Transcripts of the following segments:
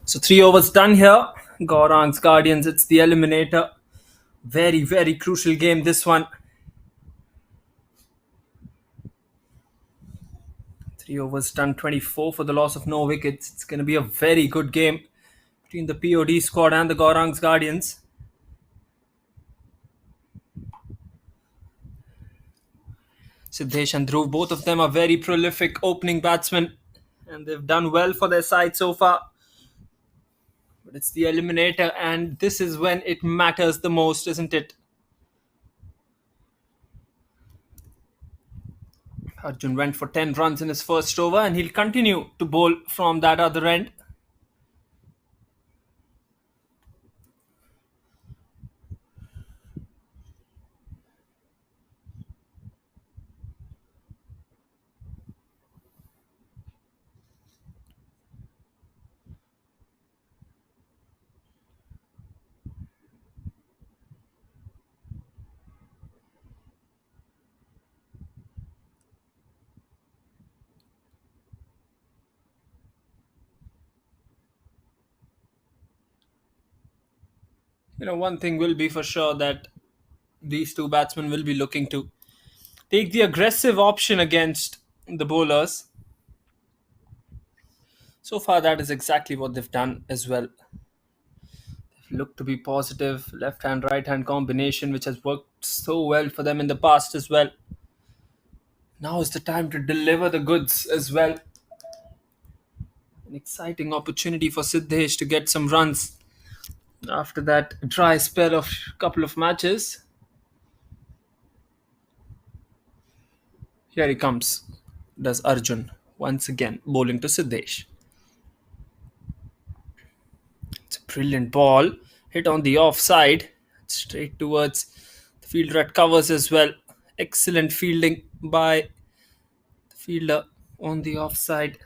So 3 overs done here. Gaurang's Guardians, it's the Eliminator. Very, very crucial game, this one. 3 overs done, 24 for the loss of no wickets. It's going to be a very good game between the POD squad and the Gaurang's Guardians. Siddesh and Dhruv, both of them are very prolific opening batsmen, and they've done well for their side so far. But it's the Eliminator, and this is when it matters the most, isn't it? Arjun went for 10 runs in his first over, and he'll continue to bowl from that other end. One thing will be for sure that these two batsmen will be looking to take the aggressive option against the bowlers. So far, that is exactly what they've done as well. They've looked to be positive, left hand, right hand combination, which has worked so well for them in the past as well. Now is the time to deliver the goods as well. An exciting opportunity for Siddesh to get some runs after that dry spell of a couple of matches. Here he comes. Does Arjun once again bowling to Siddesh. It's a brilliant ball. Hit on the offside. Straight towards the fielder at covers as well. Excellent fielding by the fielder on the offside.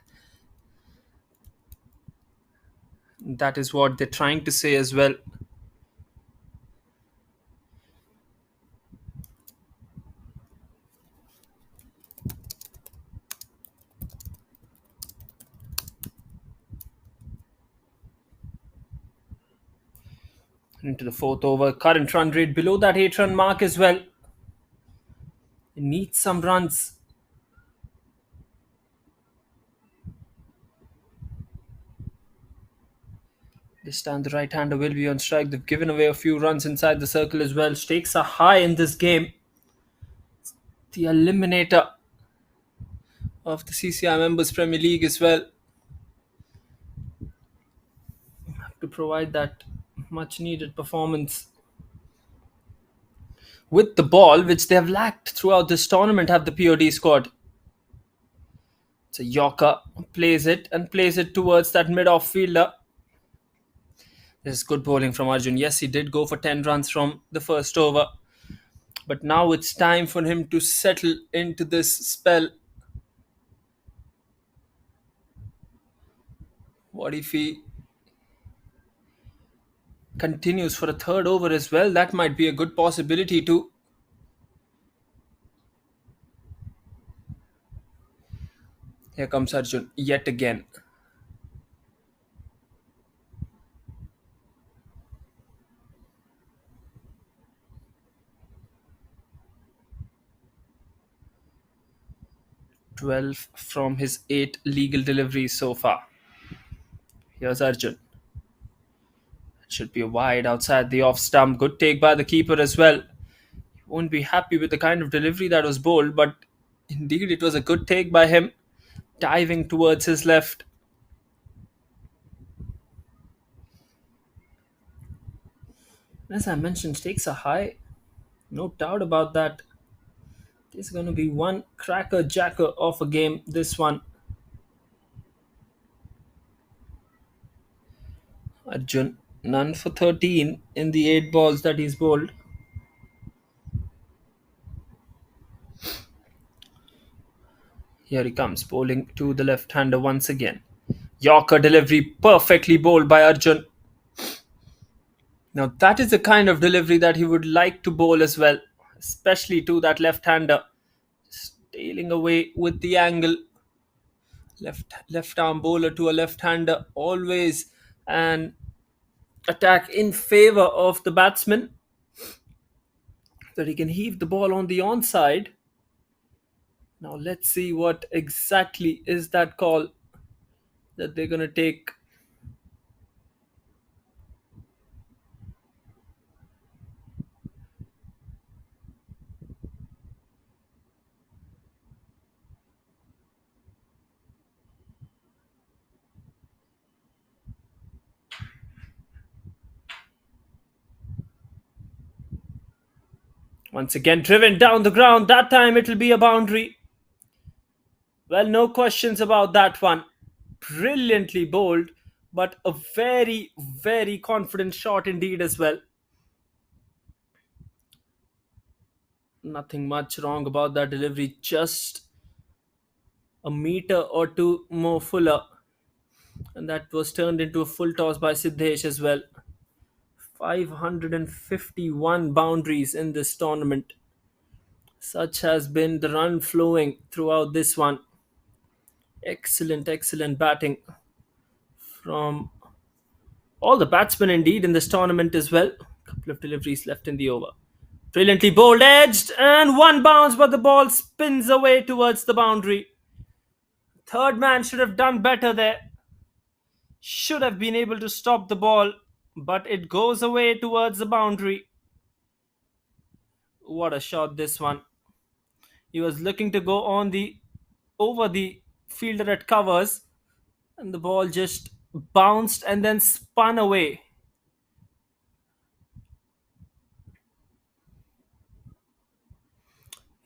That is what they're trying to say as well. Into the fourth over. Current run rate below that 8-run mark as well. It needs some runs. This time the right-hander will be on strike. They've given away a few runs inside the circle as well. Stakes are high in this game. The Eliminator of the CCI Members Premier League as well. Have to provide that much needed performance. With the ball, which they have lacked throughout this tournament, have the POD squad. It's a Yorker, plays it towards that mid-off fielder. This is good bowling from Arjun. Yes, he did go for 10 runs from the first over. But now it's time for him to settle into this spell. What if he continues for a third over as well? That might be a good possibility too. Here comes Arjun yet again. "12 from his 8 legal deliveries so far." Here's Arjun. It should be a wide outside the off stump. Good take by the keeper as well. He won't be happy with the kind of delivery that was bowled, but indeed it was a good take by him. Diving towards his left. As I mentioned, stakes are high. No doubt about that. This is going to be one cracker jacker of a game, this one. Arjun, none for 13 in the 8 balls that he's bowled. Here he comes, bowling to the left-hander once again. Yorker delivery, perfectly bowled by Arjun. Now that is the kind of delivery that he would like to bowl as well, especially to that left-hander. Tailing away with the angle. Left arm bowler to a left-hander, always and attack in favor of the batsman, that he can heave the ball on the onside. Now let's see what exactly is that call that they're going to take. Once again, driven down the ground. That time it'll be a boundary. Well, no questions about that one. Brilliantly bowled, but a very, very confident shot indeed as well. Nothing much wrong about that delivery, just a meter or two more fuller. And that was turned into a full toss by Siddesh as well. 551 boundaries in this tournament. Such has been the run flowing throughout this one. Excellent, excellent batting from all the batsmen indeed in this tournament as well. Couple of deliveries left in the over. Brilliantly bowled, edged, and one bounce, but the ball spins away towards the boundary. Third man should have done better there. Should have been able to stop the ball, but it goes away towards the boundary. What a shot this one. He was looking to go on the over the fielder at covers, and the ball just bounced and then spun away.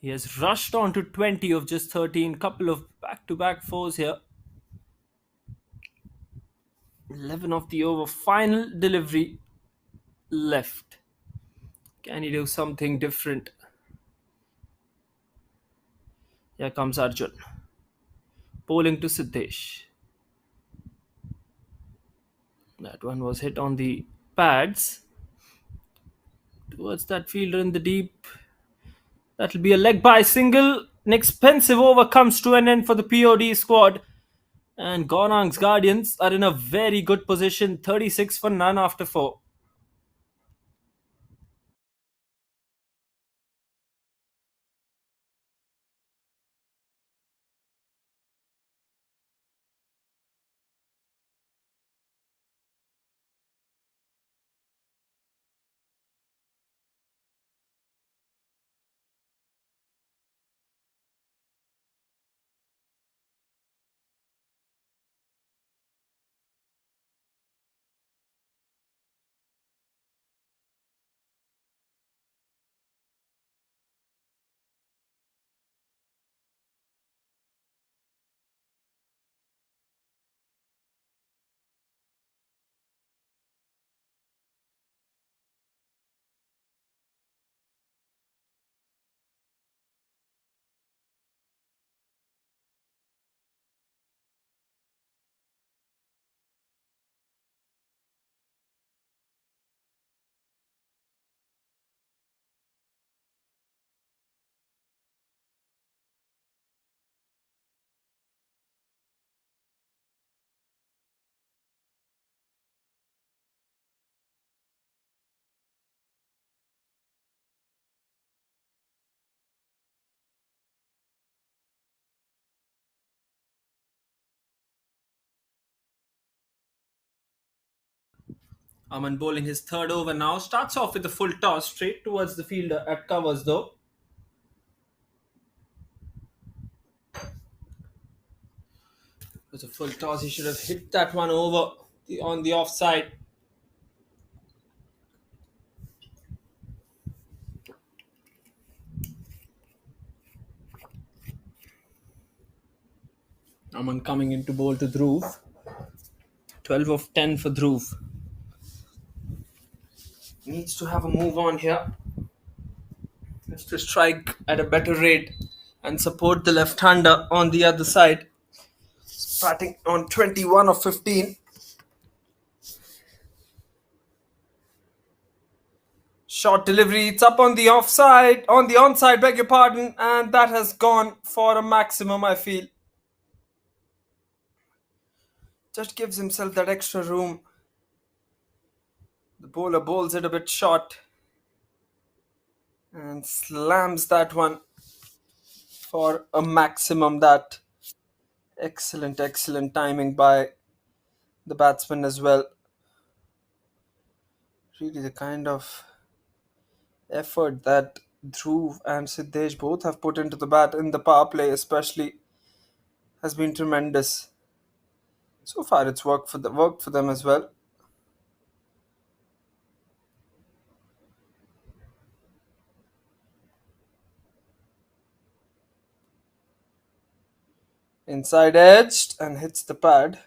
He has rushed on to 20 of just 13. Couple of back-to-back fours here. 11 of the over. Final delivery left. Can he do something different? Here comes Arjun. Bowling to Siddesh. That one was hit on the pads. Towards that fielder in the deep. That'll be a leg by single. An expensive over comes to an end for the POD squad. And Gaurang's Guardians are in a very good position. 36 for none after 4. Aman bowling his third over now. Starts off with a full toss straight towards the fielder at covers though. It was a full toss. He should have hit that one over on the offside. Aman coming into bowl to Dhruv. 12 of 10 for Dhruv. Needs to have a move on here. Has to strike at a better rate and support the left-hander on the other side. Batting on 21 of 15. Short delivery. It's up on the offside, on the onside, beg your pardon, and that has gone for a maximum, I feel. Just gives himself that extra room bowler bowls it a bit short and slams that one for a maximum. That excellent, excellent timing by the batsman as well. Really, the kind of effort that Dhruv and Siddesh both have put into the bat in the power play, especially, has been tremendous. So far, it's worked for them as well. Inside edged and hits the pad.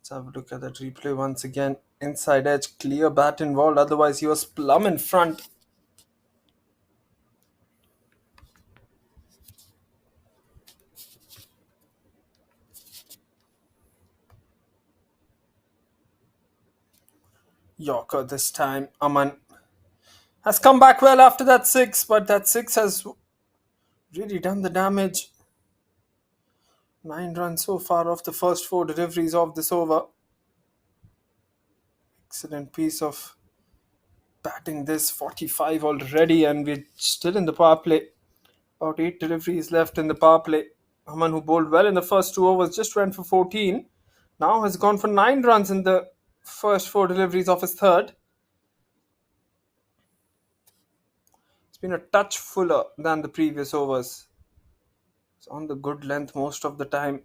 Let's have a look at that replay once again. Inside edge, clear bat involved. Otherwise, he was plumb in front. Yorker this time. Aman has come back well after that six, but that six has really done the damage. 9 runs so far off the first four deliveries of this over. Excellent piece of batting this. 45 already, and we're still in the power play. About 8 deliveries left in the power play. Aman, who bowled well in the first 2 overs, just went for 14. Now has gone for 9 runs in the first four deliveries of his third. It's been a touch fuller than the previous overs. It's on the good length most of the time.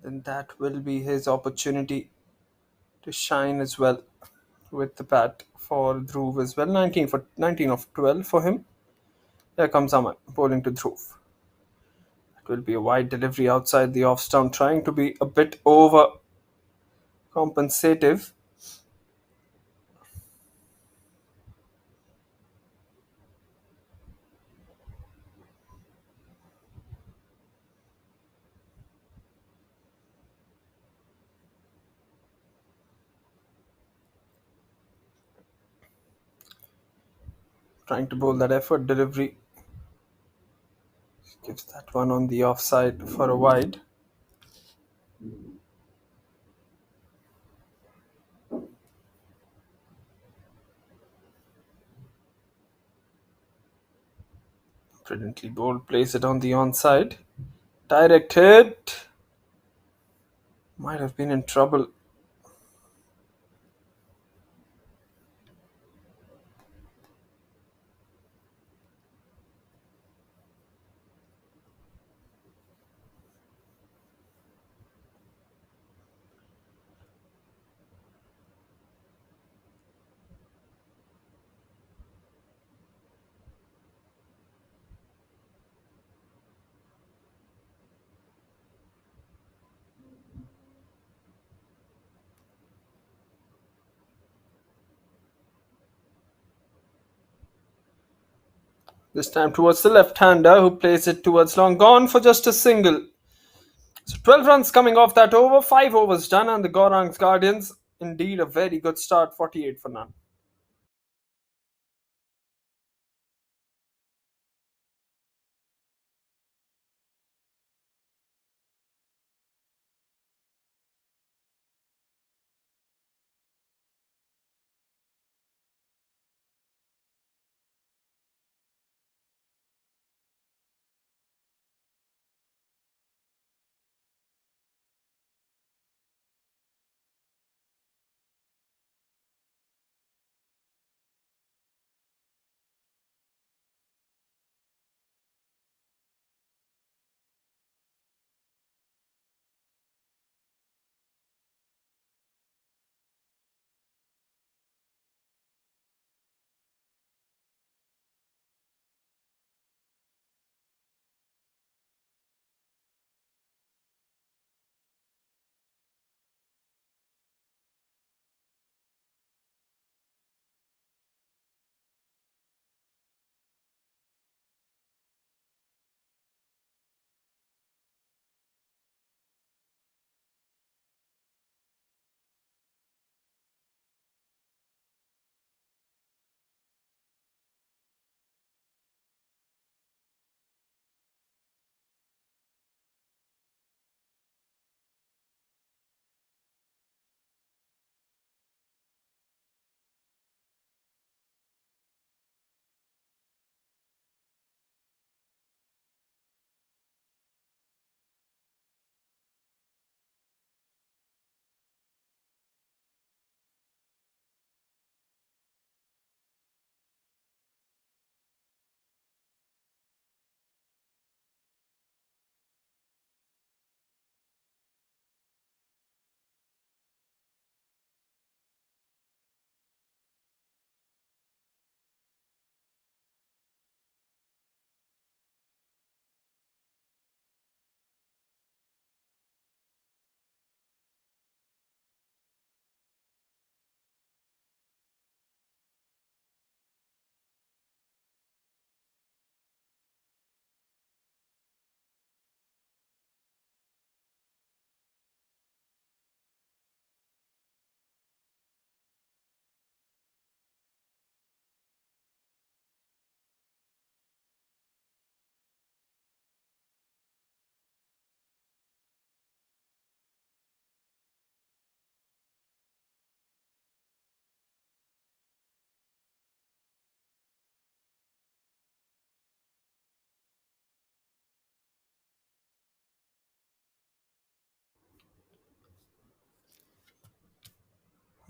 Then that will be his opportunity to shine as well with the bat for Dhruv as well. 19 of 12 for him. Here comes Aman bowling to Dhruv. It will be a wide delivery outside the off stump, trying to be a bit over compensative. Trying to bowl that effort delivery. Gives that one on the offside for a wide. Brilliantly bowled, plays it on the onside. Direct hit. Might have been in trouble. This time towards the left-hander, who plays it towards long. Gone for just a single. So 12 runs coming off that over. 5 overs done, and the Gaurang's Guardians, indeed a very good start. 48 for none.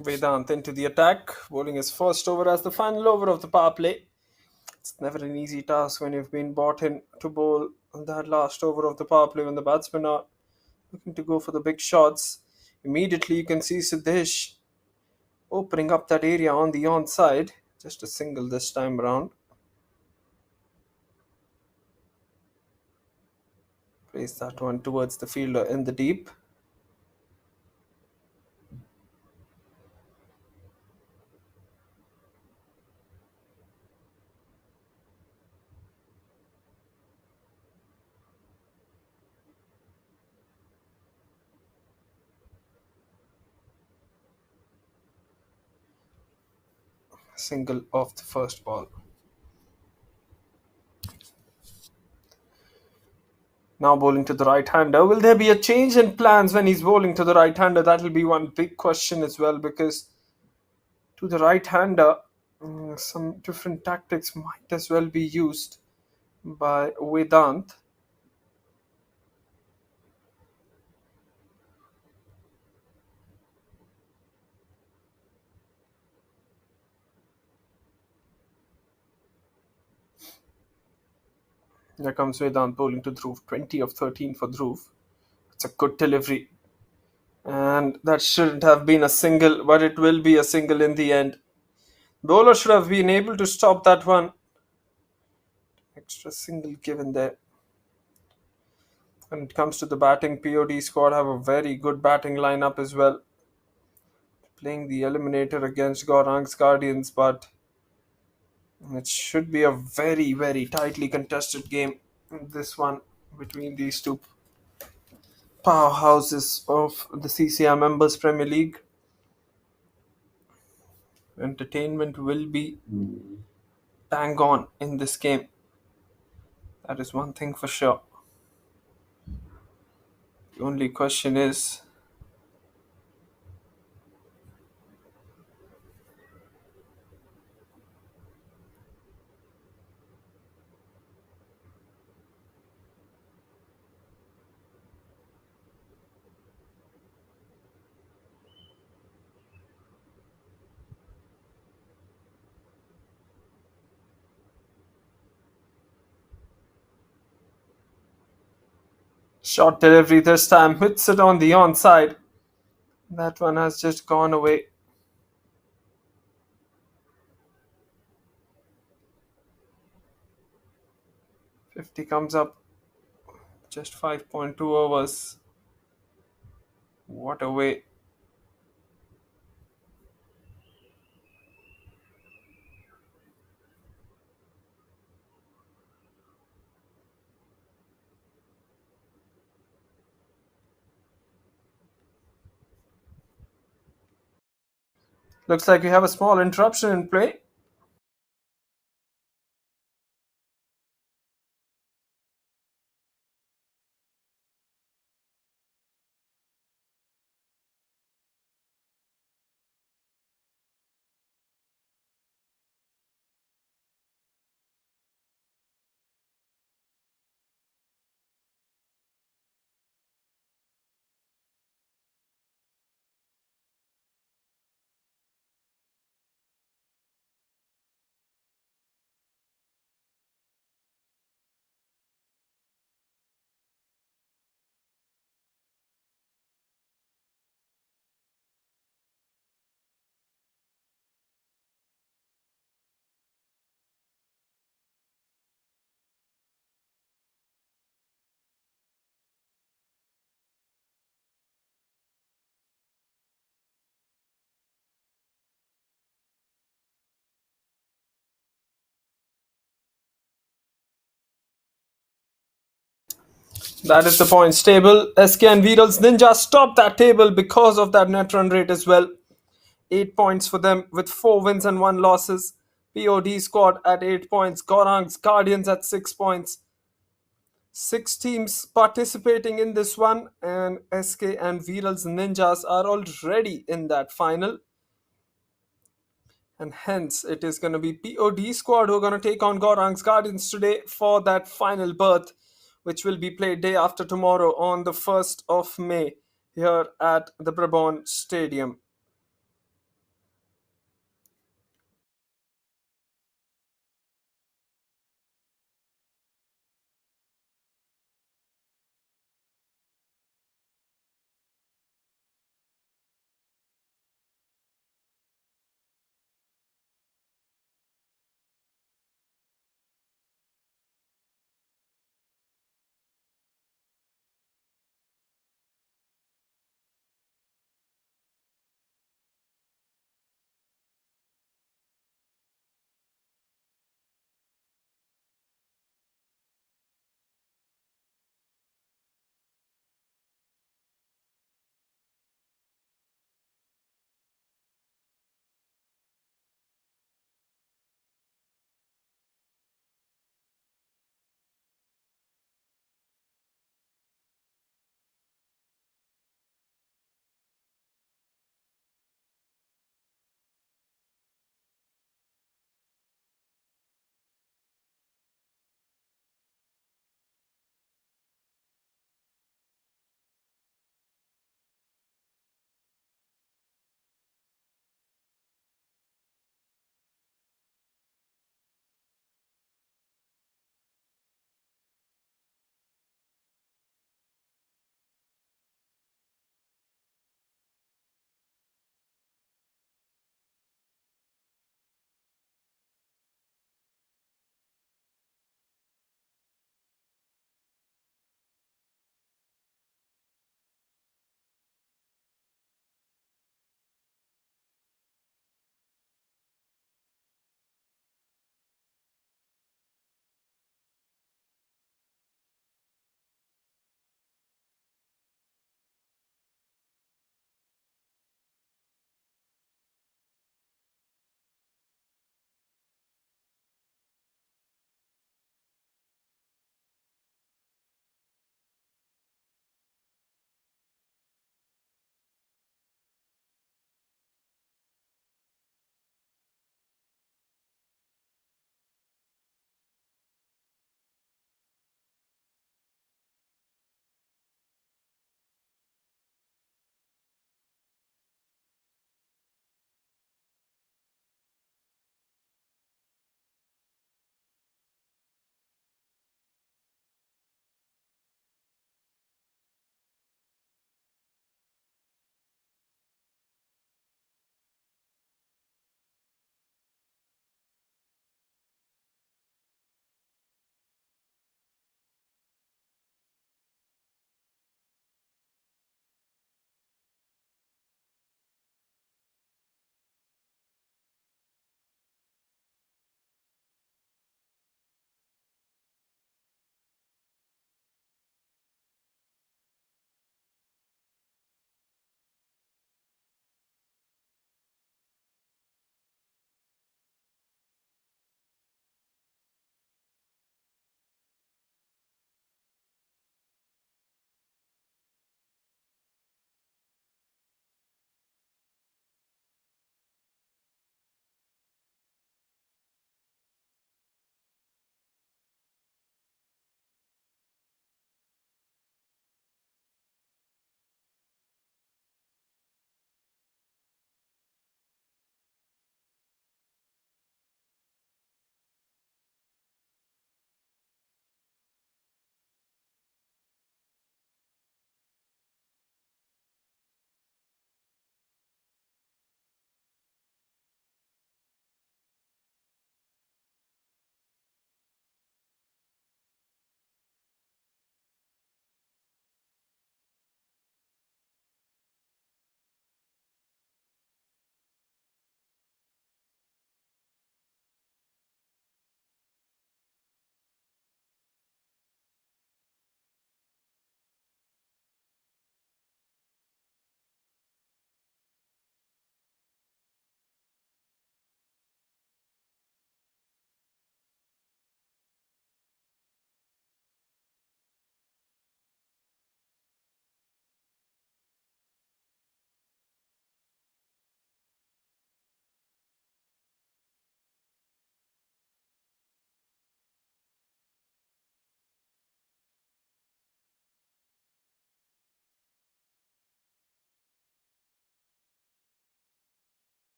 Vedant into the attack, bowling his first over as the final over of the power play. It's never an easy task when you've been brought in to bowl that last over of the power play when the batsmen are looking to go for the big shots. Immediately you can see Siddesh opening up that area on the onside. Just a single this time around. Plays that one towards the fielder in the deep. Single off the first ball. Now bowling to the right-hander. Will there be a change in plans when he's bowling to the right-hander? That will be one big question as well, because to the right-hander, some different tactics might as well be used by Vedant. Here comes Vedant bowling to Dhruv. 20 of 13 for Dhruv. It's a good delivery. And that shouldn't have been a single, but it will be a single in the end. Bowler should have been able to stop that one. Extra single given there. When it comes to the batting, POD squad have a very good batting lineup as well. Playing the Eliminator against Gaurang's Guardians, but it should be a very, very tightly contested game. This one between these two powerhouses of the CCI Members Premier League. Entertainment will be bang on in this game. That is one thing for sure. The only question is, short delivery this time, hits it on the onside. That one has just gone away. 50 comes up, just 5.2 overs. What a way. Looks like we have a small interruption in play. That is the points table. SK and Viral's Ninja stopped that table because of that net run rate as well. 8 points for them with 4 wins and 1 losses. POD squad at 8 points. Gaurang's Guardians at 6 points. 6 teams participating in this one, and SK and Viral's Ninjas are already in that final. And hence, it is going to be POD squad who are going to take on Gaurang's Guardians today for that final berth, which will be played day after tomorrow on the 1st of May here at the Brabant Stadium.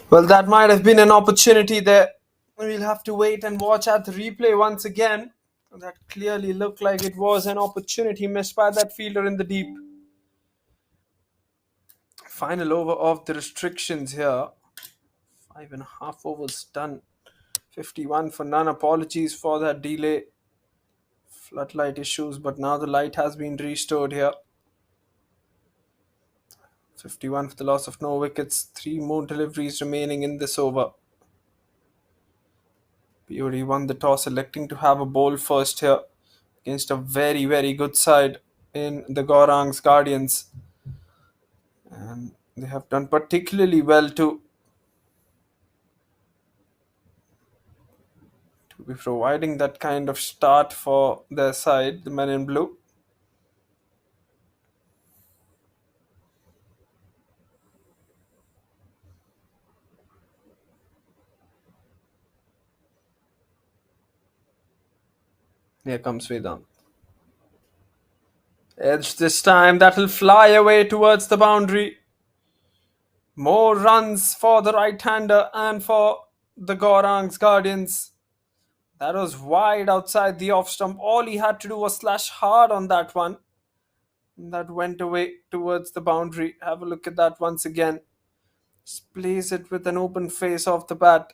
Well, that might have been an opportunity there. We'll have to wait and watch at the replay once again. That clearly looked like it was an opportunity missed by that fielder in the deep. Final over of the restrictions here. 5.5 overs done. 51 for none. Apologies for that delay. Floodlight issues, but now the light has been restored here. 51 for the loss of no wickets. 3 more deliveries remaining in this over. POD won the toss, electing to have a bowl first here against a very, very good side in the Gaurang's Guardians. And they have done particularly well to be providing that kind of start for their side, the men in blue. Here comes Vedant. Edge this time, that'll fly away towards the boundary. More runs for the right-hander and for the Gaurang's Guardians. That was wide outside the off stump. All he had to do was slash hard on that one. That went away towards the boundary. Have a look at that once again. Just plays it with an open face off the bat.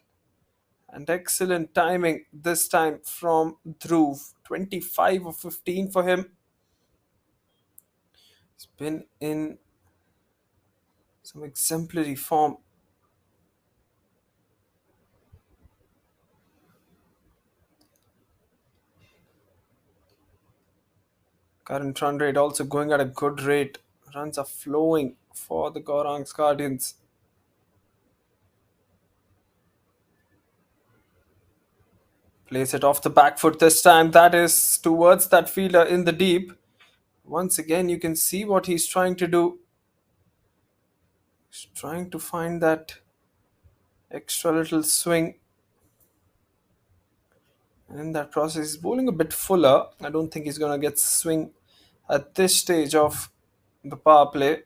And excellent timing this time from Dhruv. 25 of 15 for him. He's been in some exemplary form. Current run rate also going at a good rate. Runs are flowing for the Gaurang's Guardians. Plays it off the back foot this time. That is towards that fielder in the deep. Once again, you can see what he's trying to do. He's trying to find that extra little swing. And in that process, he's bowling a bit fuller. I don't think he's going to get swing at this stage of the power play.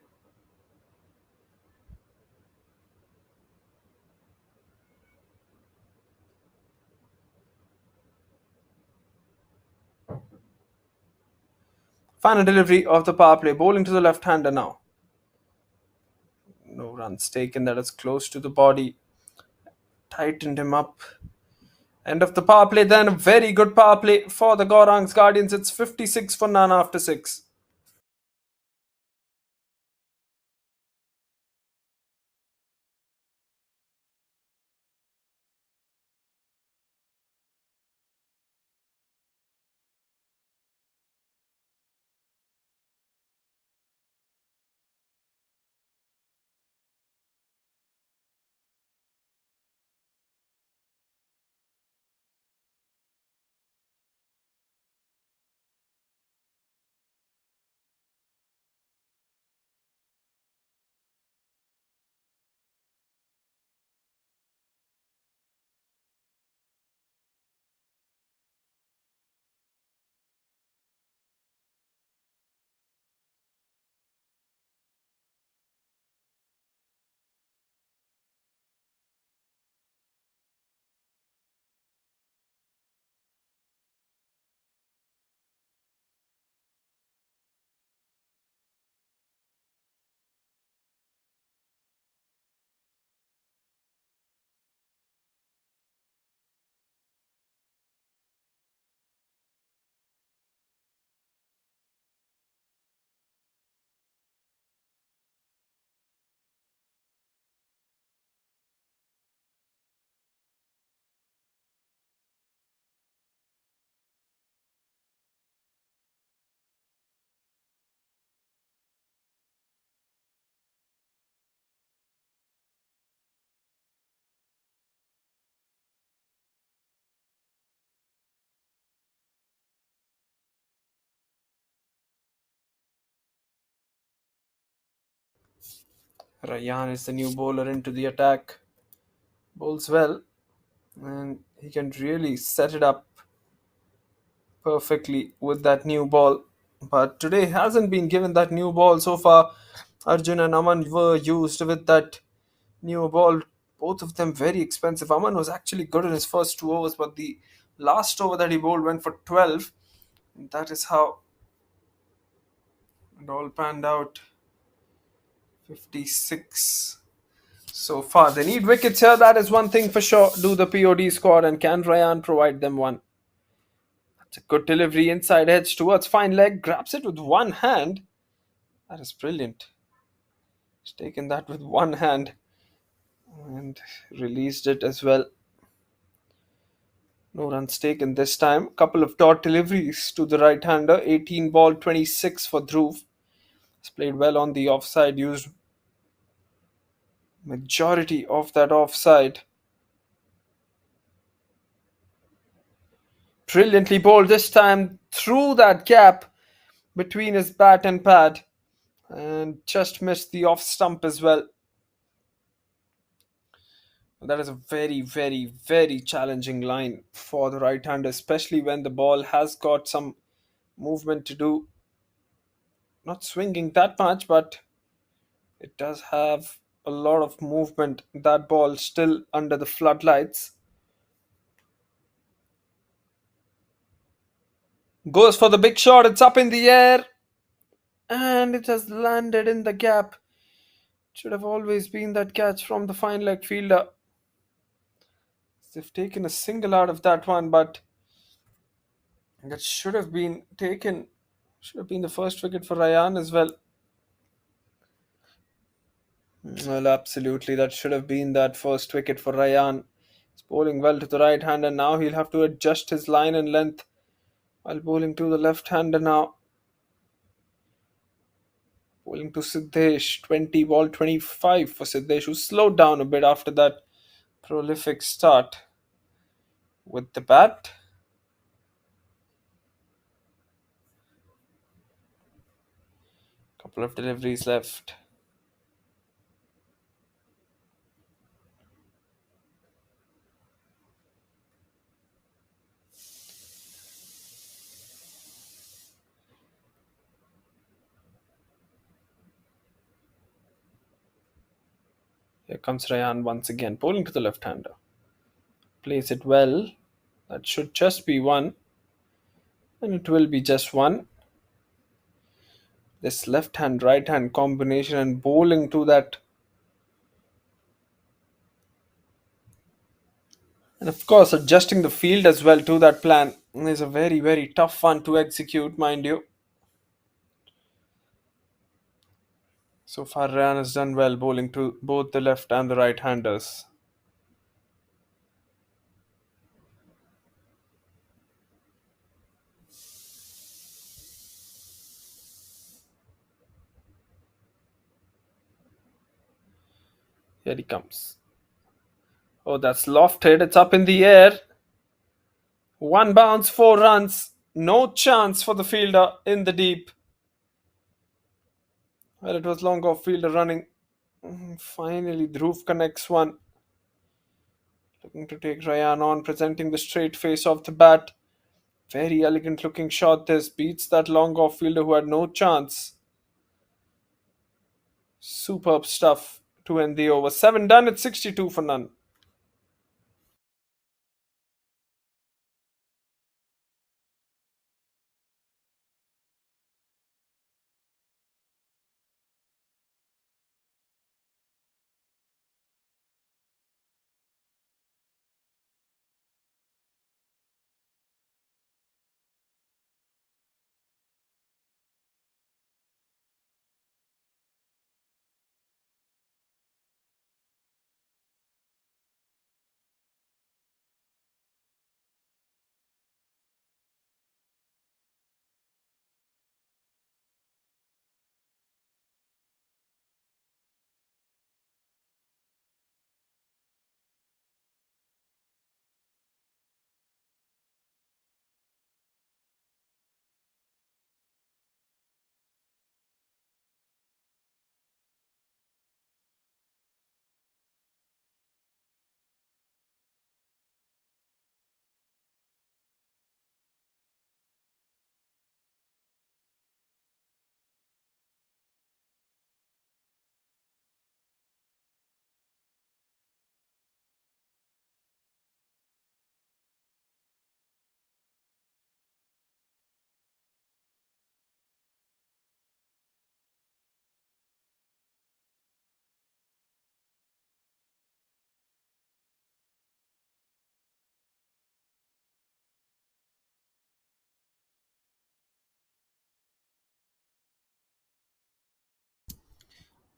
Final delivery of the power play. Bowling to the left-hander now. No runs taken. That is close to the body. Tightened him up. End of the power play then. A very good power play for the Gaurang's Guardians. It's 56 for none after 6. Rayyan is the new bowler into the attack. Bowls well. And he can really set it up perfectly with that new ball. But today hasn't been given that new ball so far. Arjun and Aman were used with that new ball Both of them very expensive. Aman was actually good in his first 2 overs, but the last over that he bowled went for 12. And that is how it all panned out. 56 so far. They need wickets here, that is one thing for sure. Do the POD squad, and can Ryan provide them one? That's a good delivery inside edge towards fine leg. Grabs it with one hand. That is brilliant. He's taken that with one hand and released it as well. No runs taken this time. Couple of dot deliveries to the right hander. 18 ball 26 for Dhruv. He's played well on the offside, used majority of that offside. Brilliantly bowled this time through that gap between his bat and pad, and just missed the off stump as well. That is a very, very, very challenging line for the right hander, especially when the ball has got some movement to do. Not swinging that much, but it does have a lot of movement. That ball still under the floodlights. Goes for the big shot. It's up in the air. And it has landed in the gap. Should have always been that catch from the fine leg fielder. They've taken a single out of that one, but that should have been taken. Should have been the first wicket for Ryan as well. Well, absolutely. That should have been that first wicket for Ryan. He's bowling well to the right hander. Now he'll have to adjust his line and length while bowling to the left hander now. Bowling to Siddesh. 20 ball 25 for Siddesh, who slowed down a bit after that prolific start with the bat. Couple of deliveries left. Here comes Ryan once again, bowling to the left hander. Plays it well. That should just be one. And it will be just one. This left hand right hand combination and bowling to that. And of course, adjusting the field as well to that plan is a very, very tough one to execute, mind you. So far, Ryan has done well bowling to both the left and the right handers. Here he comes. Oh, that's lofted. It's up in the air. One bounce, 4 runs. No chance for the fielder in the deep. Well, it was long off fielder running. Finally, Dhruv connects one. Looking to take Ryan on, presenting the straight face of the bat. Very elegant looking shot. This beats that long off fielder who had no chance. Superb stuff to end the over. 7 done at 62 for none.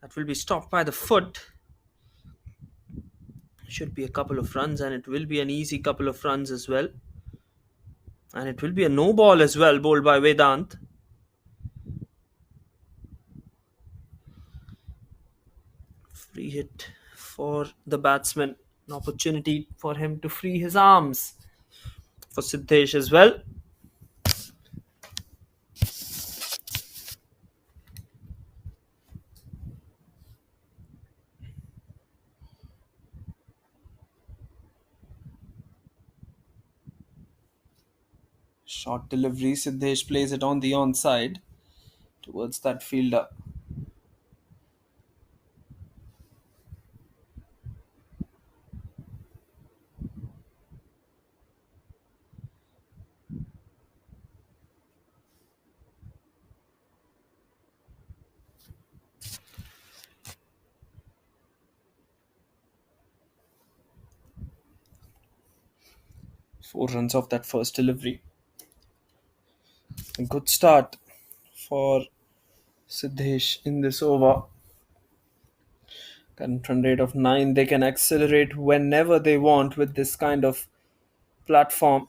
That will be stopped by the foot. Should be a couple of runs, and it will be an easy couple of runs as well. And it will be a no ball as well, bowled by Vedant. Free hit for the batsman. An opportunity for him to free his arms for Siddesh as well. Short delivery. Siddesh plays it on the onside towards that fielder. Four runs off that first delivery. A good start for Siddesh in this over. Current run rate of 9. They can accelerate whenever they want with this kind of platform.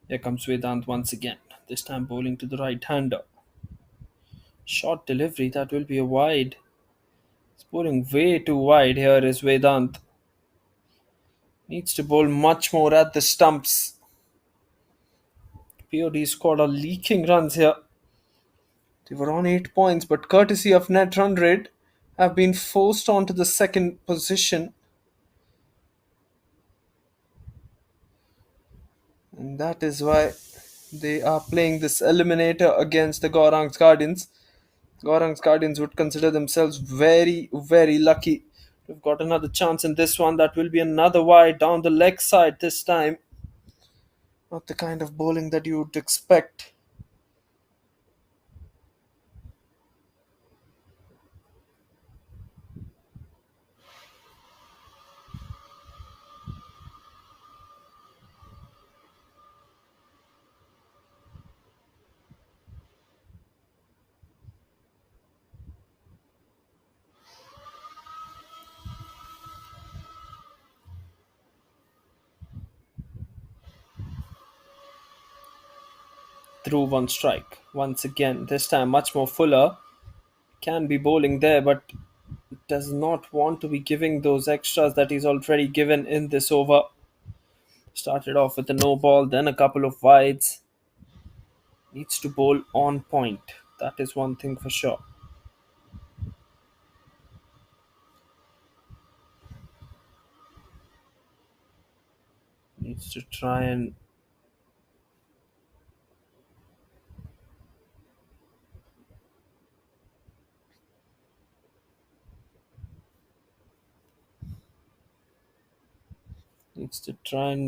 Here comes Vedant once again. This time bowling to the right hander. Short delivery, that will be a wide. He's bowling way too wide here is Vedant. Needs to bowl much more at the stumps. POD squad are leaking runs here. They were on 8 points, but courtesy of net run rate, have been forced onto the second position. And that is why they are playing this eliminator against the Gaurang's Guardians. Gaurang's Guardians would consider themselves very, very lucky to have got another chance in this one. That will be another wide down the leg side this time. Not the kind of bowling that you would expect. Through one strike. Once again, this time much more fuller. Can be bowling there, but does not want to be giving those extras that he's already given in this over. Started off with a no ball, then a couple of wides. Needs to bowl on point. That is one thing for sure. Needs to try and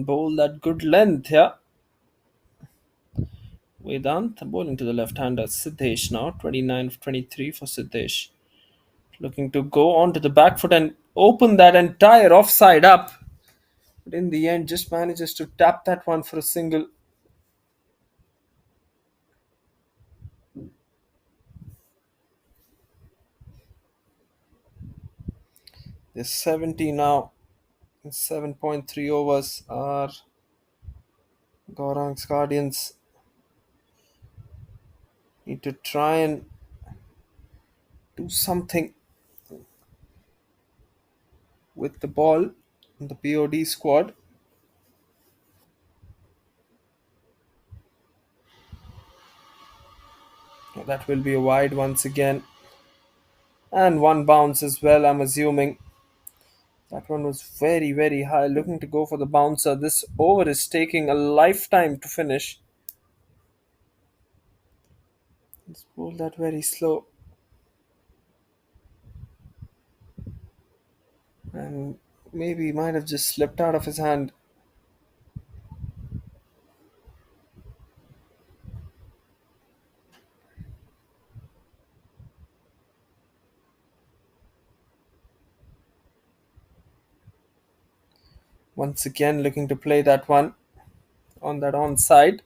bowl that good length here. Vedant bowling to the left-hander Siddesh now. 29 of 23 for Siddesh. Looking to go onto the back foot and open that entire offside up. But in the end, just manages to tap that one for a single. There's 70 now. 7.3 overs are Gaurang's Guardians. Need to try and do something with the ball in the POD squad. That will be a wide once again. And one bounce as well, I'm assuming. That one was very, very high. Looking to go for the bouncer. This over is taking a lifetime to finish. Let's pull that very slow. And maybe he might have just slipped out of his hand. Once again, looking to play that one on that onside.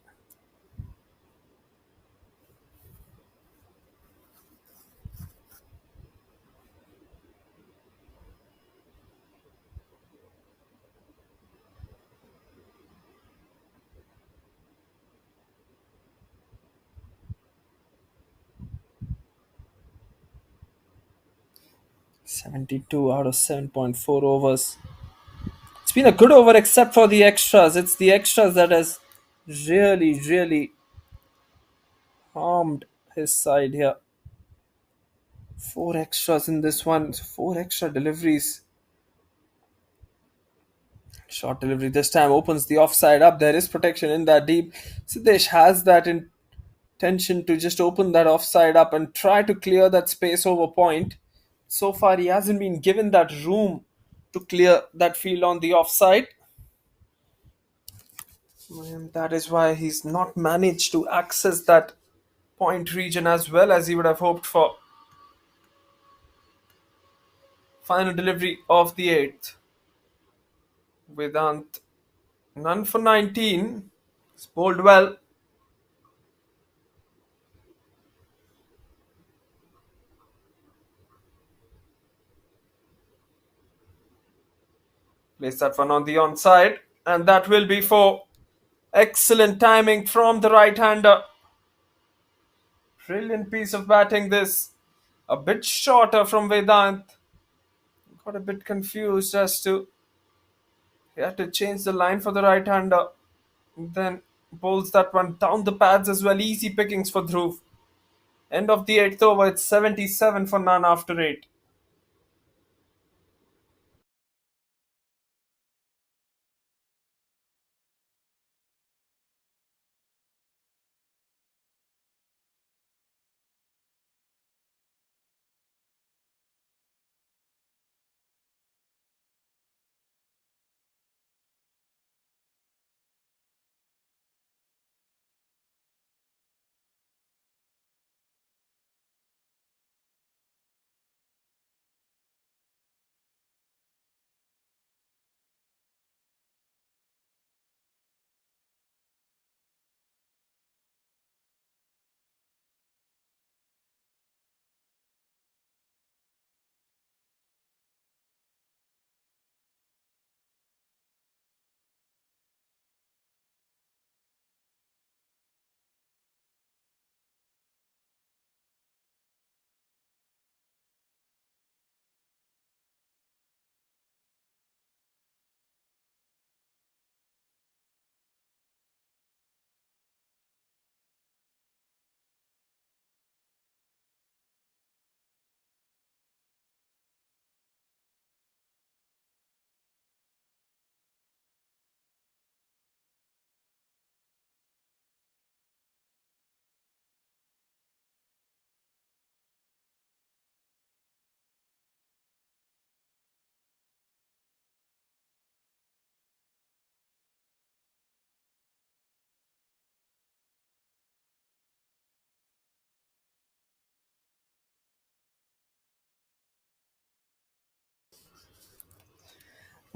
72 out of 7.4 overs. It's been a good over except for the extras. It's the extras that has really harmed his side here. Four extras in this one. Four extra deliveries. Short delivery this time opens the offside up. There is protection in that deep. Siddesh has that intention to just open that offside up and try to clear that space over point. So far, he hasn't been given that room to clear that field on the offside. And that is why he's not managed to access that point region as well as he would have hoped for. Final delivery of the eighth. Vedant, none for 19. It's bowled well. Place that one on the onside, and that will be for excellent timing from the right hander. Brilliant piece of batting, this. A bit shorter from Vedant. Got a bit confused as to. He had to change the line for the right hander. Then bowls that one down the pads as well. Easy pickings for Dhruv. End of the eighth over. It's 77 for none after 8.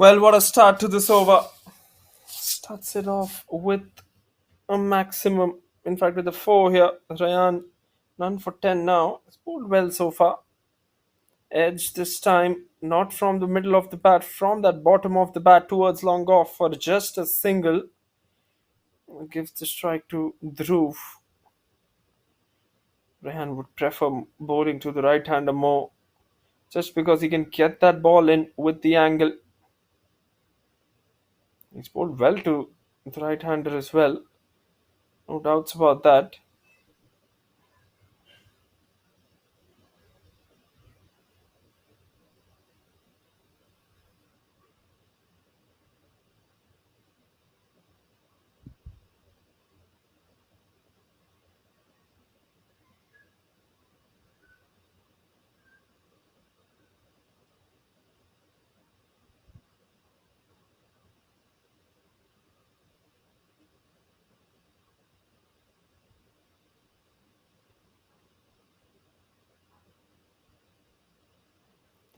Well, what a start to this over. Starts it off with a maximum. In fact, with a 4 here. Rayan, none for 10 now. It's bowled well so far. Edge this time, not from the middle of the bat, from that bottom of the bat towards long off for just a single. Gives the strike to Dhruv. Rehan would prefer bowling to the right hander more just because he can get that ball in with the angle. He's bowled well to the right hander as well. No doubts about that.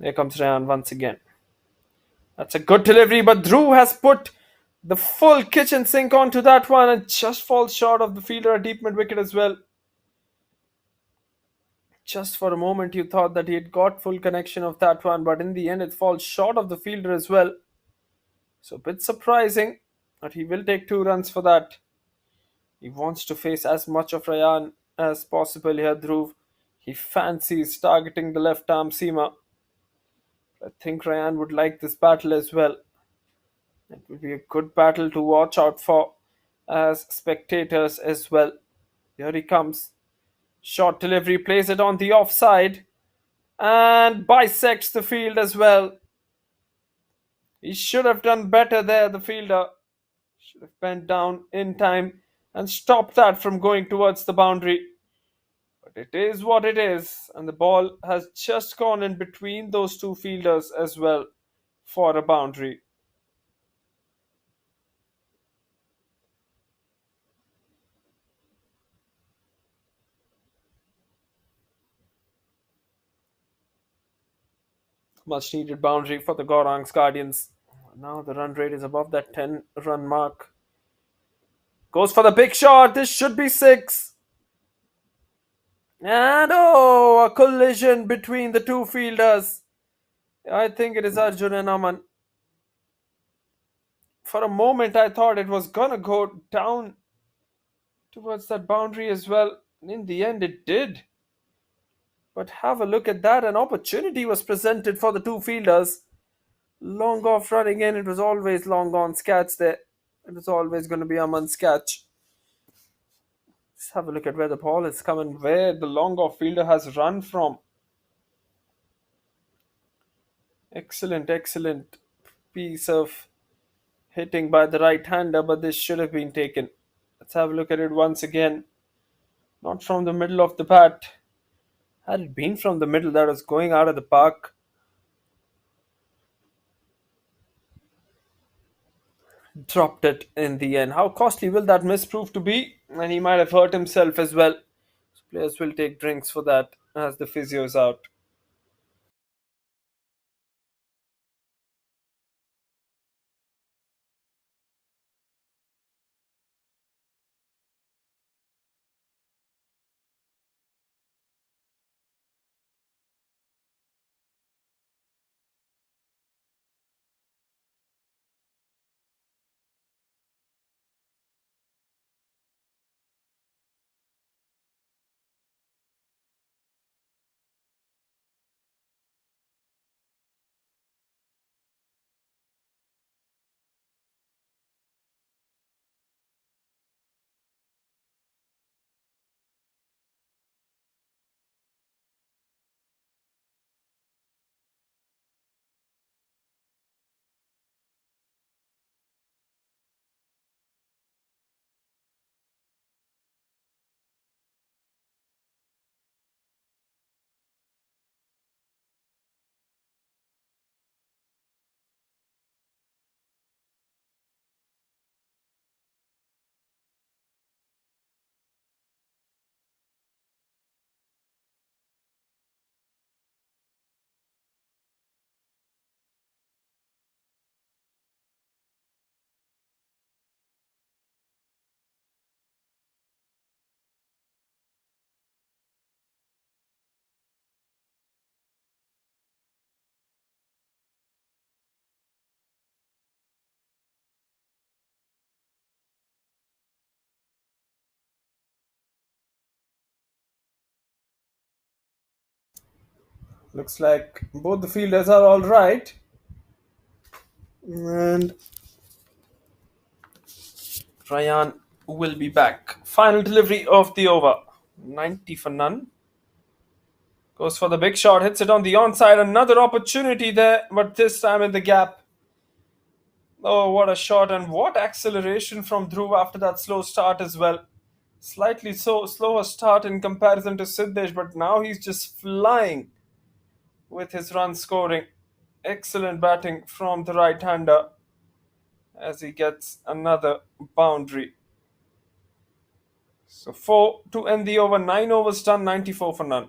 Here comes Rehan once again. That's a good delivery, but Dhruv has put the full kitchen sink onto that one and just falls short of the fielder a deep mid wicket as well. Just for a moment, you thought that he had got full connection of that one, but in the end, it falls short of the fielder as well. So, a bit surprising, but he will take 2 runs for that. He wants to face as much of Ryan as possible here, Dhruv. He fancies targeting the left arm seamer. I think Ryan would like this battle as well. It will be a good battle to watch out for as spectators as well. Here he comes. Short delivery, plays it on the offside and bisects the field as well. He should have done better there, the fielder. Should have bent down in time and stopped that from going towards the boundary. But it is what it is, and the ball has just gone in between those two fielders as well for a boundary. Much needed boundary for the Gaurang's Guardians. Now the run rate is above that 10-run mark. Goes for the big shot. This should be six. And oh, a collision between the two fielders. I think it is Arjun and Aman. For a moment, I thought it was gonna go down towards that boundary as well. In the end, it did. But have a look at that. An opportunity was presented for the two fielders. Long off running in. It was always long on catch there. It was always going to be Aman's catch. Let's have a look at where the ball is coming, where the long off fielder has run from. Excellent, excellent piece of hitting by the right hander, but this should have been taken. Let's have a look at it once again. Not from the middle of the bat. Had it been from the middle, that was going out of the park. Dropped it in the end. How costly will that miss prove to be? And he might have hurt himself as well. So players will take drinks for that as the physio is out. Looks like both the fielders are all right. And Ryan will be back. Final delivery of the over. 90 for none. Goes for the big shot, hits it on the onside. Another opportunity there, but this time in the gap. Oh, what a shot, and what acceleration from Dhruv after that slow start as well. Slightly so slower start in comparison to Siddesh, but now he's just flying with his run scoring. Excellent batting from the right hander as he gets another boundary. So 4 to end the over, 9 overs done, 94 for none.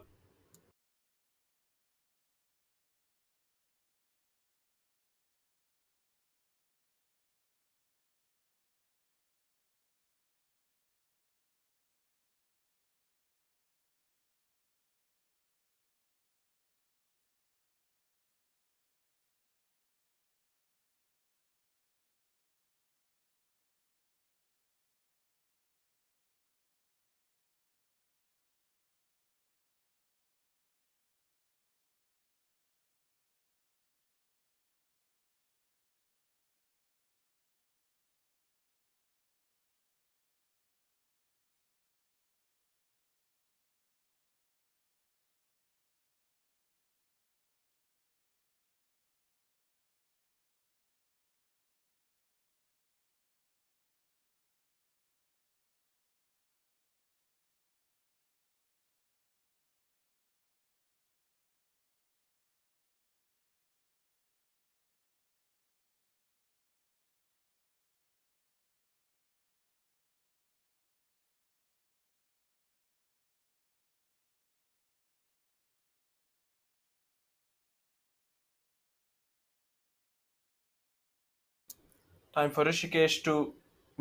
Time for Rishikesh to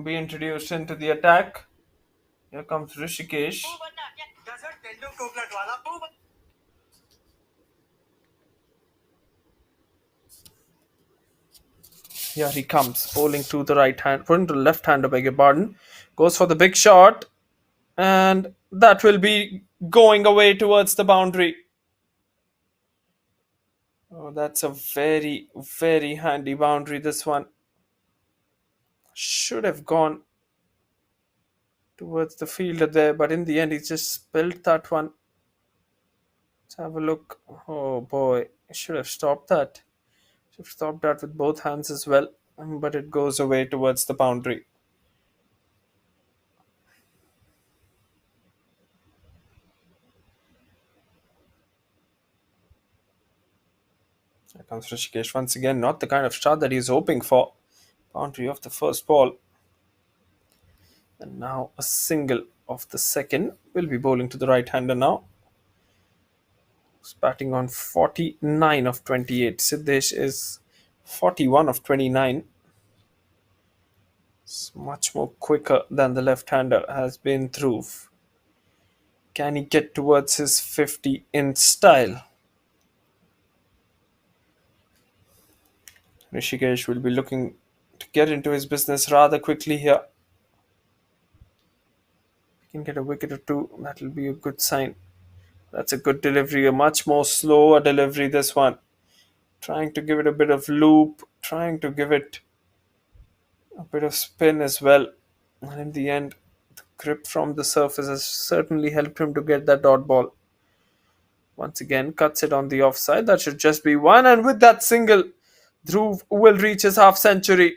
be introduced into the attack. Here comes Rishikesh. Here he comes, bowling to the right hand, pulling to the left hand, I beg your pardon. Goes for the big shot, and that will be going away towards the boundary. Oh, that's a very, very handy boundary, this one. Should have gone towards the fielder there, but in the end, he just spilled that one. Let's have a look. Oh boy, I should have stopped that. Should have stopped that with both hands as well, but it goes away towards the boundary. Here comes Rishikesh once again, not the kind of shot that he's hoping for. Boundary of the first ball. And now a single of the second. Will be bowling to the right hander now. He's batting on 49 of 28. Siddesh is 41 of 29. It's much more quicker than the left hander has been through. Can he get towards his 50 in style? Rishikesh will be looking to get into his business rather quickly here. If he can get a wicket or two, that will be a good sign. That's a good delivery, a much more slower delivery, this one. Trying to give it a bit of loop, trying to give it a bit of spin as well. And in the end, the grip from the surface has certainly helped him to get that dot ball. Once again, cuts it on the offside. That should just be one. And with that single, Dhruv will reach his half century.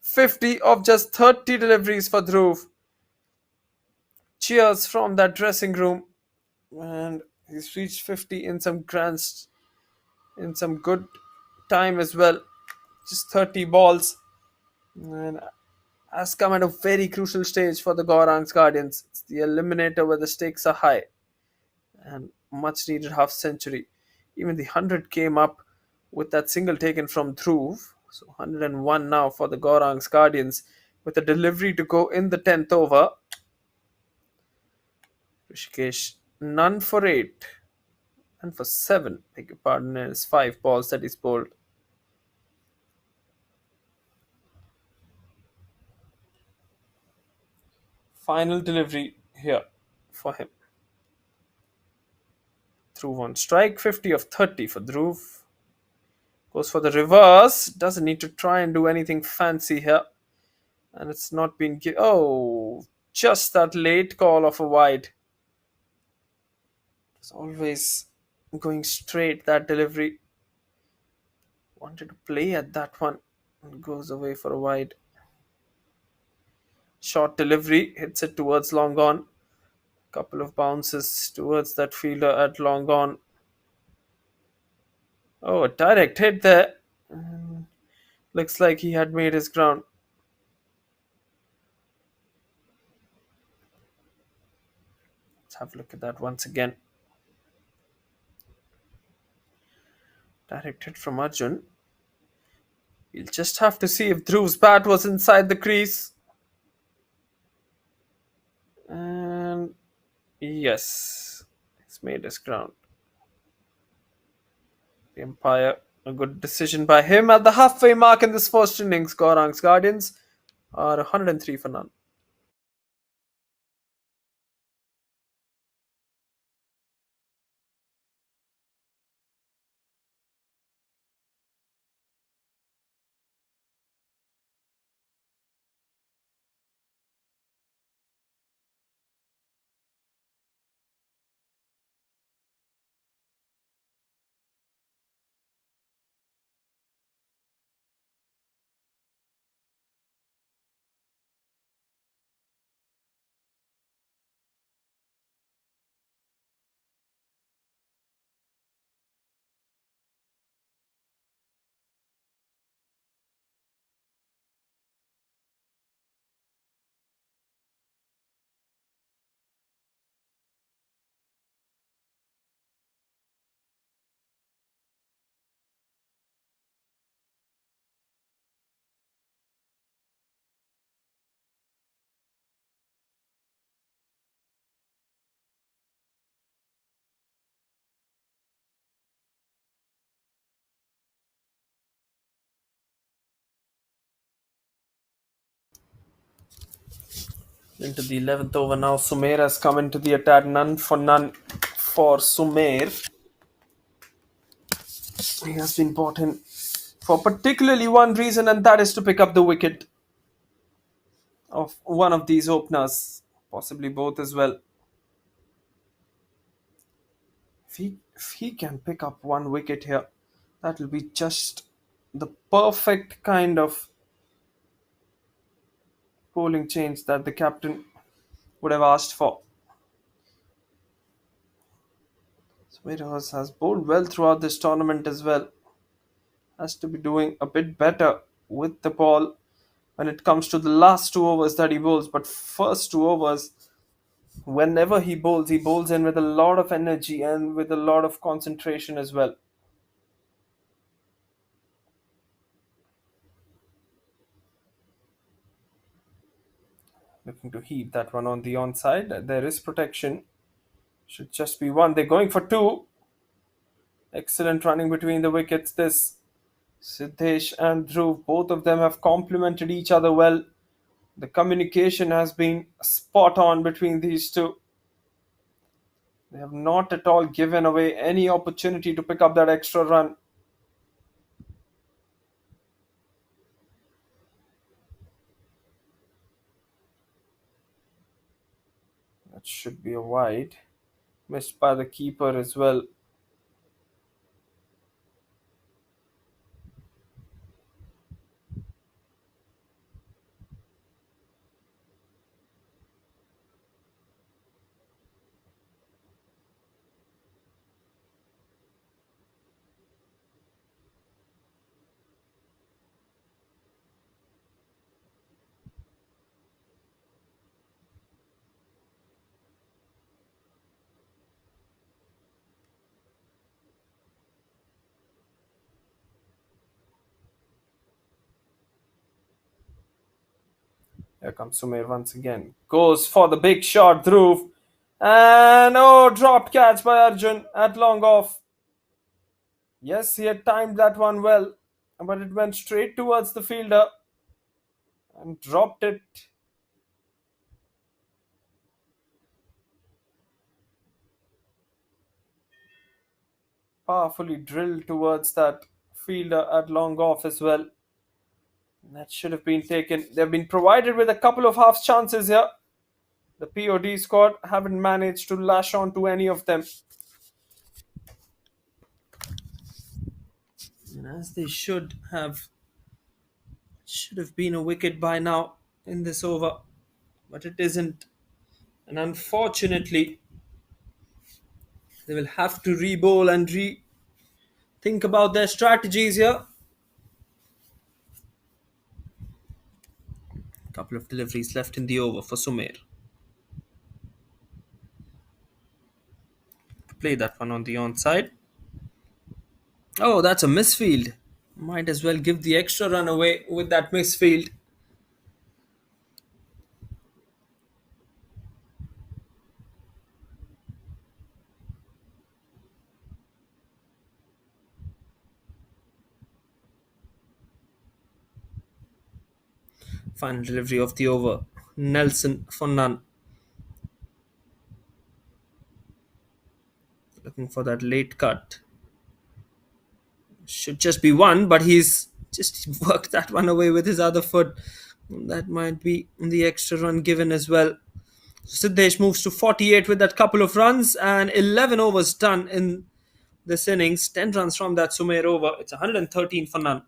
50 of just 30 deliveries for Dhruv. Cheers from that dressing room. And he's reached 50 in some in some good time as well. Just 30 balls. And has come at a very crucial stage for the Gaurang's Guardians. It's the eliminator where the stakes are high and much needed half century. Even the 100 came up with that single taken from Dhruv. So 101 now for the Gaurang's Guardians with a delivery to go in the 10th over. Rishikesh, none for 8 and for 7. Beg your pardon, is 5 balls that he's bowled. Final delivery here for him. Dhruv on strike, 50 of 30 for Dhruv. Goes for the reverse. Doesn't need to try and do anything fancy here. And it's not been oh, just that late call of a wide. It's always going straight, that delivery. Wanted to play at that one. And goes away for a wide. Short delivery. Hits it towards long on. Couple of bounces towards that fielder at long on. Oh, a direct hit there. Looks like he had made his ground. Let's have a look at that once again. Direct hit from Arjun. We'll just have to see if Dhruv's bat was inside the crease. And yes, he's made his ground. The umpire, a good decision by him at the halfway mark in this first innings. Gaurang's Guardians are 103 for none. Into the 11th over now. Sumer has come into the attack. None for none for Sumer. He has been brought in for particularly one reason, and that is to pick up the wicket of one of these openers, possibly both as well. If he can pick up one wicket here, that will be just the perfect kind of bowling change that the captain would have asked for. Smithers has bowled well throughout this tournament as well. Has to be doing a bit better with the ball when it comes to the last 2 overs that he bowls. But first 2 overs, whenever he bowls in with a lot of energy and with a lot of concentration as well. Looking to heave that one on the onside. There is protection. Should just be one. They're going for two. Excellent running between the wickets. This Siddesh and Dhruv, both of them have complemented each other well. The communication has been spot on between these two. They have not at all given away any opportunity to pick up that extra run. That should be a wide. Missed by the keeper as well. Here comes Sumer once again. Goes for the big shot, Dhruv. And oh, dropped catch by Arjun at long off. Yes, he had timed that one well, but it went straight towards the fielder and dropped it. Powerfully drilled towards that fielder at long off as well. That should have been taken. They've been provided with a couple of half chances here. The POD squad haven't managed to lash on to any of them. And as they should have been a wicket by now in this over, but it isn't. And unfortunately, they will have to re-bowl and think about their strategies here. A couple of deliveries left in the over for Sumer. Play that one on the onside. Oh, that's a misfield. Might as well give the extra run away with that misfield. Final delivery of the over. Nelson for none. Looking for that late cut. Should just be one, but he's just worked that one away with his other foot. That might be the extra run given as well. Siddesh moves to 48 with that couple of runs and 11 overs done in this innings. 10 runs from that Sumer over. It's 113 for none.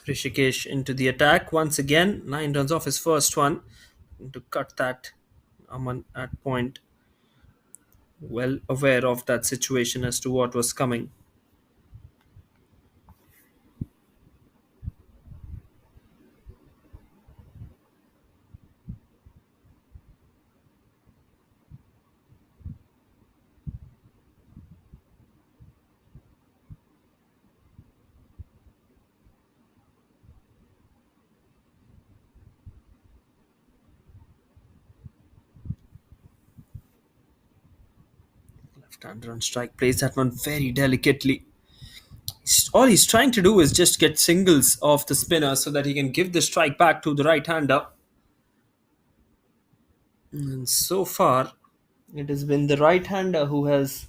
Rishikesh into the attack once again. 9 runs off his first one. To cut that, Aman at point, well aware of that situation as to what was coming. Left-hander on strike, plays that one very delicately. All he's trying to do is just get singles off the spinner so that he can give the strike back to the right-hander. And so far, it has been the right-hander who has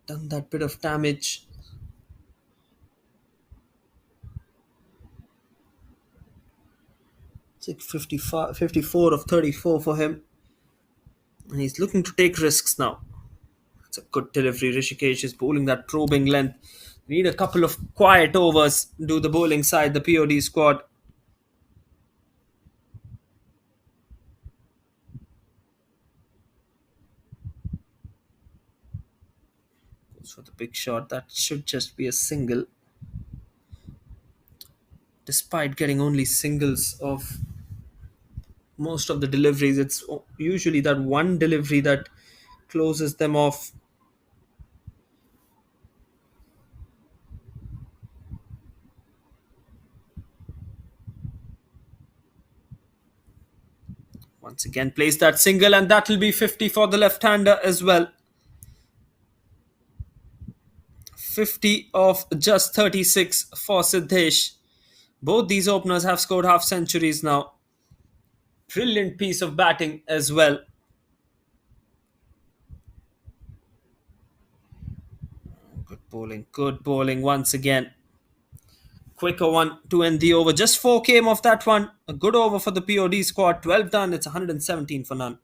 done that bit of damage. It's like 55, 54 of 34 for him. And he's looking to take risks now. It's a good delivery. Rishikesh is bowling that probing length. Need a couple of quiet overs. Do the bowling side, the POD squad. Goes for the big shot. That should just be a single. Despite getting only singles of most of the deliveries, it's usually that one delivery that closes them off. Once again, plays that single, and that will be 50 for the left-hander as well. 50 of just 36 for Siddesh. Both these openers have scored half centuries now. Brilliant piece of batting as well. Good bowling once again. Quicker one to end the over. Just 4 came off that one. A good over for the POD squad. 12 done. It's 117 for none.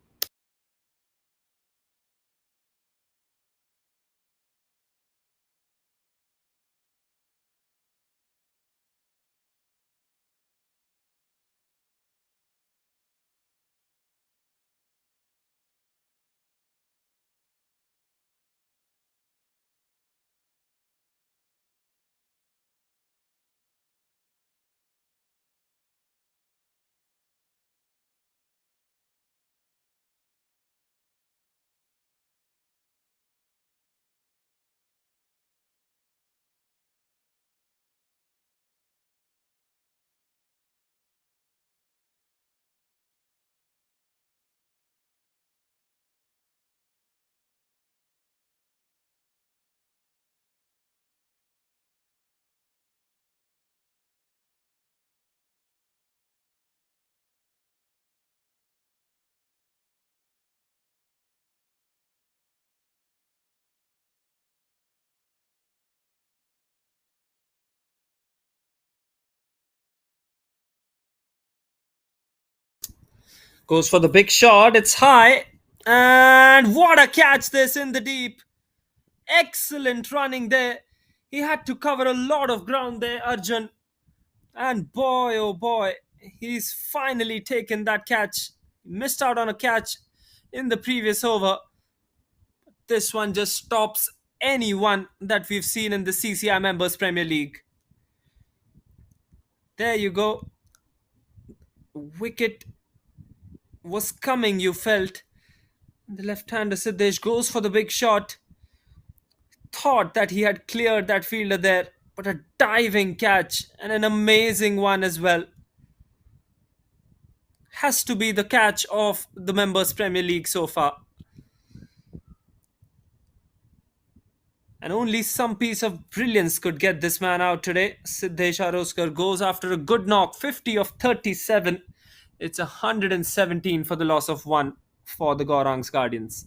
Goes for the big shot. It's high. And what a catch this in the deep. Excellent running there. He had to cover a lot of ground there, Arjun. And boy, oh boy, he's finally taken that catch. Missed out on a catch in the previous over. This one just stops anyone that we've seen in the CCI Members Premier League. There you go. Wicket was coming, you felt. The left-hander Siddesh goes for the big shot. Thought that he had cleared that fielder there, but a diving catch and an amazing one as well. Has to be the catch of the Members Premier League so far. And only some piece of brilliance could get this man out today. Siddesh Aroskar goes after a good knock, 50 of 37. It's 117 for the loss of one for the Gaurang's Guardians.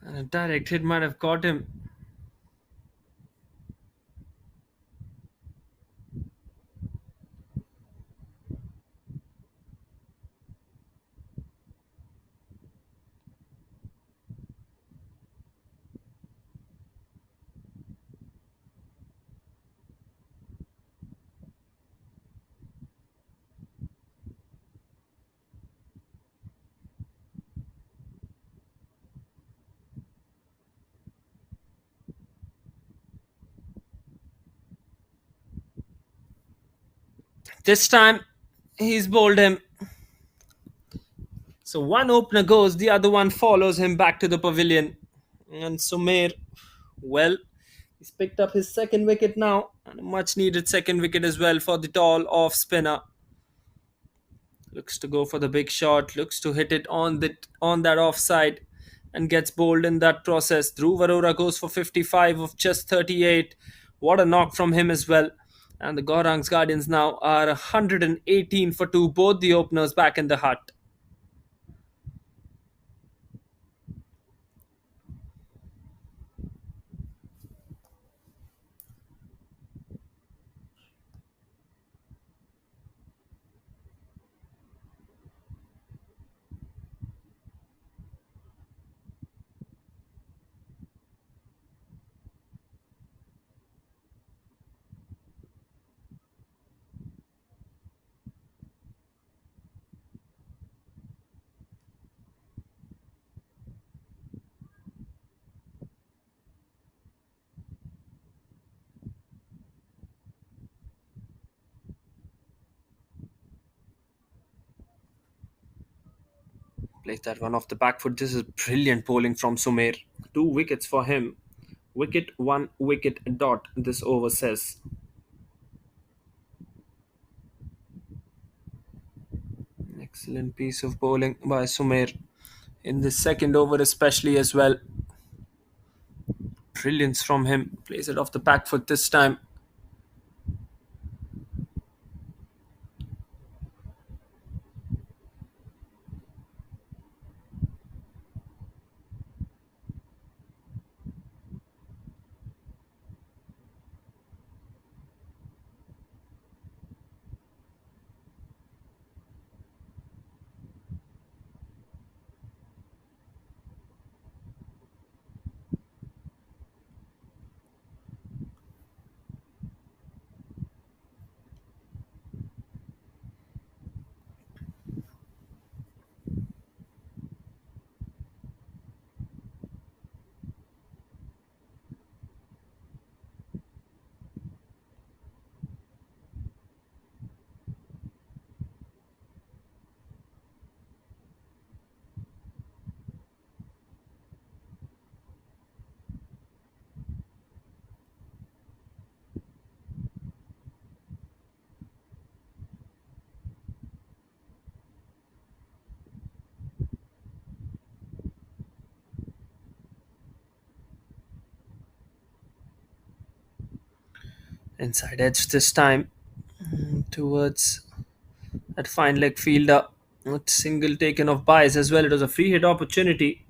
And a direct hit might have caught him. This time, he's bowled him. So one opener goes, the other one follows him back to the pavilion. And Sumer, well, he's picked up his second wicket now, and a much needed second wicket as well for the tall off spinner. Looks to go for the big shot, looks to hit it on that offside, and gets bowled in that process. Dhruv Arora goes for 55 of just 38. What a knock from him as well. And the Gaurang's Guardians now are 118 for 2, both the openers back in the hut. Plays that one off the back foot. This is brilliant bowling from Sumer. 2 wickets for him. Wicket, 1 wicket dot, this over says. Excellent piece of bowling by Sumer in the second over, especially as well. Brilliance from him. Plays it off the back foot this time. Inside edge this time towards that fine leg fielder. Not single taken off bias as well. It was a free hit opportunity.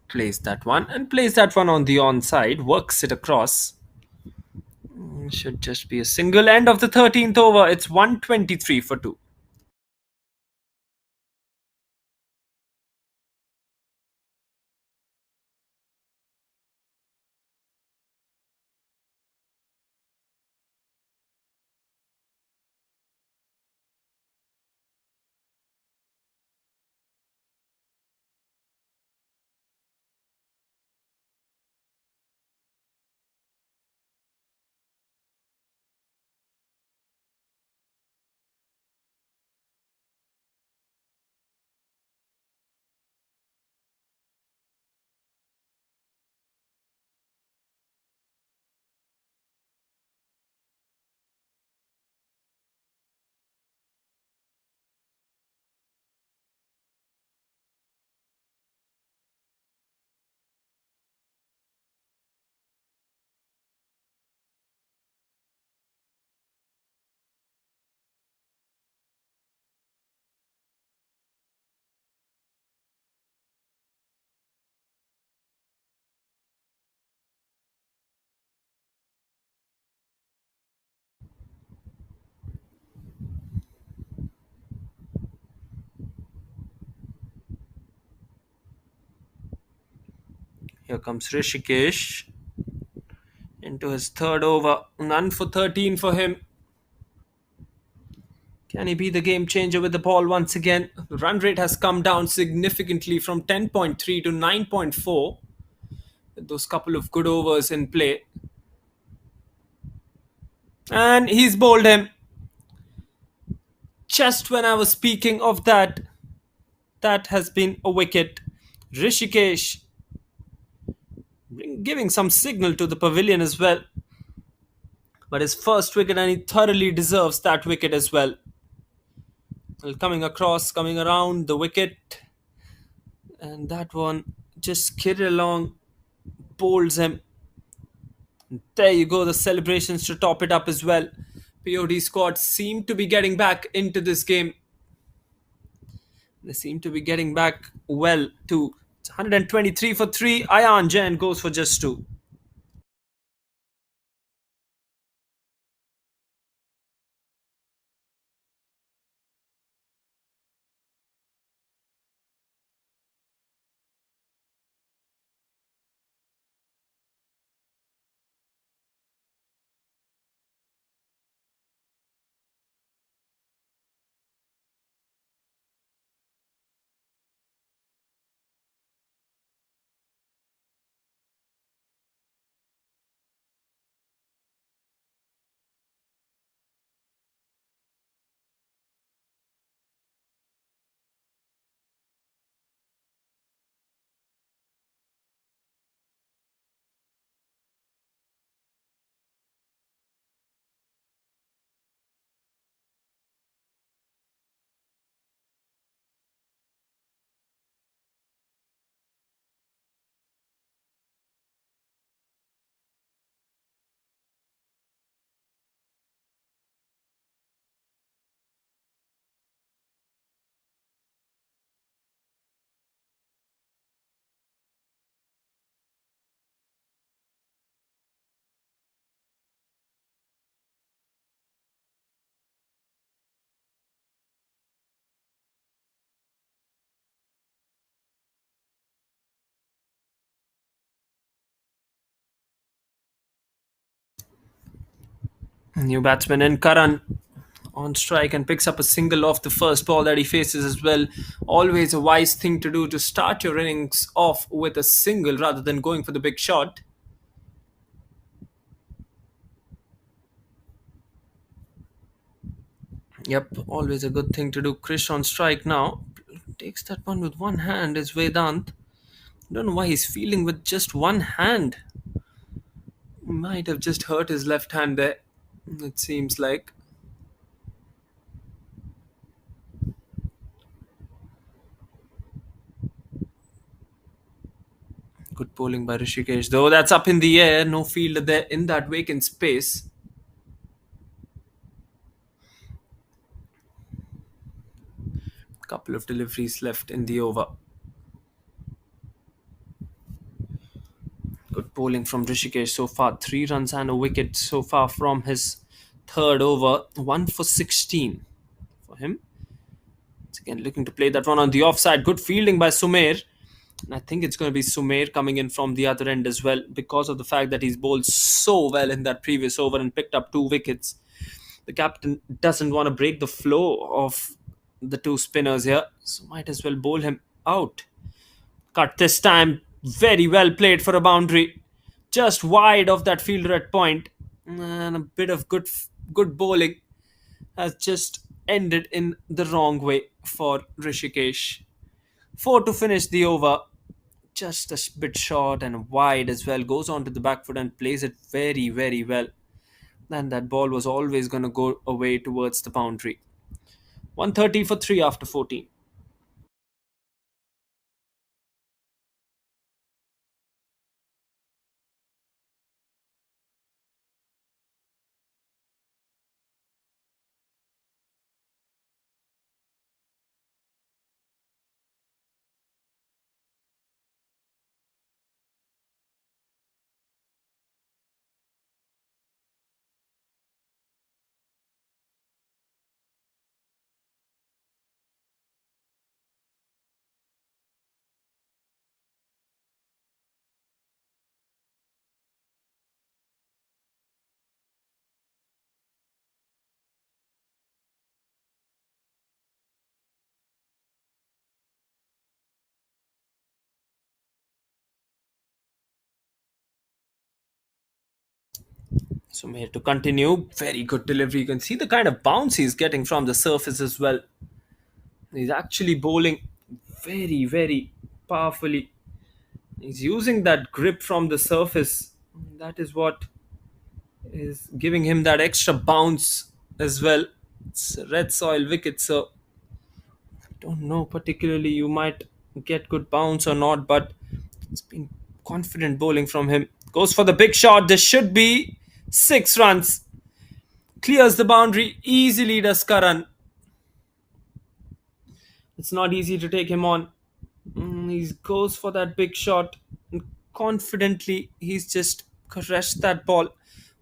Plays that one and plays that one on the onside. Works it across. Should just be a single. End of the 13th over. It's 123 for 2. Here comes Rishikesh into his third over. None for 13 for him. Can he be the game changer with the ball once again? The run rate has come down significantly from 10.3 to 9.4 with those couple of good overs in play. And he's bowled him. Just when I was speaking of that, that has been a wicket. Rishikesh giving some signal to the pavilion as well. But his first wicket, and he thoroughly deserves that wicket as well. Well, coming across, coming around the wicket, and that one just skidded along, bowls him. There you go, the celebrations to top it up as well. POD squad seem to be getting back into this game. They seem to be getting back well too. It's 123 for 3. Ayan Jain goes for just 2. New batsman in Karan on strike and picks up a single off the first ball that he faces as well. Always a wise thing to do to start your innings off with a single rather than going for the big shot. Yep, always a good thing to do. Krish on strike now. Takes that one with one hand is Vedant. Don't know why he's feeling with just one hand. Might have just hurt his left hand there. It seems like. Good bowling by Rishikesh. Though that's up in the air. No fielder there in that vacant space. Couple of deliveries left in the over. Good bowling from Rishikesh so far. 3 runs and a wicket so far from his third over. 1 for 16 for him. Once again, looking to play that one on the offside. Good fielding by Sumer. And I think it's going to be Sumer coming in from the other end as well because of the fact that he's bowled so well in that previous over and picked up 2 wickets. The captain doesn't want to break the flow of the 2 spinners here, so might as well bowl him out. Cut this time. Very well played for a boundary. Just wide of that fielder at point. And a bit of good bowling has just ended in the wrong way for Rishikesh. 4 to finish the over. Just a bit short and wide as well. Goes on to the back foot and plays it very, very well. And that ball was always going to go away towards the boundary. 130 for 3 after 14. So here to continue. Very good delivery. You can see the kind of bounce he's getting from the surface as well. He's actually bowling very, very powerfully. He's using that grip from the surface. That is what is giving him that extra bounce as well. It's a red soil wicket, so I don't know particularly you might get good bounce or not, but it's been confident bowling from him. Goes for the big shot. This should be 6 runs. Clears the boundary easily, does Karan. It's not easy to take him on. He goes for that big shot. And confidently, he's just crushed that ball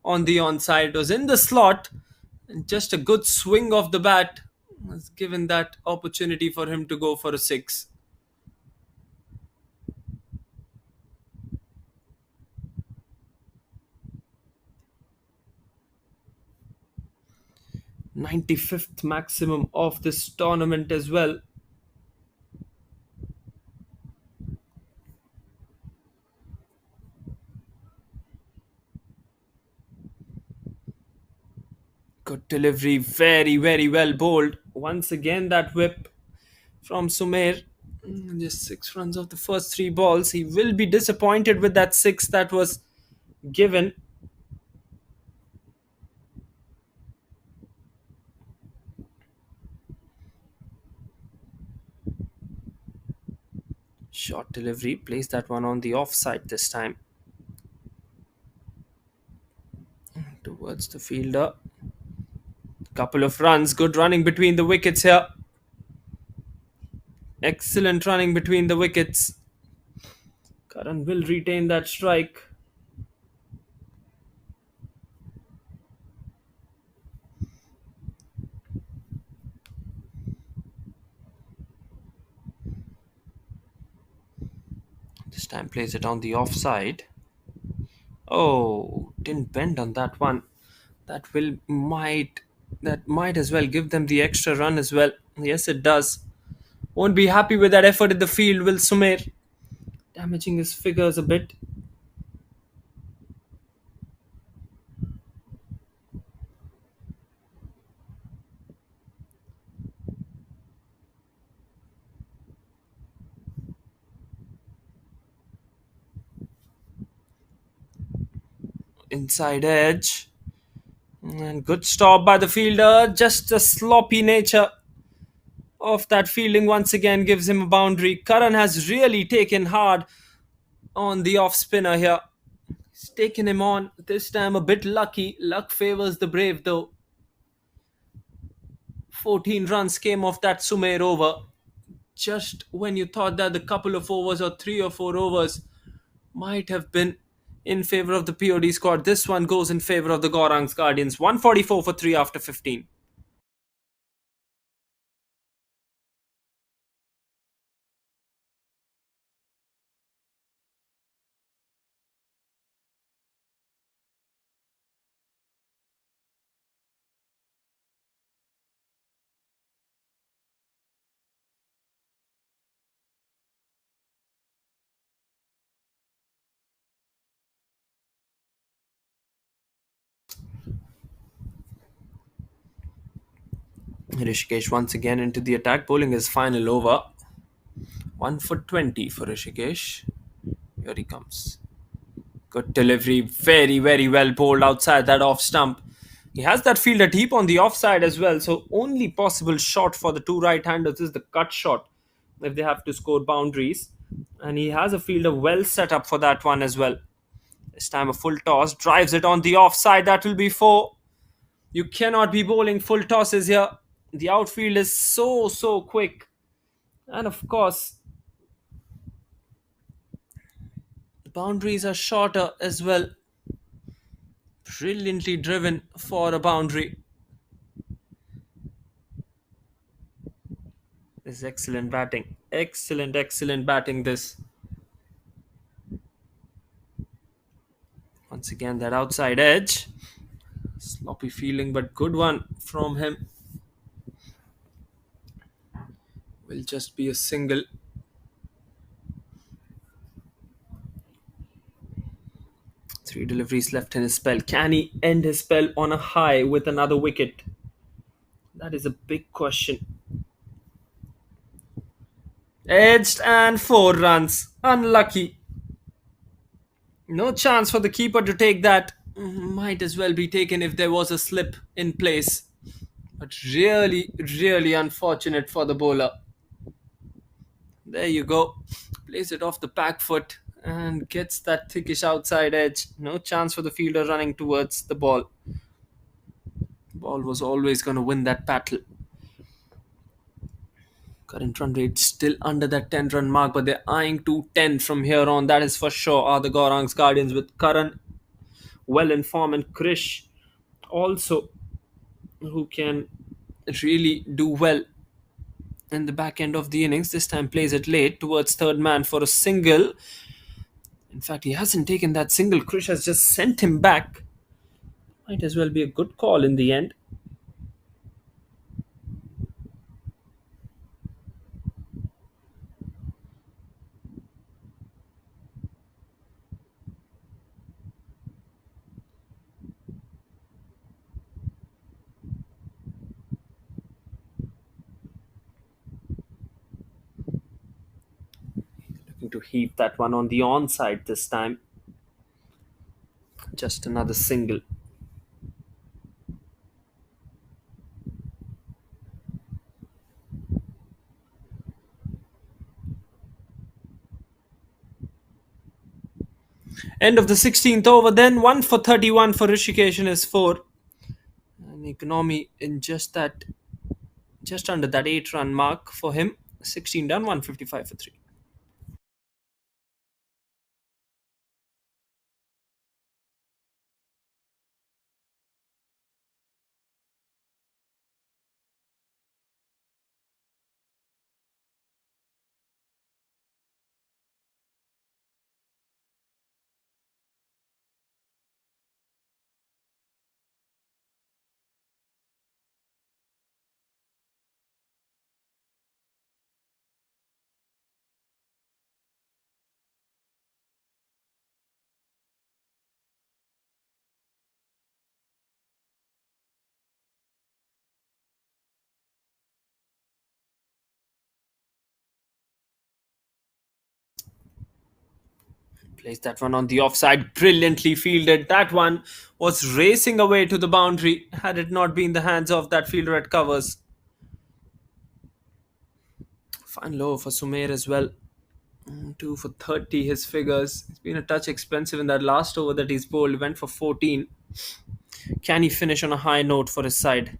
on the onside. It was in the slot. And just a good swing of the bat has given that opportunity for him to go for a six. 95th maximum of this tournament as well. Good delivery, very, very well bowled. Once again, that whip from Sumer. Just 6 runs of the first 3 balls. He will be disappointed with that six that was given. Short delivery, plays that one on the offside this time. Towards the fielder. Couple of runs, good running between the wickets here. Excellent running between the wickets. Karan will retain that strike. This time plays it on the offside. Oh, didn't bend on that one. That will might as well give them the extra run as well. Yes, it does. Won't be happy with that effort in the field, will Sumer. Damaging his figures a bit. Inside edge. And good stop by the fielder. Just the sloppy nature of that fielding once again gives him a boundary. Karan has really taken hard on the off spinner here. He's taken him on. This time a bit lucky. Luck favors the brave though. 14 runs came off that Sumer over. Just when you thought that the couple of overs or 3 or 4 overs might have been in favor of the POD squad, this one goes in favor of the Gaurang's Guardians. 144 for 3 after 15. Rishikesh once again into the attack, bowling his final over. 1 for 20 for Rishikesh. Here he comes. Good delivery, very, very well bowled outside that off stump. He has that fielder deep on the offside as well, so only possible shot for the two right-handers is the cut shot if they have to score boundaries. And he has a fielder well set up for that one as well. This time a full toss, drives it on the offside, that will be 4. You cannot be bowling full tosses here. The outfield is so quick. And of course, the boundaries are shorter as well. Brilliantly driven for a boundary. This is excellent batting. Excellent batting this. Once again, that outside edge. Sloppy feeling, but good one from him. Will just be a single. Three deliveries left in his spell. Can he end his spell on a high with another wicket? That is a big question. Edged and 4 runs. Unlucky. No chance for the keeper to take that. Might as well be taken if there was a slip in place. But really, really unfortunate for the bowler. There you go. Plays it off the back foot and gets that thickish outside edge. No chance for the fielder running towards the ball. Ball was always going to win that battle. Current run rate still under that 10-run mark, but they're eyeing to 10 from here on. That is for sure. Are the Gaurang's Guardians with Karan well in form and Krish also, who can really do well in the back end of the innings. This time plays it late towards third man for a single. In fact, he hasn't taken that single. Krish has just sent him back. Might as well be a good call in the end. Looking to heave that one on the onside this time. Just another single. End of the 16th over, then 1 for 31 for Rishikesh in his 4. An economy in just under that 8-run mark for him. 16 done, 155 for 3. Plays that one on the offside, brilliantly fielded. That one was racing away to the boundary had it not been the hands of that fielder at covers. Fine low for Sumer as well. 2 for 30 his figures. It's been a touch expensive in that last over that he's bowled. Went for 14. Can he finish on a high note for his side?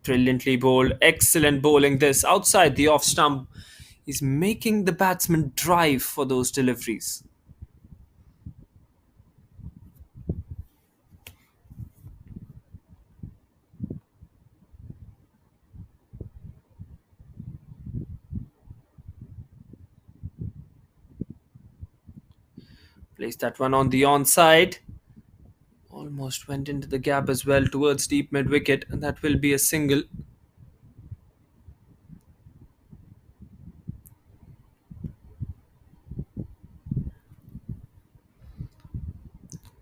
Brilliantly bowled. Excellent bowling this. Outside the off stump. He's making the batsman drive for those deliveries. Plays that one on the onside. Almost went into the gap as well towards deep mid wicket, and that will be a single.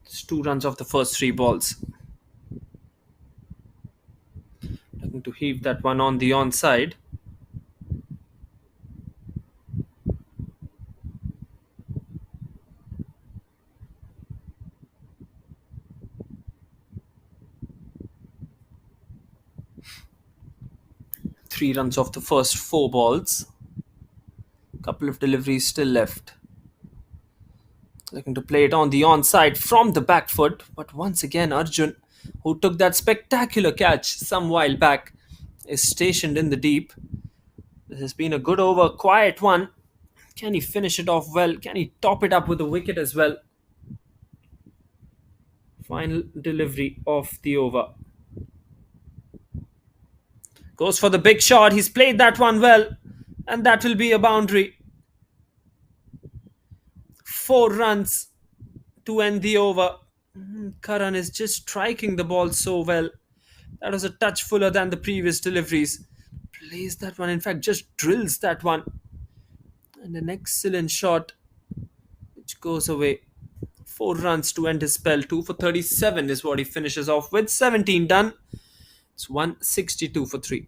It's 2 runs off the first 3 balls. Looking to heave that one on the onside. Three runs off the first 4 balls. Couple of deliveries still left. Looking to play it on the onside from the back foot, but once again Arjun, who took that spectacular catch some while back, is stationed in the deep. This has been a good over, quiet one. Can he finish it off well? Can he top it up with a wicket as well? Final delivery of the over. Goes for the big shot. He's played that one well, and that will be a boundary. 4 runs to end the over. Karan is just striking the ball so well. That was a touch fuller than the previous deliveries. Plays that one, in fact, just drills that one. And an excellent shot which goes away. 4 runs to end his spell. 2 for 37 is what he finishes off with. 17 done. It's 162 for 3.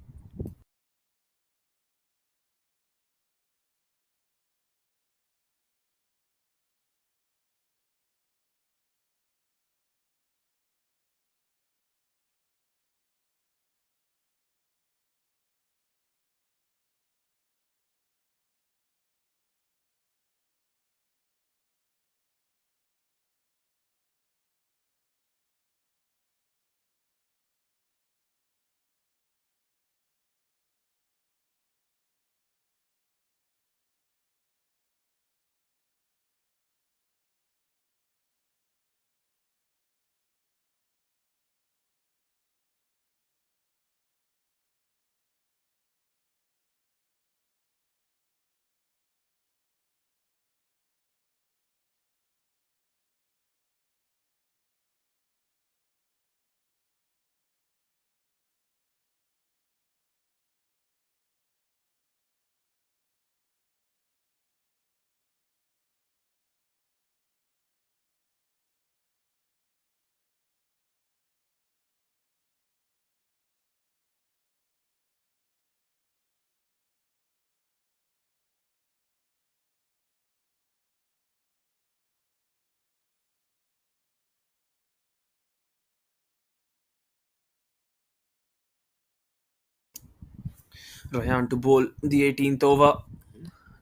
Ryan to bowl the 18th over.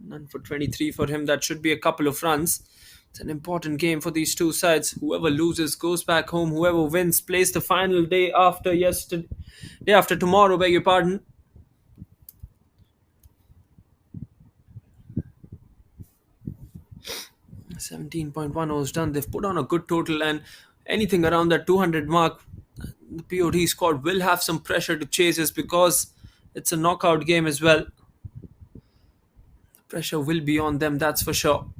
None for 23 for him. That should be a couple of runs. It's an important game for these two sides. Whoever loses goes back home. Whoever wins plays the final day after yesterday. Day after tomorrow, beg your pardon. 17.1 overs done. They've put on a good total, and anything around that 200 mark, the POD squad will have some pressure to chase us because it's a knockout game as well. The pressure will be on them, that's for sure.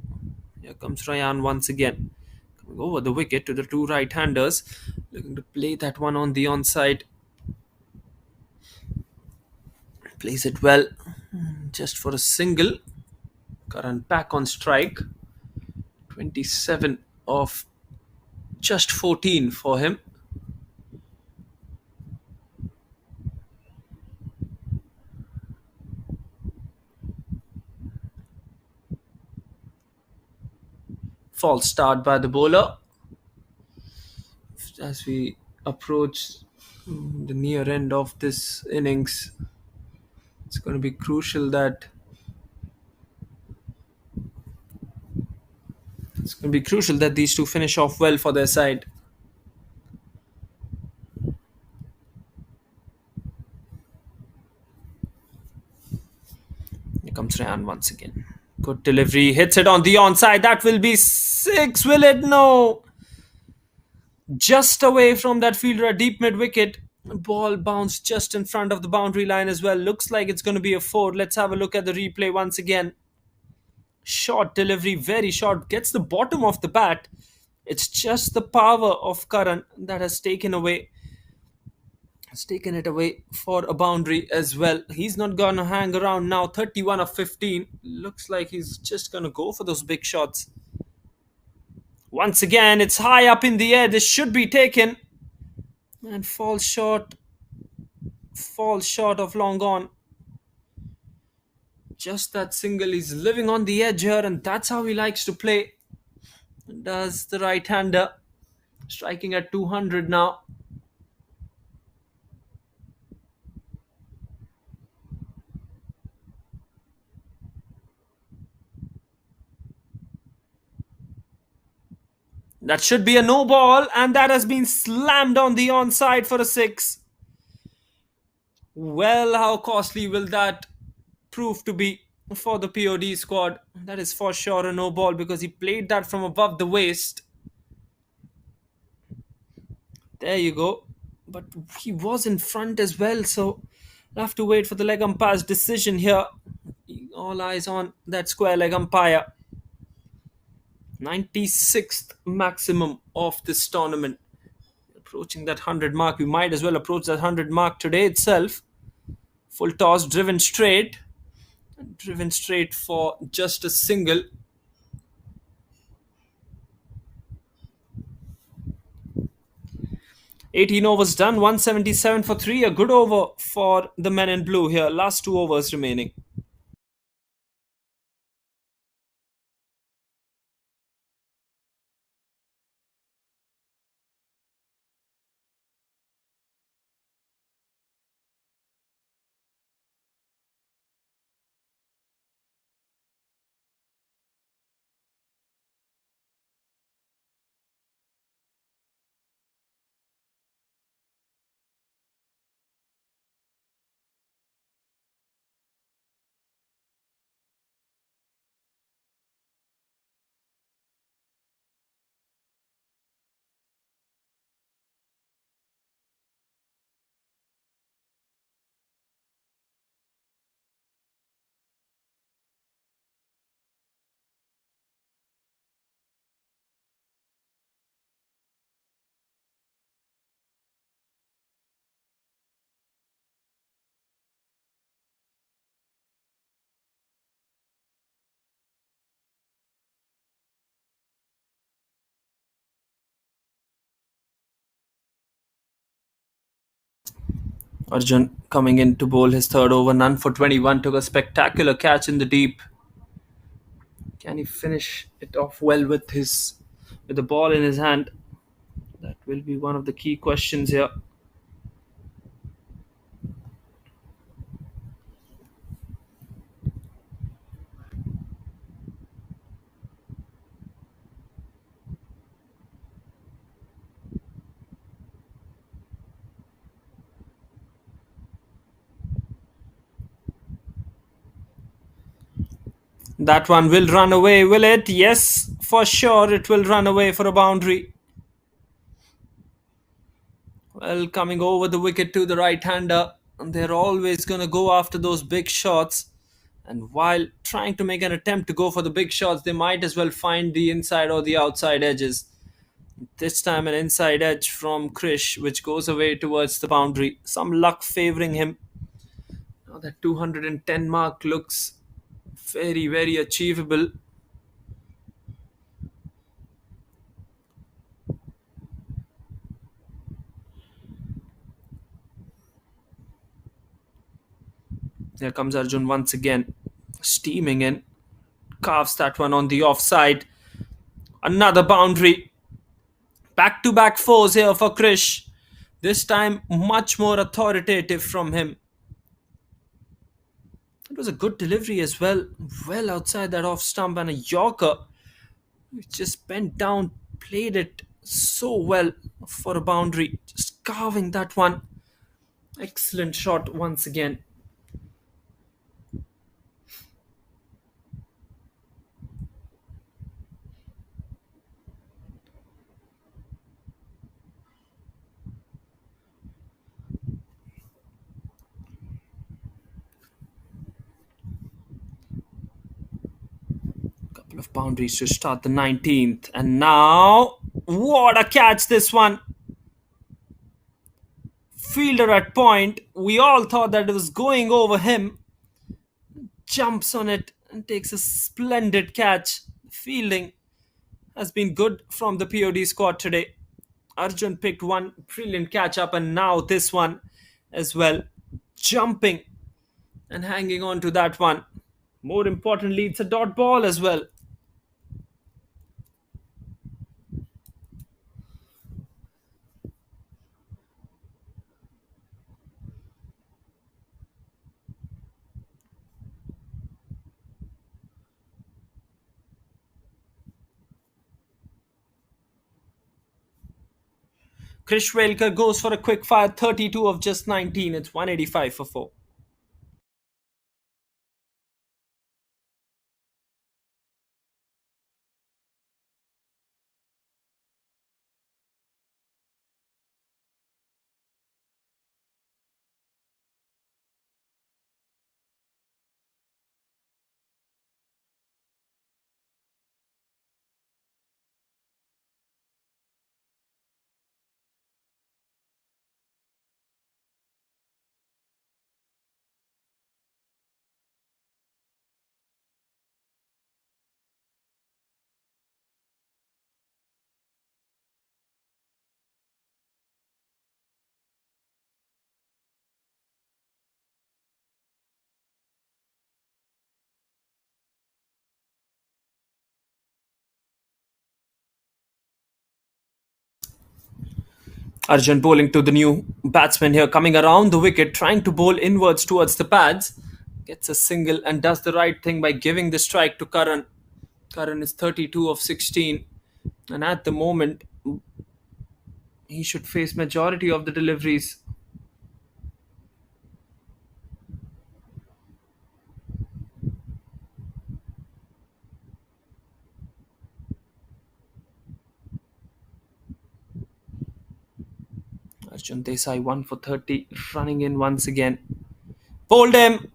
Here comes Ryan once again. Coming over the wicket to the two right-handers. Looking to play that one on the onside. Plays it well. Just for a single. Current back on strike. 27 of just 14 for him. False start by the bowler. As we approach the near end of this innings, it's going to be crucial that these two finish off well for their side. Here comes Ryan once again. Good delivery, hits it on the onside. That will be 6, will it? No. Just away from that fielder, a deep mid wicket. Ball bounced just in front of the boundary line as well. Looks like it's going to be a 4. Let's have a look at the replay once again. Short delivery, very short. Gets the bottom of the bat. It's just the power of Karan that has taken it away for a boundary as well. He's not going to hang around now. 31 of 15. Looks like he's just going to go for those big shots. Once again, it's high up in the air. This should be taken. And falls short of long on. Just that single. He's living on the edge here, and that's how he likes to play. Does the right-hander. Striking at 200 now. That should be a no ball, and that has been slammed on the onside for a 6. Well, how costly will that prove to be for the POD squad? That is for sure a no ball because he played that from above the waist. There you go. But he was in front as well, so we'll have to wait for the leg umpire's decision here. All eyes on that square leg umpire. 96th maximum of this tournament. Approaching that 100 mark. We might as well approach that 100 mark today itself. Full toss, driven straight for just a single. 18 overs done, 177 for 3. A good over for the men in blue here. Last 2 overs remaining. Arjun coming in to bowl his third over, none for 21, took a spectacular catch in the deep. Can he finish it off well with the ball in his hand? That will be one of the key questions here. That one will run away, will it? Yes, for sure it will run away for a boundary. Well, coming over the wicket to the right hander, and they're always going to go after those big shots. And while trying to make an attempt to go for the big shots, they might as well find the inside or the outside edges. This time, an inside edge from Krish, which goes away towards the boundary. Some luck favoring him. Now that 210 mark looks very, very achievable. Here comes Arjun once again, steaming in. Carves that one on the offside. Another boundary. Back to back fours here for Krish. This time, much more authoritative from him. It was a good delivery as well. Well outside that off stump, and a Yorker which just bent down, played it so well for a boundary. Just carving that one. Excellent shot once again. Couple of boundaries to start the 19th. And now, what a catch this one. Fielder at point. We all thought that it was going over him. Jumps on it and takes a splendid catch. Fielding has been good from the POD squad today. Arjun picked one brilliant catch up, and now this one as well. Jumping and hanging on to that one. More importantly, it's a dot ball as well. Krish Welker goes for a quick fire 32 of just 19. It's 185 for 4. Arjun bowling to the new batsman here, coming around the wicket, trying to bowl inwards towards the pads. Gets a single and does the right thing by giving the strike to Karan. Karan is 32 of 16, and at the moment, he should face majority of the deliveries. Arjun Desai 1 for 30, running in once again. Bowled him.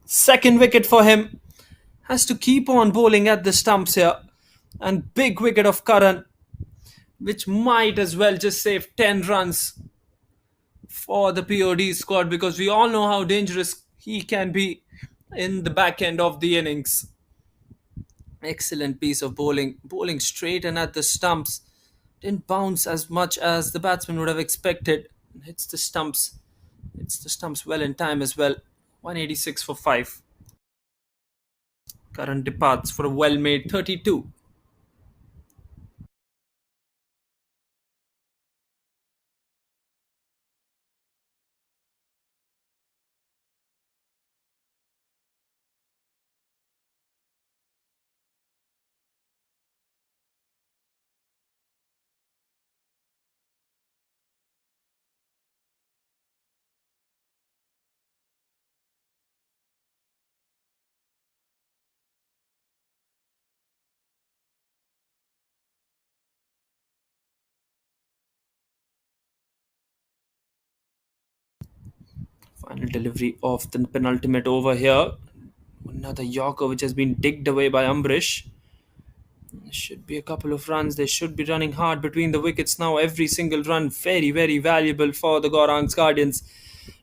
Second wicket for him. Has to keep on bowling at the stumps here. And big wicket of Karan, which might as well just save 10 runs for the POD squad, because we all know how dangerous he can be in the back end of the innings. Excellent piece of bowling. Bowling straight and at the stumps. Didn't bounce as much as the batsman would have expected. Hits the stumps. Hits the stumps well in time as well. 186 for 5. Karan departs for a well made 32. Final delivery of the penultimate over here. Another Yorker which has been digged away by Ambrish. Should be a couple of runs. They should be running hard between the wickets now. Every single run very, very valuable for the Gaurang's Guardians.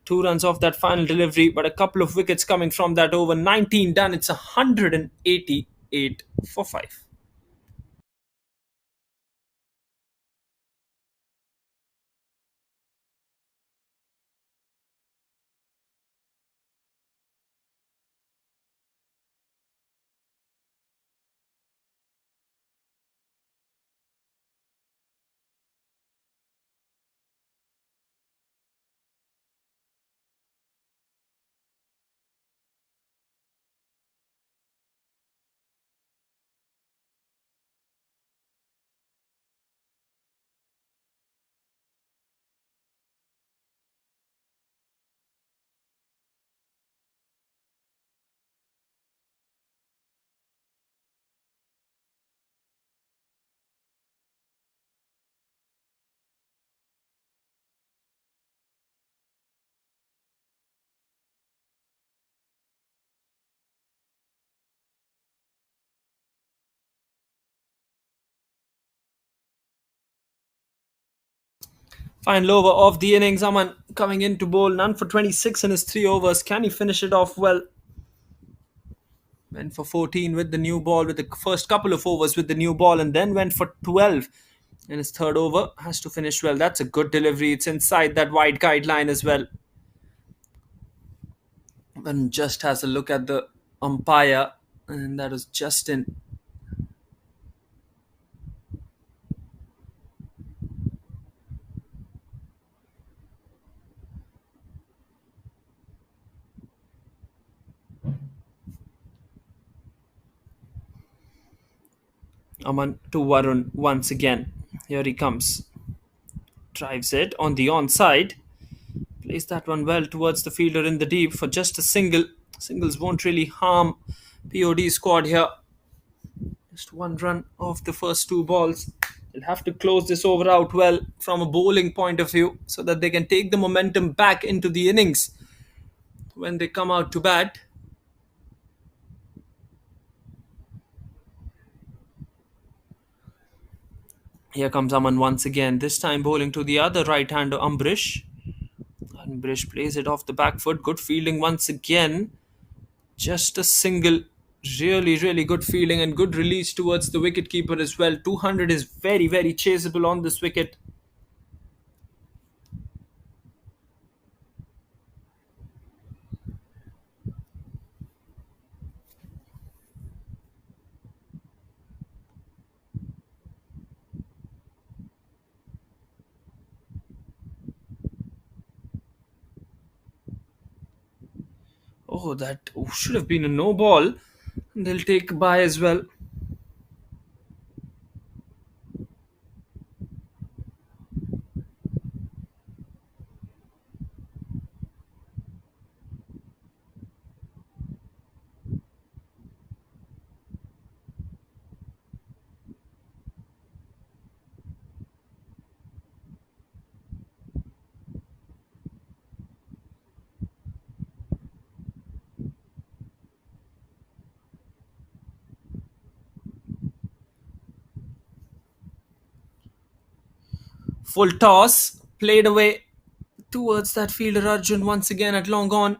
2 runs off that final delivery, but a couple of wickets coming from that over. 19 done. It's 188 for 5. Final over of the innings. Aman coming in to bowl. None for 26 in his 3 overs. Can he finish it off well? Went for 14 with the new ball, with the first couple of overs with the new ball, and then went for 12 in his third over. Has to finish well. That's a good delivery. It's inside that wide guideline as well. And just has a look at the umpire, and that was Justin. Aman to Varun once again. Here he comes. Drives it on the onside. Plays that one well towards the fielder in the deep for just a single. Singles won't really harm POD squad here. Just 1 run off the first 2 balls. They'll have to close this over out well from a bowling point of view, so that they can take the momentum back into the innings when they come out to bat. Here comes Aman once again, this time bowling to the other right-hander, Ambrish. Ambrish plays it off the back foot. Good fielding once again. Just a single. Really, really good fielding and good release towards the wicketkeeper as well. 200 is very, very chaseable on this wicket. Oh, that should have been a no ball. They'll take by as well. Full toss played away towards that fielder Arjun once again at long on,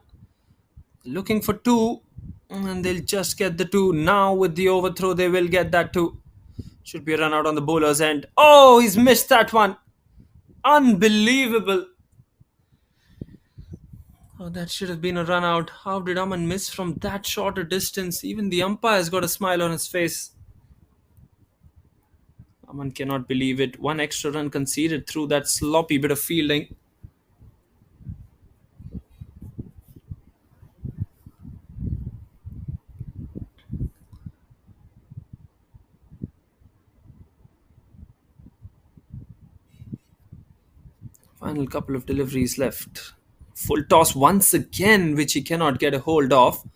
looking for two, and they'll just get the two. Now with the overthrow, they will get that two. Should be a run out on the bowler's end. Oh, he's missed that one. Unbelievable. Oh, that should have been a run out. How did Aman miss from that short a distance? Even the umpire's got a smile on his face. Aman cannot believe it. One extra run conceded through that sloppy bit of fielding. Final couple of deliveries left. Full toss once again, which he cannot get a hold of.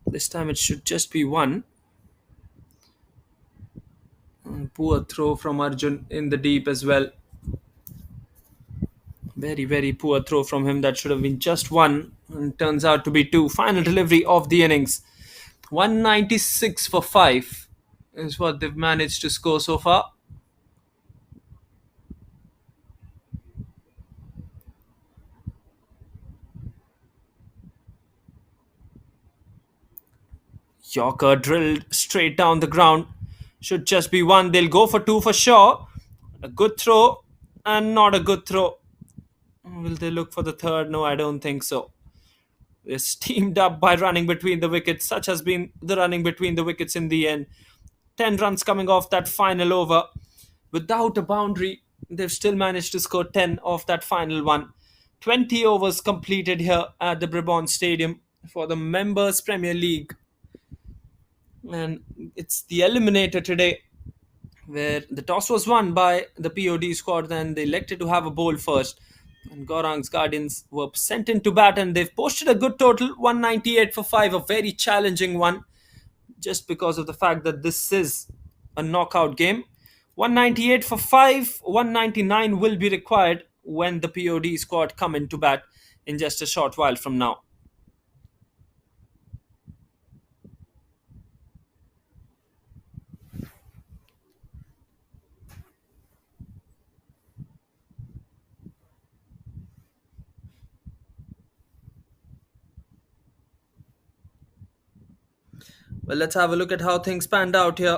This time it should just be one. Poor throw from Arjun in the deep as well. Very, very poor throw from him. That should have been just one. And turns out to be two. Final delivery of the innings. 196 for 5 is what they've managed to score so far. Yorker drilled straight down the ground. Should just be one. They'll go for two for sure. A good throw and not a good throw. Will they look for the third? No, I don't think so. They're steamed up by running between the wickets. Such has been the running between the wickets in the end. 10 runs coming off that final over. Without a boundary, they've still managed to score 10 off that final one. 20 overs completed here at the Brabant Stadium for the Members Premier League. And it's the Eliminator today, where the toss was won by the POD squad, then they elected to have a bowl first. And Gaurang's Guardians were sent into bat, and they've posted a good total 198 for 5, a very challenging one, just because of the fact that this is a knockout game. 198 for 5, 199 will be required when the POD squad come into bat in just a short while from now. Well, let's have a look at how things panned out here.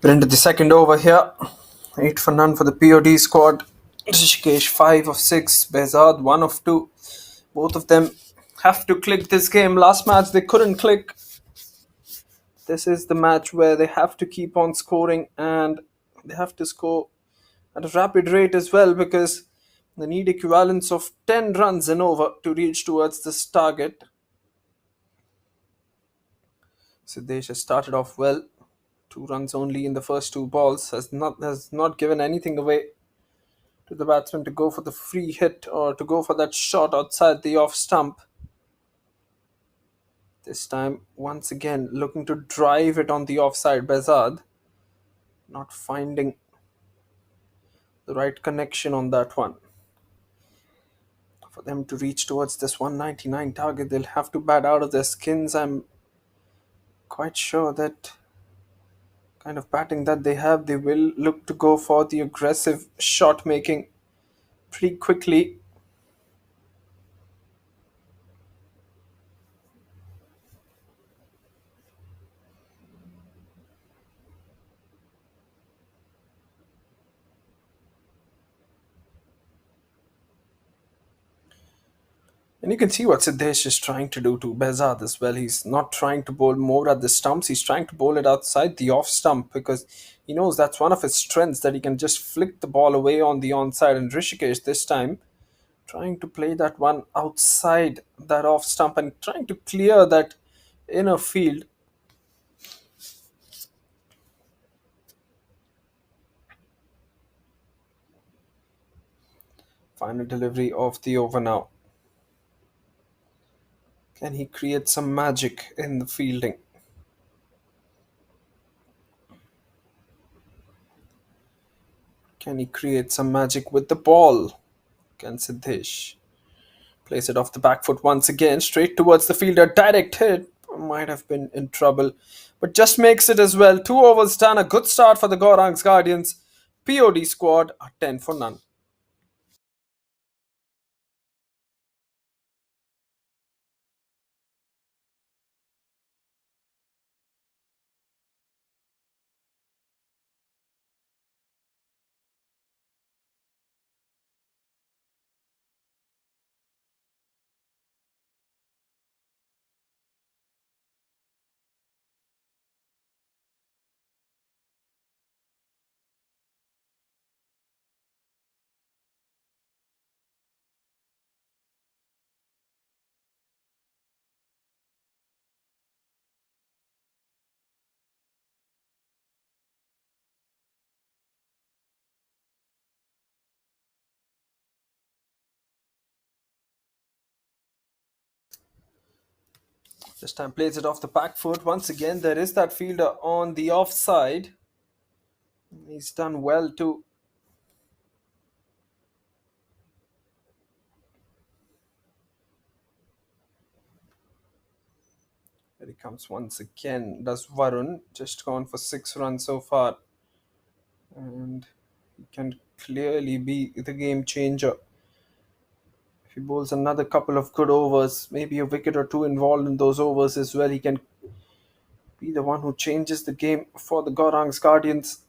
We're into the second over here. 8 for none for the POD squad. Rishikesh 5 of 6. Behzad 1 of 2. Both of them have to click this game. Last match they couldn't click. This is the match where they have to keep on scoring, and they have to score at a rapid rate as well, because they need equivalence of 10 runs and over to reach towards this target. Siddesh has started off well. 2 runs only in the first 2 balls, has not given anything away to the batsman to go for the free hit or to go for that shot outside the off stump. This time, once again, looking to drive it on the offside. Behzad not finding the right connection on that one. For them to reach towards this 199 target, they'll have to bat out of their skins. I'm quite sure that kind of batting that they have, they will look to go for the aggressive shot making pretty quickly. And you can see what Siddesh is trying to do to Behzad as well. He's not trying to bowl more at the stumps. He's trying to bowl it outside the off stump, because he knows that's one of his strengths, that he can just flick the ball away on the onside. And Rishikesh this time trying to play that one outside that off stump and trying to clear that inner field. Final delivery of the over now. Can he create some magic in the fielding? Can he create some magic with the ball? Can Siddesh place it off the back foot once again, straight towards the fielder? Direct hit. Might have been in trouble, but just makes it as well. 2 overs done. A good start for the Gaurang's Guardians. POD squad are 10 for none. This time plays it off the back foot. Once again, there is that fielder on the offside. He's done well too. Here he comes once again. Does Varun, just gone for 6 runs so far. And he can clearly be the game changer. If he bowls another couple of good overs, maybe a wicket or two involved in those overs as well, he can be the one who changes the game for the Gaurang's Guardians.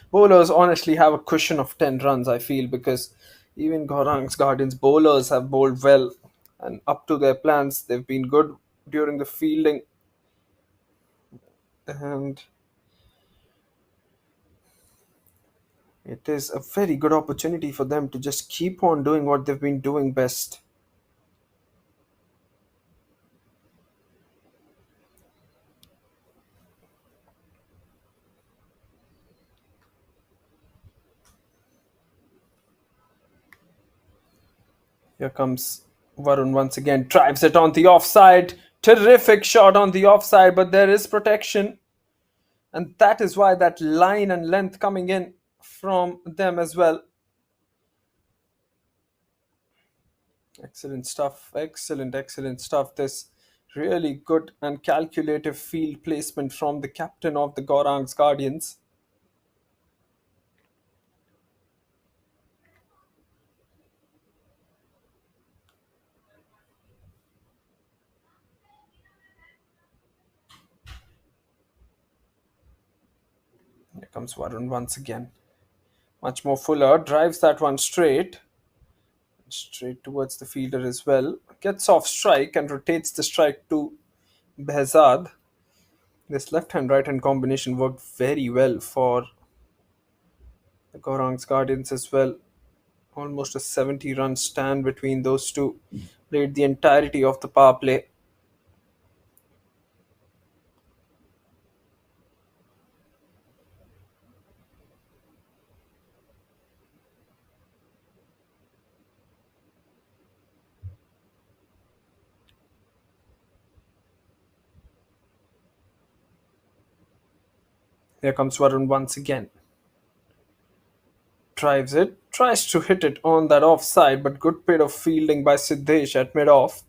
Bowlers honestly have a cushion of 10 runs, I feel, because even Gaurang's Guardians bowlers have bowled well and up to their plans. They've been good during the fielding, and it is a very good opportunity for them to just keep on doing what they've been doing best. Here comes Varun once again, drives it on the offside. Terrific shot on the offside, but there is protection. And that is why that line and length coming in from them as well. Excellent stuff. Excellent stuff. This really good and calculative field placement from the captain of the Gaurang's Guardians. Comes Varun once again. Much more fuller. Drives that one straight towards the fielder as well. Gets off strike and rotates the strike to Behzad. This left hand right hand combination worked very well for the Gaurang's Guardians as well. Almost a 70-run stand between those two. Played the entirety of the power play. Here comes Varun once again. Drives it, tries to hit it on that offside, but good bit of fielding by Siddesh at mid off.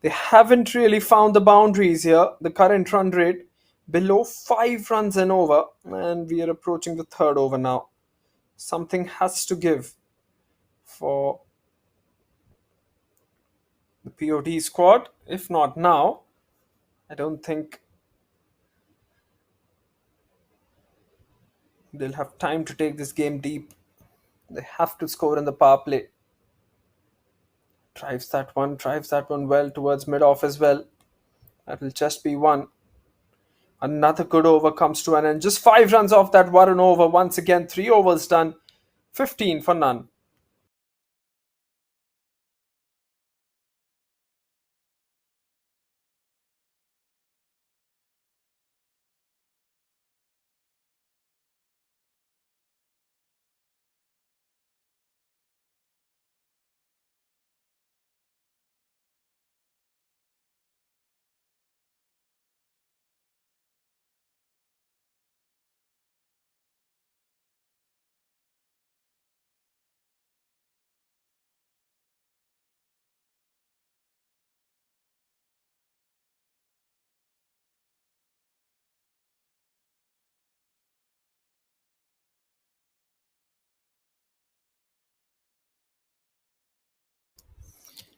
They haven't really found the boundaries here. The current run rate below 5 runs and over, and we are approaching the third over now. Something has to give for the POD squad. If not now, I don't think they'll have time to take this game deep. They have to score in the power play. Drives that one well towards mid off as well. That will just be one. Another good over comes to an end. Just 5 runs off that Varun over. Once again, 3 overs done. 15 for none.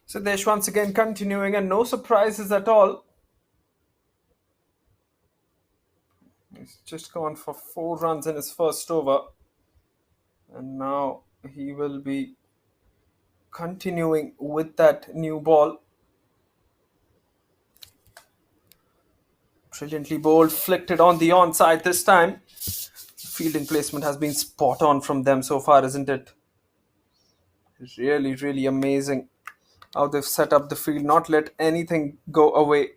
So Desh once again continuing, and no surprises at all. He's just gone for 4 runs in his first over. And now he will be continuing with that new ball. Brilliantly bowled, flicked it on the onside this time. Fielding placement has been spot on from them so far, isn't it? Really, really amazing how they've set up the field, not let anything go away.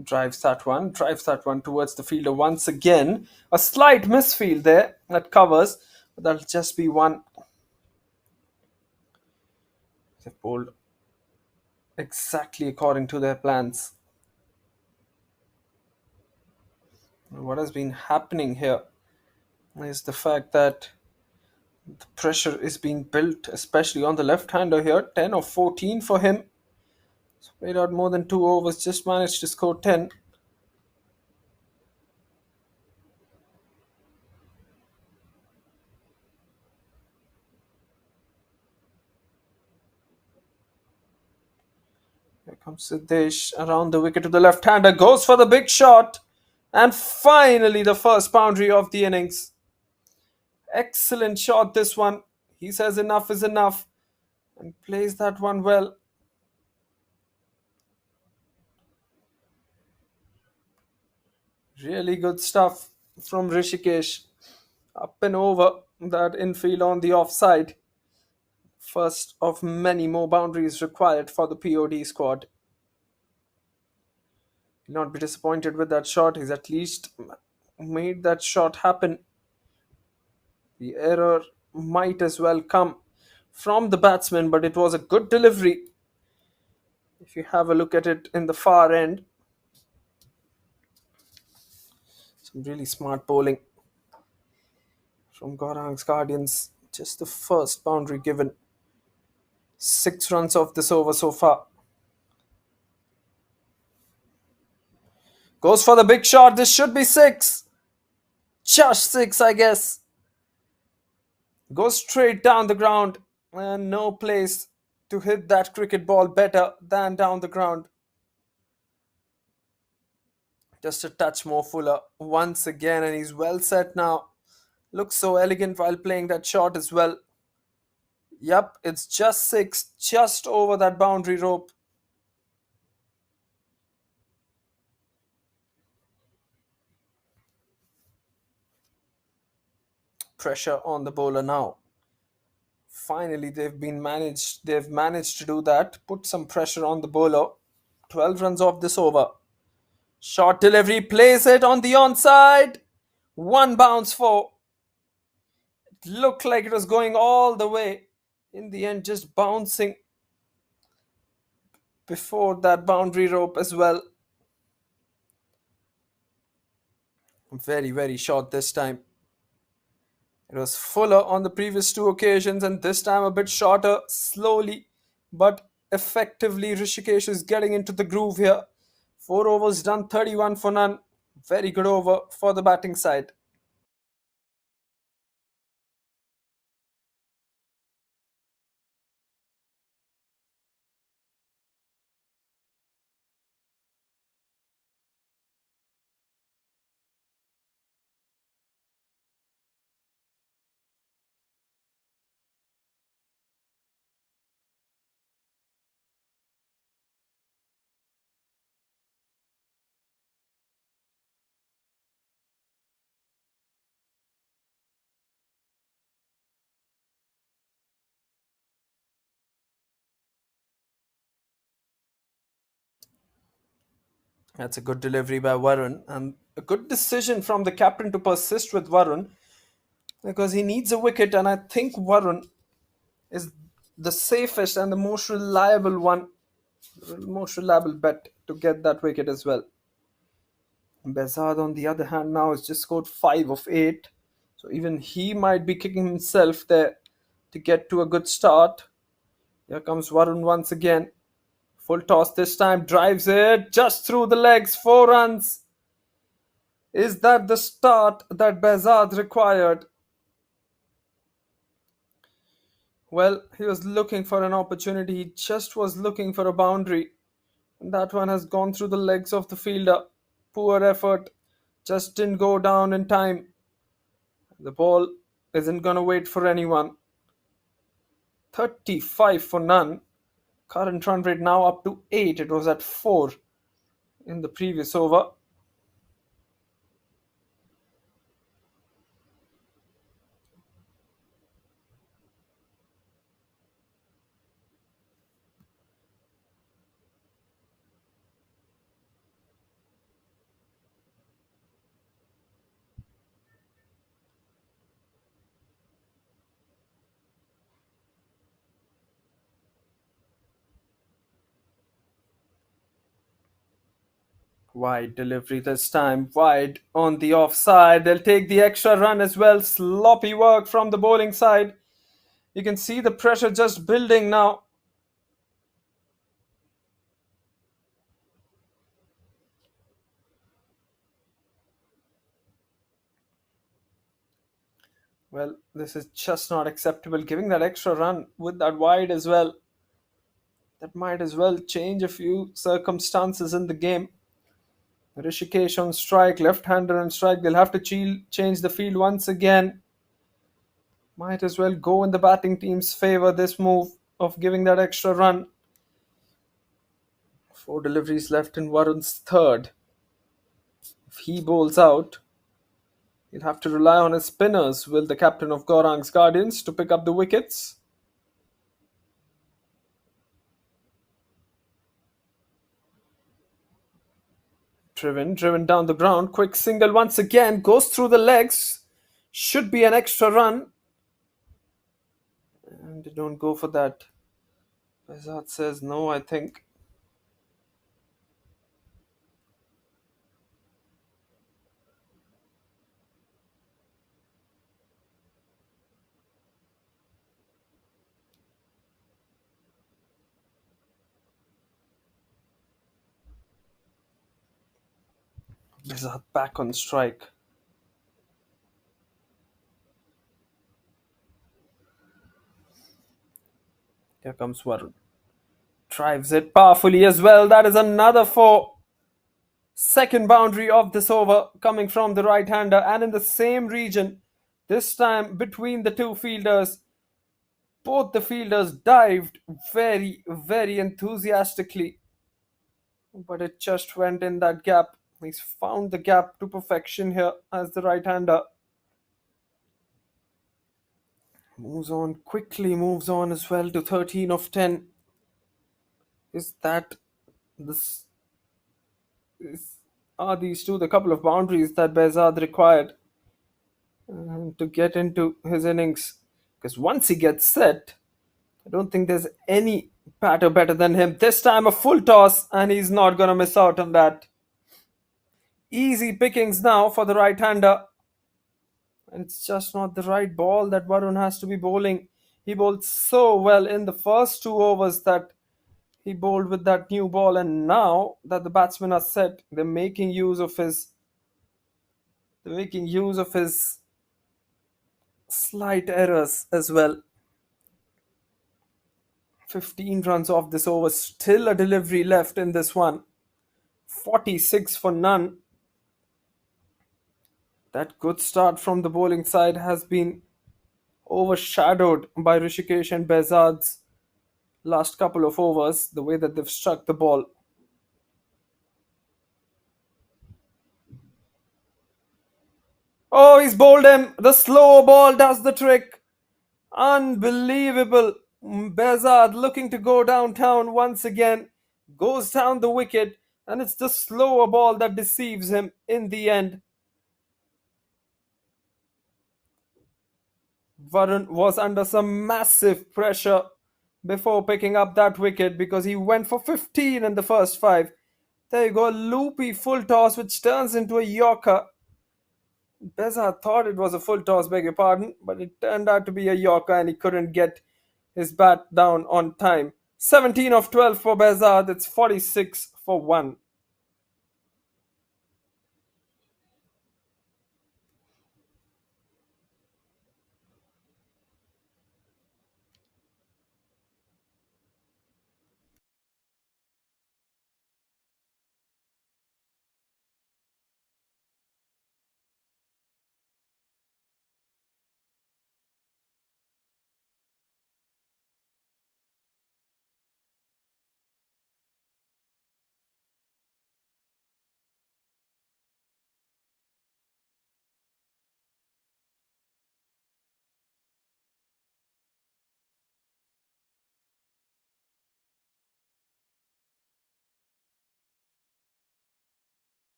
Drives that one towards the fielder once again. A slight misfield there that covers, but that'll just be one. They've bowled exactly according to their plans. What has been happening here is the fact that the pressure is being built, especially on the left-hander here. 10 or 14 for him. So played out more than 2 overs, just managed to score 10. Here comes Siddesh around the wicket to the left-hander, goes for the big shot, and finally the first boundary of the innings. Excellent shot this one. He says enough is enough and plays that one well. Really good stuff from Rishikesh. Up and over that infield on the offside. First of many more boundaries required for the POD squad. He'll not be disappointed with that shot. He's at least made that shot happen. The error might as well come from the batsman, but it was a good delivery. If you have a look at it in the far end, some really smart bowling from Gaurang's Guardians. Just the first boundary given. Six runs off this over so far. Goes for the big shot. This should be six. Just six, I guess. Goes straight down the ground. And no place to hit that cricket ball better than down the ground. Just a touch more fuller once again, and he's well set now. Looks so elegant while playing that shot as well. Yup, it's just six, just over that boundary rope. Pressure on the bowler now. Finally, they've managed to do that. Put some pressure on the bowler. 12 runs off this over. Short delivery, plays it on the onside. One bounce for. It looked like it was going all the way. In the end, just bouncing before that boundary rope as well. Very, very short this time. It was fuller on the previous two occasions, and this time a bit shorter, slowly but effectively. Rishikesh is getting into the groove here. 4 overs done, 31 for none. Very good over for the batting side. That's a good delivery by Varun, and a good decision from the captain to persist with Varun because he needs a wicket, and I think Varun is the safest and the most reliable one, most reliable bet to get that wicket as well. Bezad, on the other hand, now has just scored 5 of 8, so even he might be kicking himself there to get to a good start. Here comes Varun once again. Full toss this time, drives it just through the legs, 4 runs. Is that the start that Bezad required? Well, he was looking for an opportunity. He just was looking for a boundary. And that one has gone through the legs of the fielder. Poor effort. Just didn't go down in time. The ball isn't going to wait for anyone. 35 for none. Current run rate now up to 8. It was at 4 in the previous over. Wide delivery this time. Wide on the offside. They'll take the extra run as well. Sloppy work from the bowling side. You can see the pressure just building now. Well, this is just not acceptable. Giving that extra run with that wide as well. That might as well change a few circumstances in the game. Rishikesh on strike, left-hander on strike. They'll have to change the field once again. Might as well go in the batting team's favor, this move of giving that extra run. 4 deliveries left in Varun's third. If he bowls out, he'll have to rely on his spinners, will the captain of Gaurang's Guardians, to pick up the wickets. Driven down the ground. Quick single once again. Goes through the legs. Should be an extra run. And they don't go for that. Bezat says no, I think. Bezat back on strike. Here comes Varun. Drives it powerfully as well. That is another four. Second boundary of this over coming from the right hander and in the same region. This time between the two fielders. Both the fielders dived very, very enthusiastically, but it just went in that gap. He's found the gap to perfection here as the right hander moves on quickly, moves on as well to 13 of 10. Is that this? Are these two the couple of boundaries that Bezad required to get into his innings? Because once he gets set, I don't think there's any batter better than him. This time a full toss, and he's not going to miss out on that. Easy pickings now for the right hander. And it's just not the right ball that Varun has to be bowling. He bowled so well in the first two overs that he bowled with that new ball, and now that the batsmen are set, they're making use of his slight errors as well. 15 runs off this over, still a delivery left in this one. 46 for none. That good start from the bowling side has been overshadowed by Rishikesh and Bezad's last couple of overs, the way that they've struck the ball. Oh, he's bowled him. The slow ball does the trick. Unbelievable. Bezad looking to go downtown once again. Goes down the wicket, and it's the slower ball that deceives him in the end. Varun was under some massive pressure before picking up that wicket because he went for 15 in the first five. There you go, a loopy full toss which turns into a Yorker. Bezat thought it was a full toss, beg your pardon, but it turned out to be a Yorker and he couldn't get his bat down on time. 17 of 12 for Bezat, it's 46 for 1.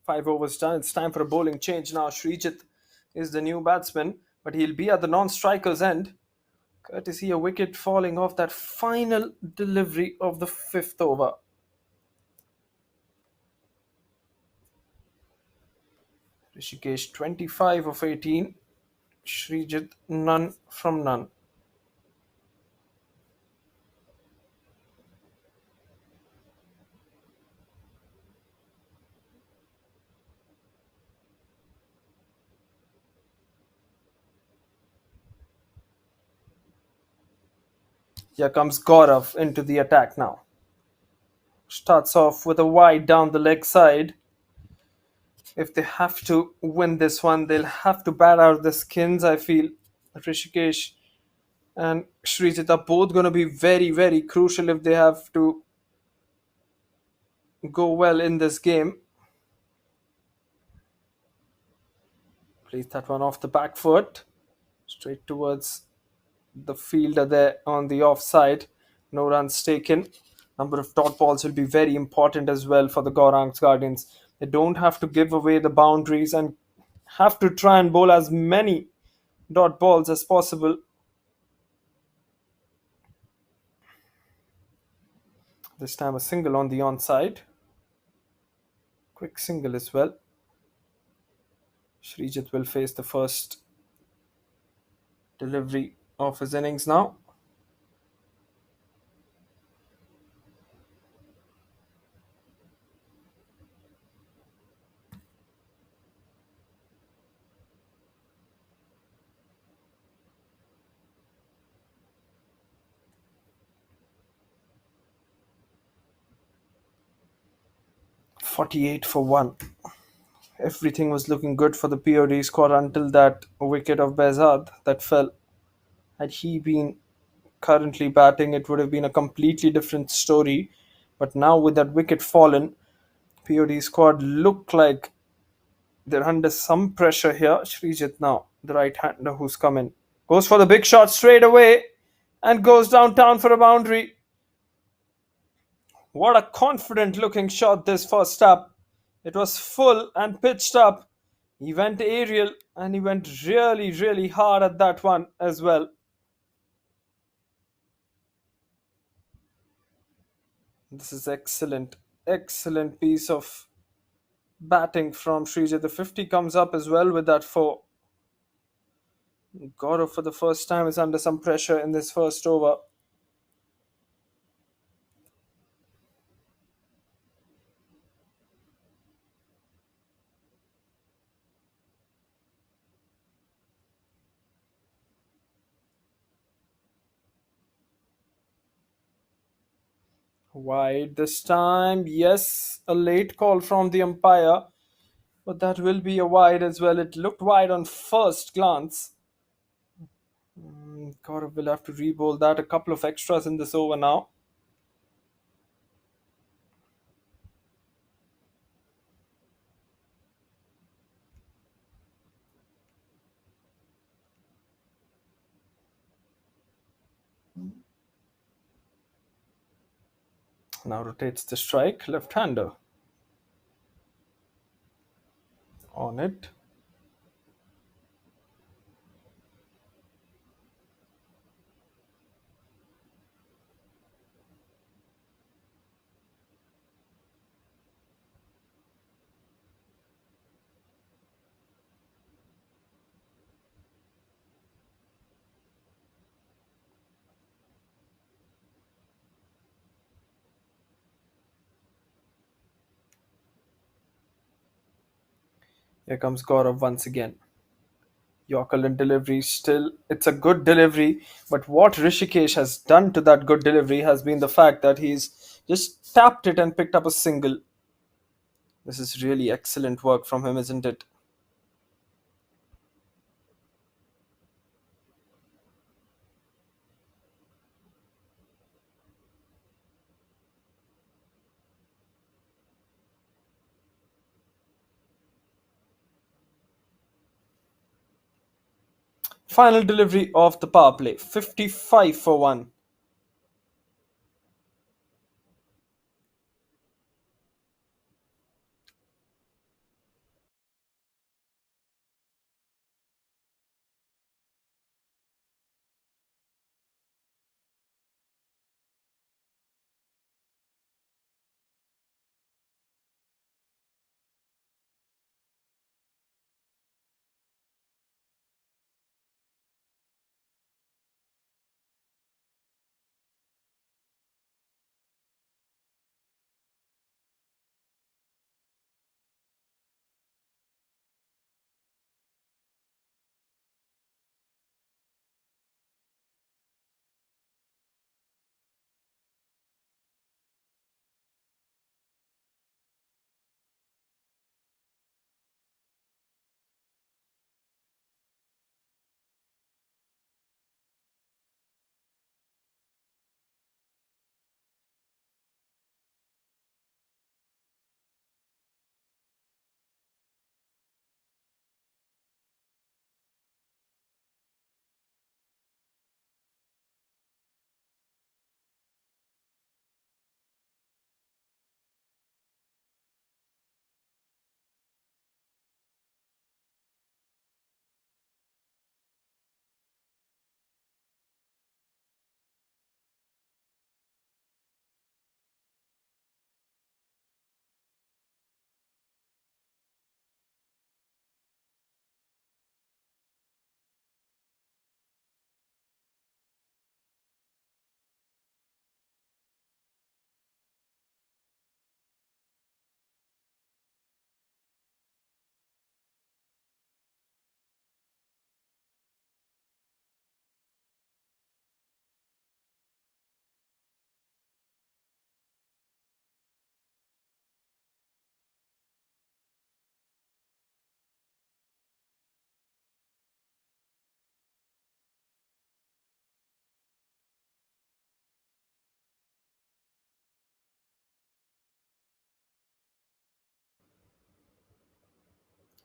Five overs done. It's time for a bowling change now. Srijit is the new batsman, but he'll be at the non-striker's end, courtesy a wicket falling off that final delivery of the fifth over. Rishikesh 25 of 18. Srijit none from none. Here comes Gaurav into the attack now. Starts off with a wide down the leg side. If they have to win this one, they'll have to bat out the skins, I feel. Rishikesh and Srijit are both going to be very, very crucial if they have to go well in this game. Plays that one off the back foot, straight towards the fielder there on the offside. No runs taken. Number of dot balls will be very important as well for the Gauranga Guardians. They don't have to give away the boundaries and have to try and bowl as many dot balls as possible. This time a single on the onside. Quick single as well. Srijit will face the first delivery of his innings now. 48 for 1. Everything was looking good for the POD squad until that wicket of Bezad that fell. Had he been currently batting, it would have been a completely different story. But now, with that wicket fallen, POD squad look like they're under some pressure here. Srijit now, the right hander who's come in, goes for the big shot straight away and goes downtown for a boundary. What a confident looking shot this first up. It was full and pitched up. He went aerial and he went really, really hard at that one as well. This is excellent, excellent piece of batting from Srijit. The 50 comes up as well with that 4. Gaurav for the first time is under some pressure in this first over. Wide this time. Yes, a late call from the umpire, but that will be a wide as well. It looked wide on first glance. Gaurav will have to re-bowl that. A couple of extras in this over now. Now rotates the strike. Left-hander on it. Here comes Gaurav once again. Yorker delivery still, it's a good delivery, but what Rishikesh has done to that good delivery has been the fact that he's just tapped it and picked up a single. This is really excellent work from him, isn't it? Final delivery of the power play, 55 for 1.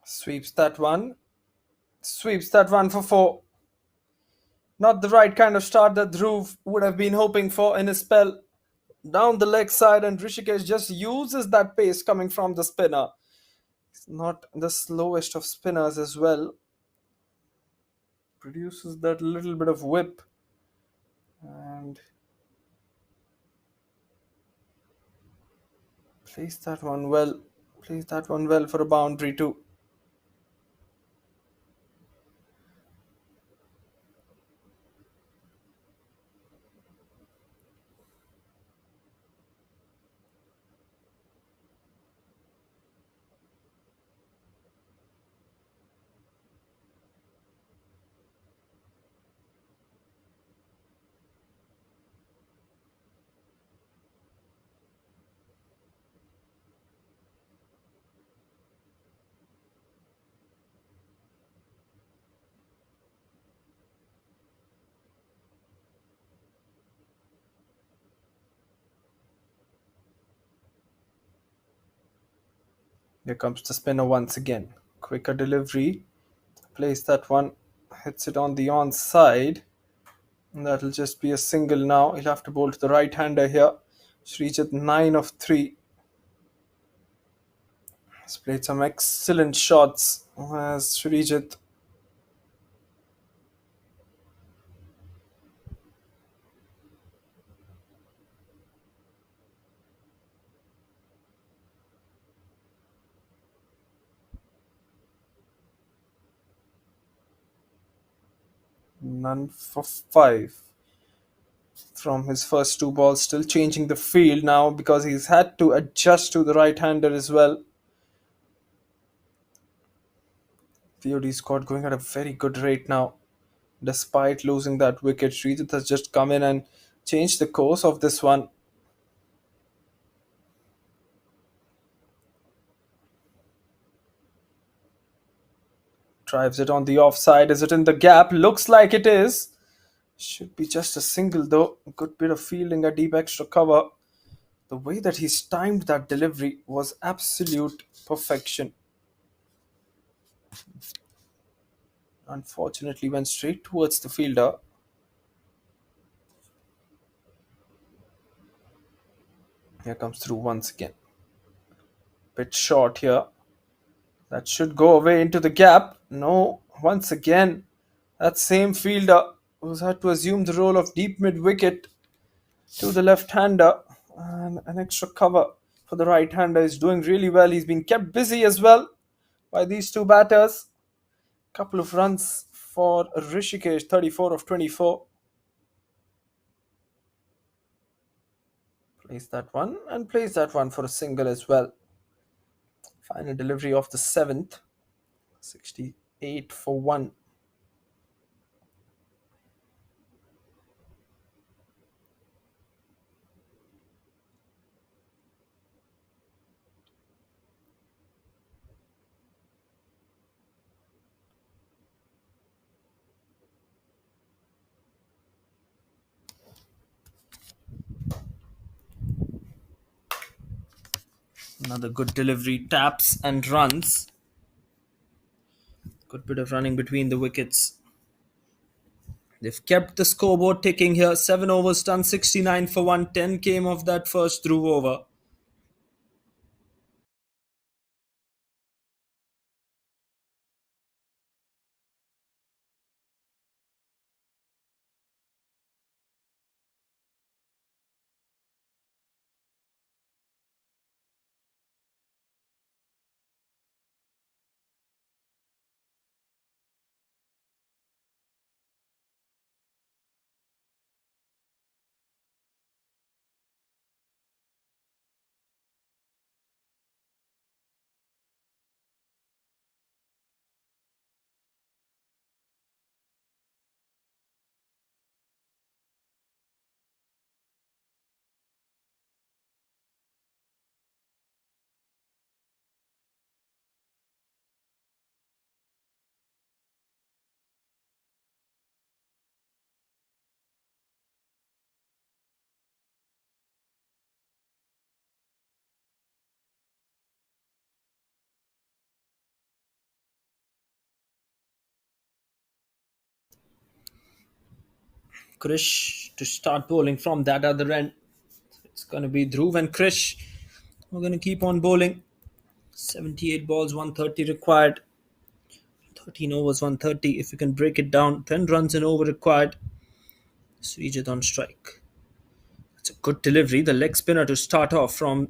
Sweeps that one. Sweeps that one for four. Not the right kind of start that Dhruv would have been hoping for in his spell. Down the leg side, and Rishikesh just uses that pace coming from the spinner. He's not the slowest of spinners as well. Produces that little bit of whip and plays that one well. Plays that one well for a boundary too. Here comes the spinner once again. Quicker delivery. Plays that one. Hits it on the on side. And that'll just be a single now. He'll have to bowl to the right hander here. Srijit 9 of 3. He's played some excellent shots as Srijit. None for 5 from his first two balls. Still changing the field now because he's had to adjust to the right hander as well. VOD squad going at a very good rate now. Despite losing that wicket, Srijit has just come in and changed the course of this one. Drives it on the offside. Is it in the gap? Looks like it is. Should be just a single though. Good bit of fielding, a deep extra cover. The way that he's timed that delivery was absolute perfection. Unfortunately, went straight towards the fielder. Here comes through once again. Bit short here. That should go away into the gap. No, once again, that same fielder who's had to assume the role of deep mid wicket to the left hander. And an extra cover for the right hander is doing really well. He's been kept busy as well by these two batters. Couple of runs for Rishikesh, 34 of 24. Plays that one and plays that one for a single as well. Final delivery of the seventh, 68 for 1. Another good delivery, taps and runs. Good bit of running between the wickets. They've kept the scoreboard ticking here. 7 overs done, 69 for 1. 10 came of that first Dhruv over. Krish to start bowling from that other end. It's going to be Dhruv and Krish. We're going to keep on bowling. 78 balls, 130 required. 13 overs, 130. If you can break it down, 10 runs an over required. Srijit on strike. It's a good delivery. The leg spinner to start off from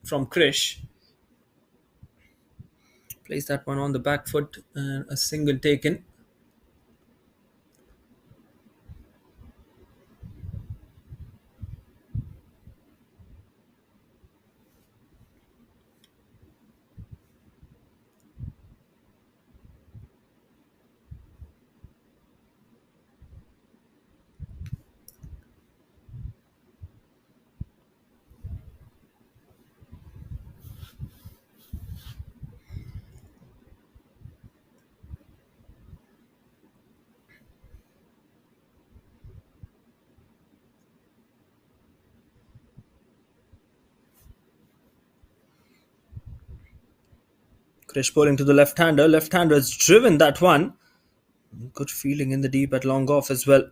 Krish. Place that one on the back foot and a single taken. Krish bowling to the left-hander. Left-hander has driven that one. Good feeling in the deep at long off as well.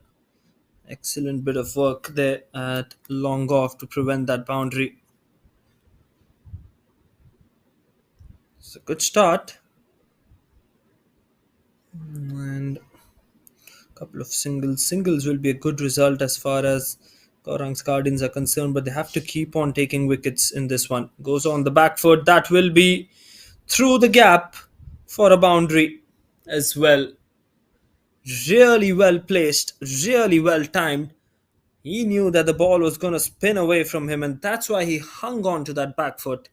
Excellent bit of work there at long off to prevent that boundary. It's a good start. And a couple of singles. Singles will be a good result as far as Gaurang's Guardians are concerned, but they have to keep on taking wickets in this one. Goes on the back foot. That will be through the gap for a boundary as well. Really well placed, really well timed. He knew that the ball was going to spin away from him, and that's why he hung on to that back foot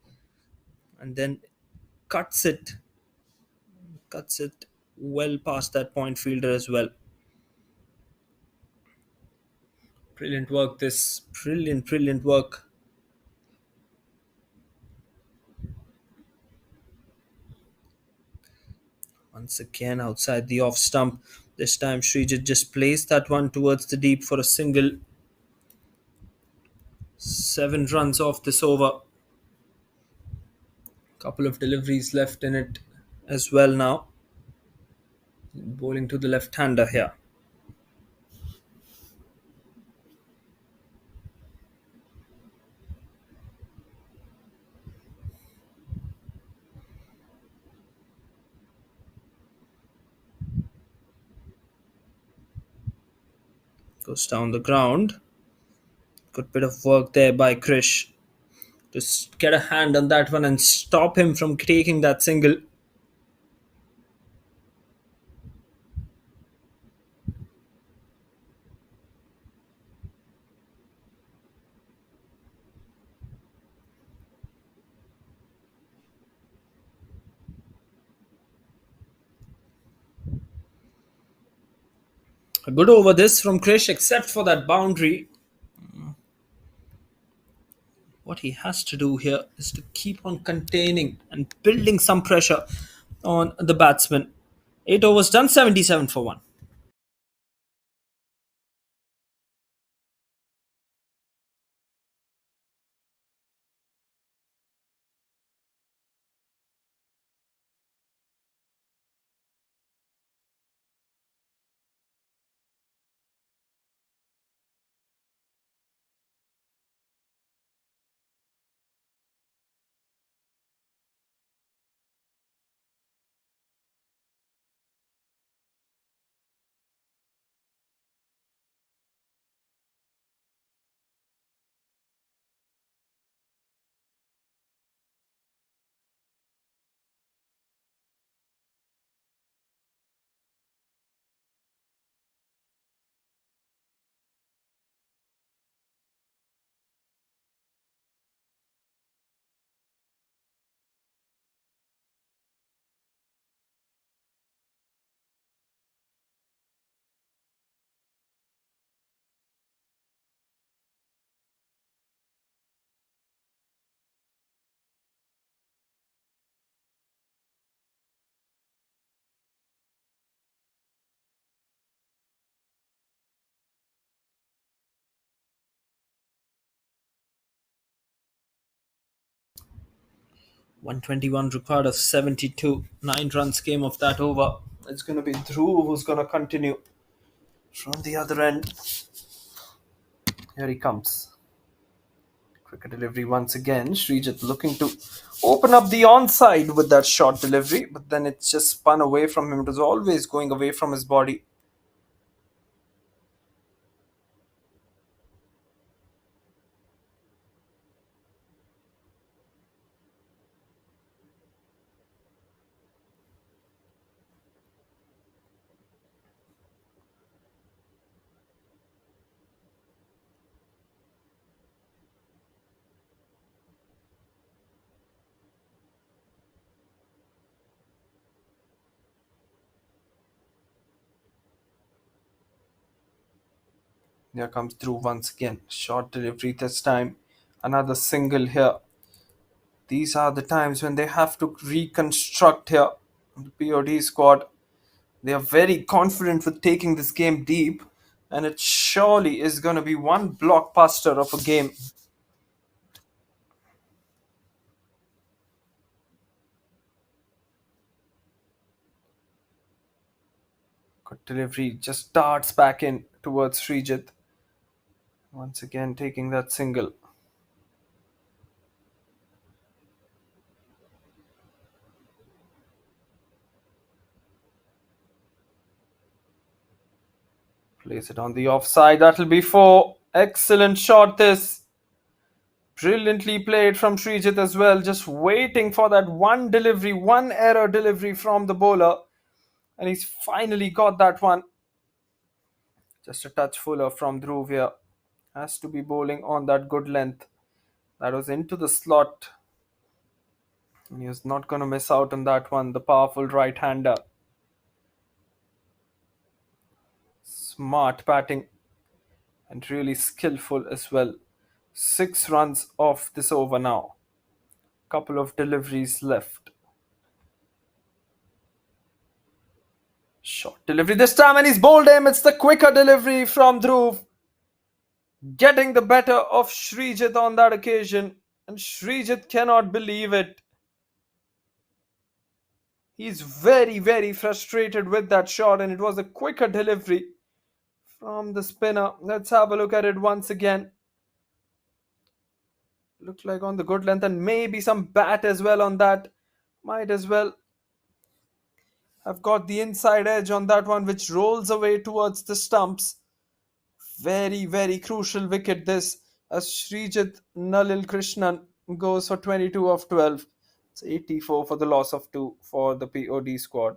and then cuts it, cuts it well past that point fielder as well. Brilliant work, this. Brilliant, brilliant work. Once again, outside the off stump. This time, Srijit just placed that one towards the deep for a single. 7 runs off this over. Couple of deliveries left in it as well now. Bowling to the left-hander here. Goes down the ground. Good bit of work there by Krish to get a hand on that one and stop him from taking that single. A good over this from Krish, except for that boundary. What he has to do here is to keep on containing and building some pressure on the batsman. 8 overs done, 77 for 1. .121 required of 72. 9 runs came off that over. It's going to be Dhruv who's going to continue from the other end. Here he comes. Quicker delivery once again. Srijit looking to open up the onside with that short delivery, but then it just spun away from him. It was always going away from his body. Here comes Dhruv once again. Short delivery this time. Another single here. These are the times when they have to reconstruct here. The POD squad, they are very confident with taking this game deep, and it surely is going to be one blockbuster of a game. Good delivery, just darts back in towards Srijit. Once again, taking that single. Place it on the offside. That'll be four. Excellent shot, this. Brilliantly played from Srijit as well. Just waiting for that one delivery, one error delivery from the bowler. And he's finally got that one. Just a touch fuller from Dhruv here. Has to be bowling on that good length. That was into the slot. And he was not going to miss out on that one. The powerful right-hander. Smart batting and really skillful as well. 6 runs off this over now. Couple of deliveries left. Short delivery this time and he's bowled him. It's the quicker delivery from Dhruv. Getting the better of Srijit on that occasion. And Srijit cannot believe it. He's very, very frustrated with that shot, and it was a quicker delivery from the spinner. Let's have a look at it once again. Looked like on the good length, and maybe some bat as well on that. Might as well have got the inside edge on that one, which rolls away towards the stumps. Very, very crucial wicket this, as Srijit Nalil Krishnan goes for 22 of 12. It's 84 for the loss of 2 for the POD squad.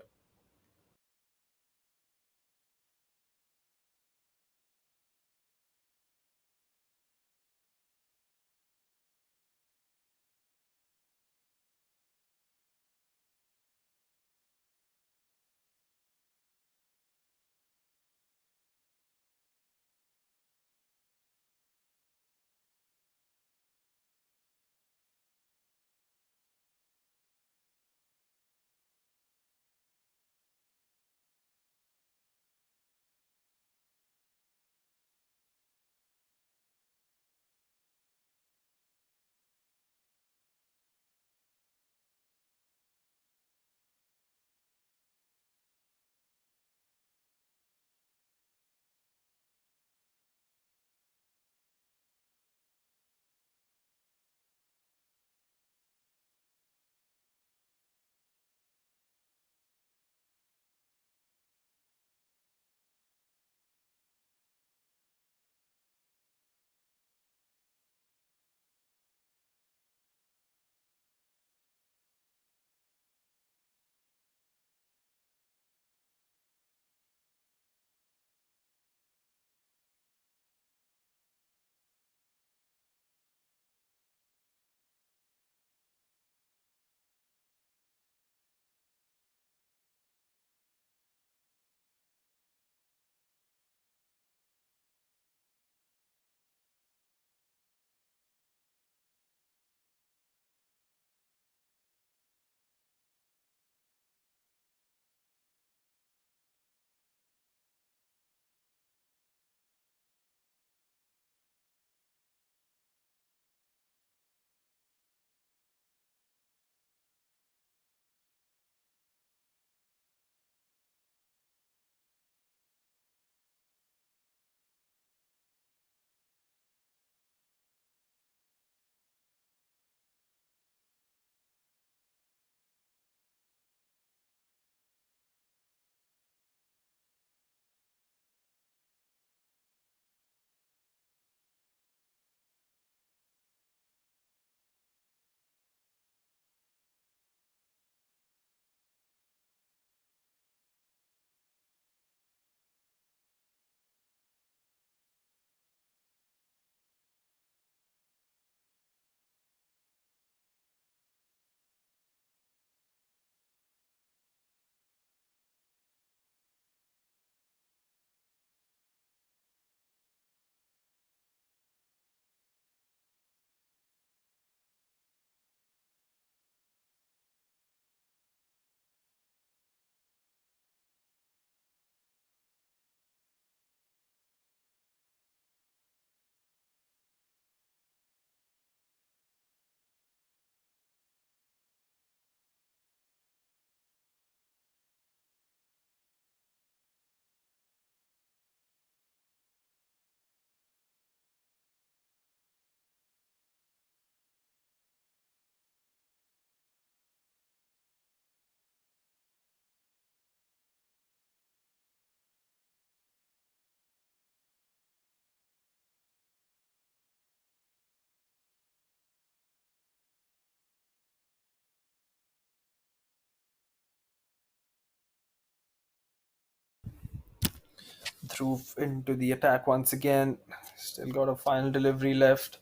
Through into the attack once again. Still got a final delivery left.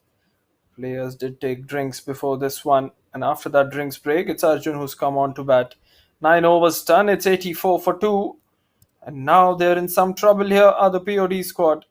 Players did take drinks before this one, and after that drinks break, it's Arjun who's come on to bat. 9 overs done, it's 84 for 2, and now they're in some trouble here, are the POD squad.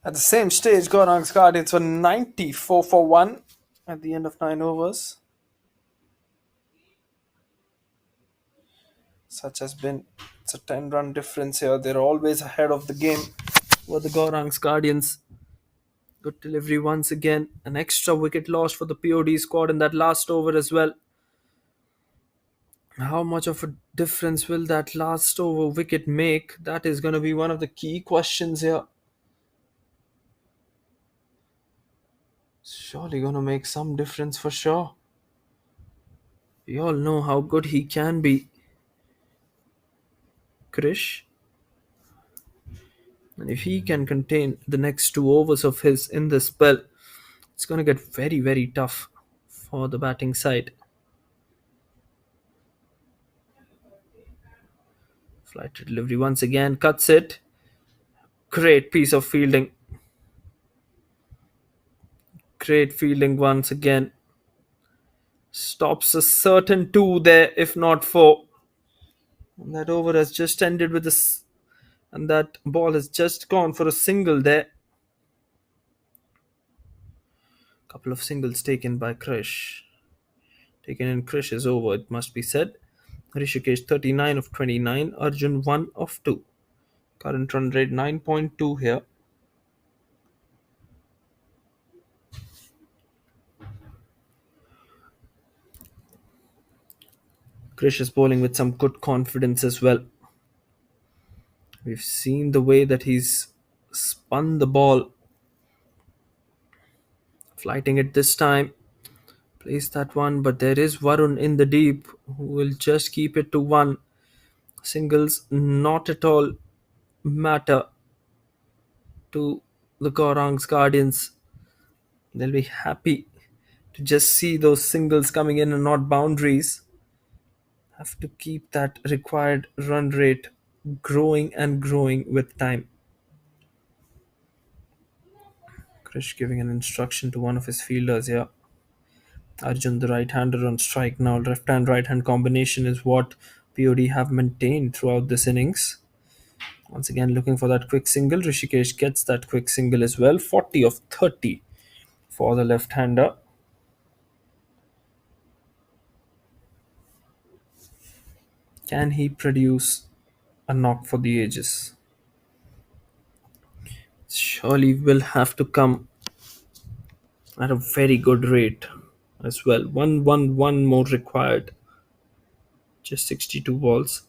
At the same stage, Gaurang's Guardians were 94 for 1 at the end of 9 overs. Such has been it's a 10-run difference here. They're always ahead of the game. For the Gaurang's Guardians. Good delivery once again. An extra wicket lost for the POD squad in that last over as well. How much of a difference will that last over wicket make? That is going to be one of the key questions here. Surely going to make some difference for sure. We all know how good he can be, Krish. And if he can contain the next 2 overs of his in this spell, it's going to get very, very tough for the batting side. Flight to delivery once again, cuts it. Great piece of fielding. Great fielding once again. Stops a certain 2 there, if not 4. And that over has just ended with and that ball has just gone for a single there. Couple of singles taken by Krish. Taken in Krish's over, it must be said. Rishikesh 39 of 29, Arjun 1 of 2. Current run rate 9.2 here. Krish is bowling with some good confidence as well. We've seen the way that he's spun the ball. Flighting it this time. Plays that one, but there is Varun in the deep who will just keep it to 1. Singles not at all matter to the Gaurang's Guardians. They'll be happy to just see those singles coming in and not boundaries. Have to keep that required run rate growing and growing with time. Krish giving an instruction to one of his fielders here. Arjun, the right-hander, on strike now. Left-hand, right-hand combination is what POD have maintained throughout this innings. Once again, looking for that quick single. Rishikesh gets that quick single as well. 40 of 30 for the left-hander. Can he produce a knock for the ages? Surely will have to come at a very good rate as well. 1-1-1 more required. Just 62 balls.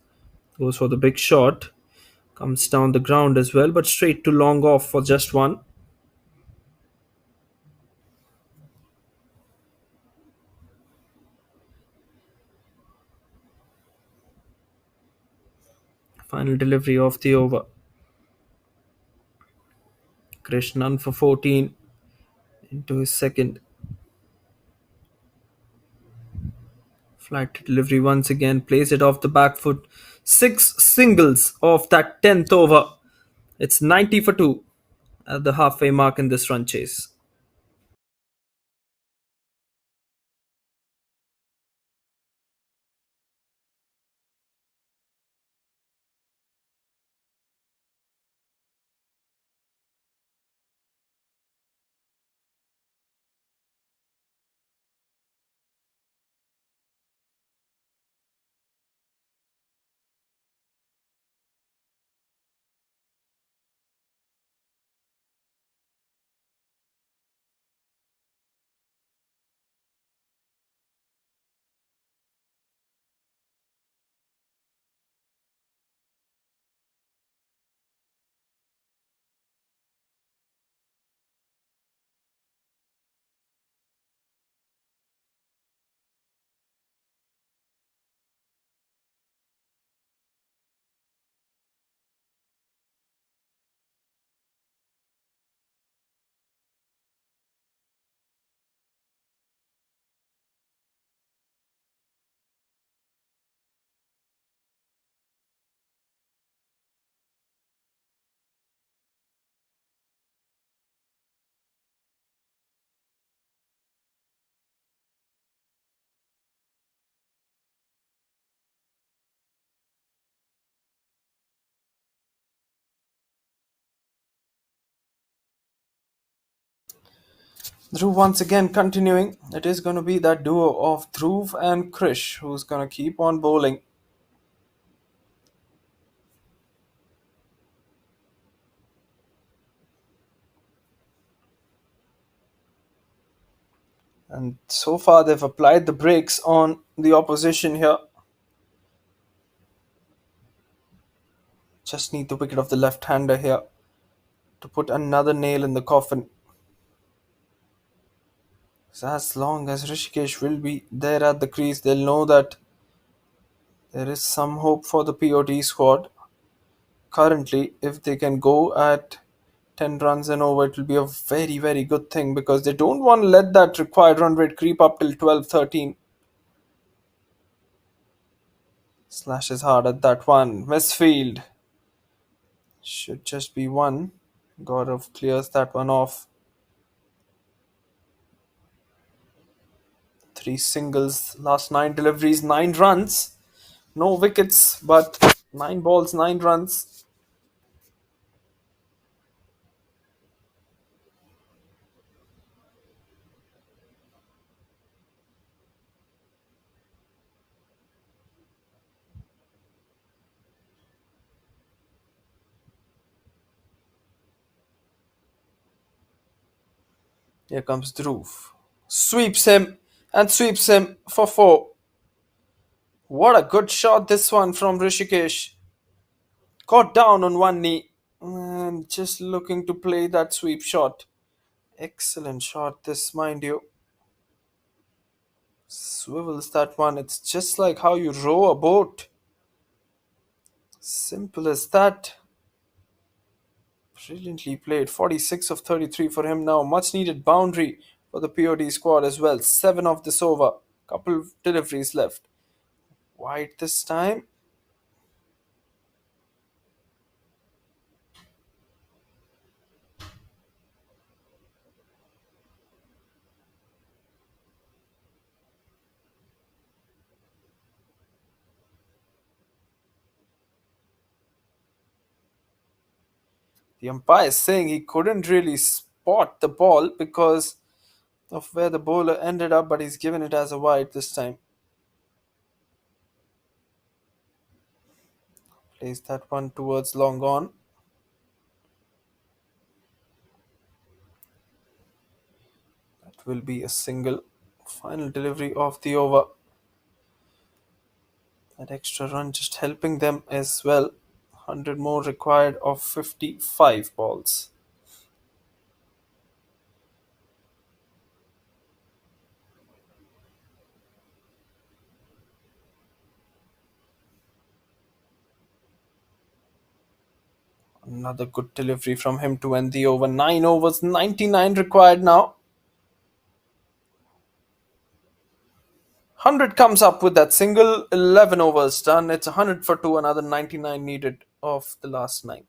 Goes for the big shot. Comes down the ground as well, but straight to long off for just 1. Final delivery of the over. Krishnan for 14 into his second. Flight delivery once again. Plays it off the back foot. 6 singles off that 10th over. It's 90 for 2 at the halfway mark in this run chase. Dhruv once again continuing. It is going to be that duo of Dhruv and Krish who's going to keep on bowling. And so far, they've applied the brakes on the opposition here. Just need the wicket of the left hander here to put another nail in the coffin. So as long as Rishikesh will be there at the crease, they'll know that there is some hope for the POT squad. Currently, if they can go at 10 runs and over, it will be a very, very good thing because they don't want to let that required run rate creep up till 12, 13. Slashes hard at that one. Misfield. Should just be one. Gaurav clears that one off. Three singles, last nine deliveries, 9 runs. No wickets, but 9 balls, 9 runs. Here comes Dhruv. Sweeps him and sweeps him for four. What a good shot this one from Rishikesh. Got down on one knee and just looking to play that sweep shot. Excellent shot, this, mind you. Swivels that one. It's just like how you row a boat. Simple as that. Brilliantly played. 46 of 33 for him now. Much needed boundary for the POD squad as well. 7 of this over. Couple of deliveries left. Wide this time. The umpire is saying he couldn't really spot the ball because of where the bowler ended up, but he's given it as a wide this time. Plays that one towards long on. That will be a single. Final delivery of the over. That extra run just helping them as well. 100 more required of 55 balls. Another good delivery from him to end the over. 9 overs, 99 required now. 100 comes up with that single, 11 overs done. It's 100 for 2, another 99 needed of the last 9.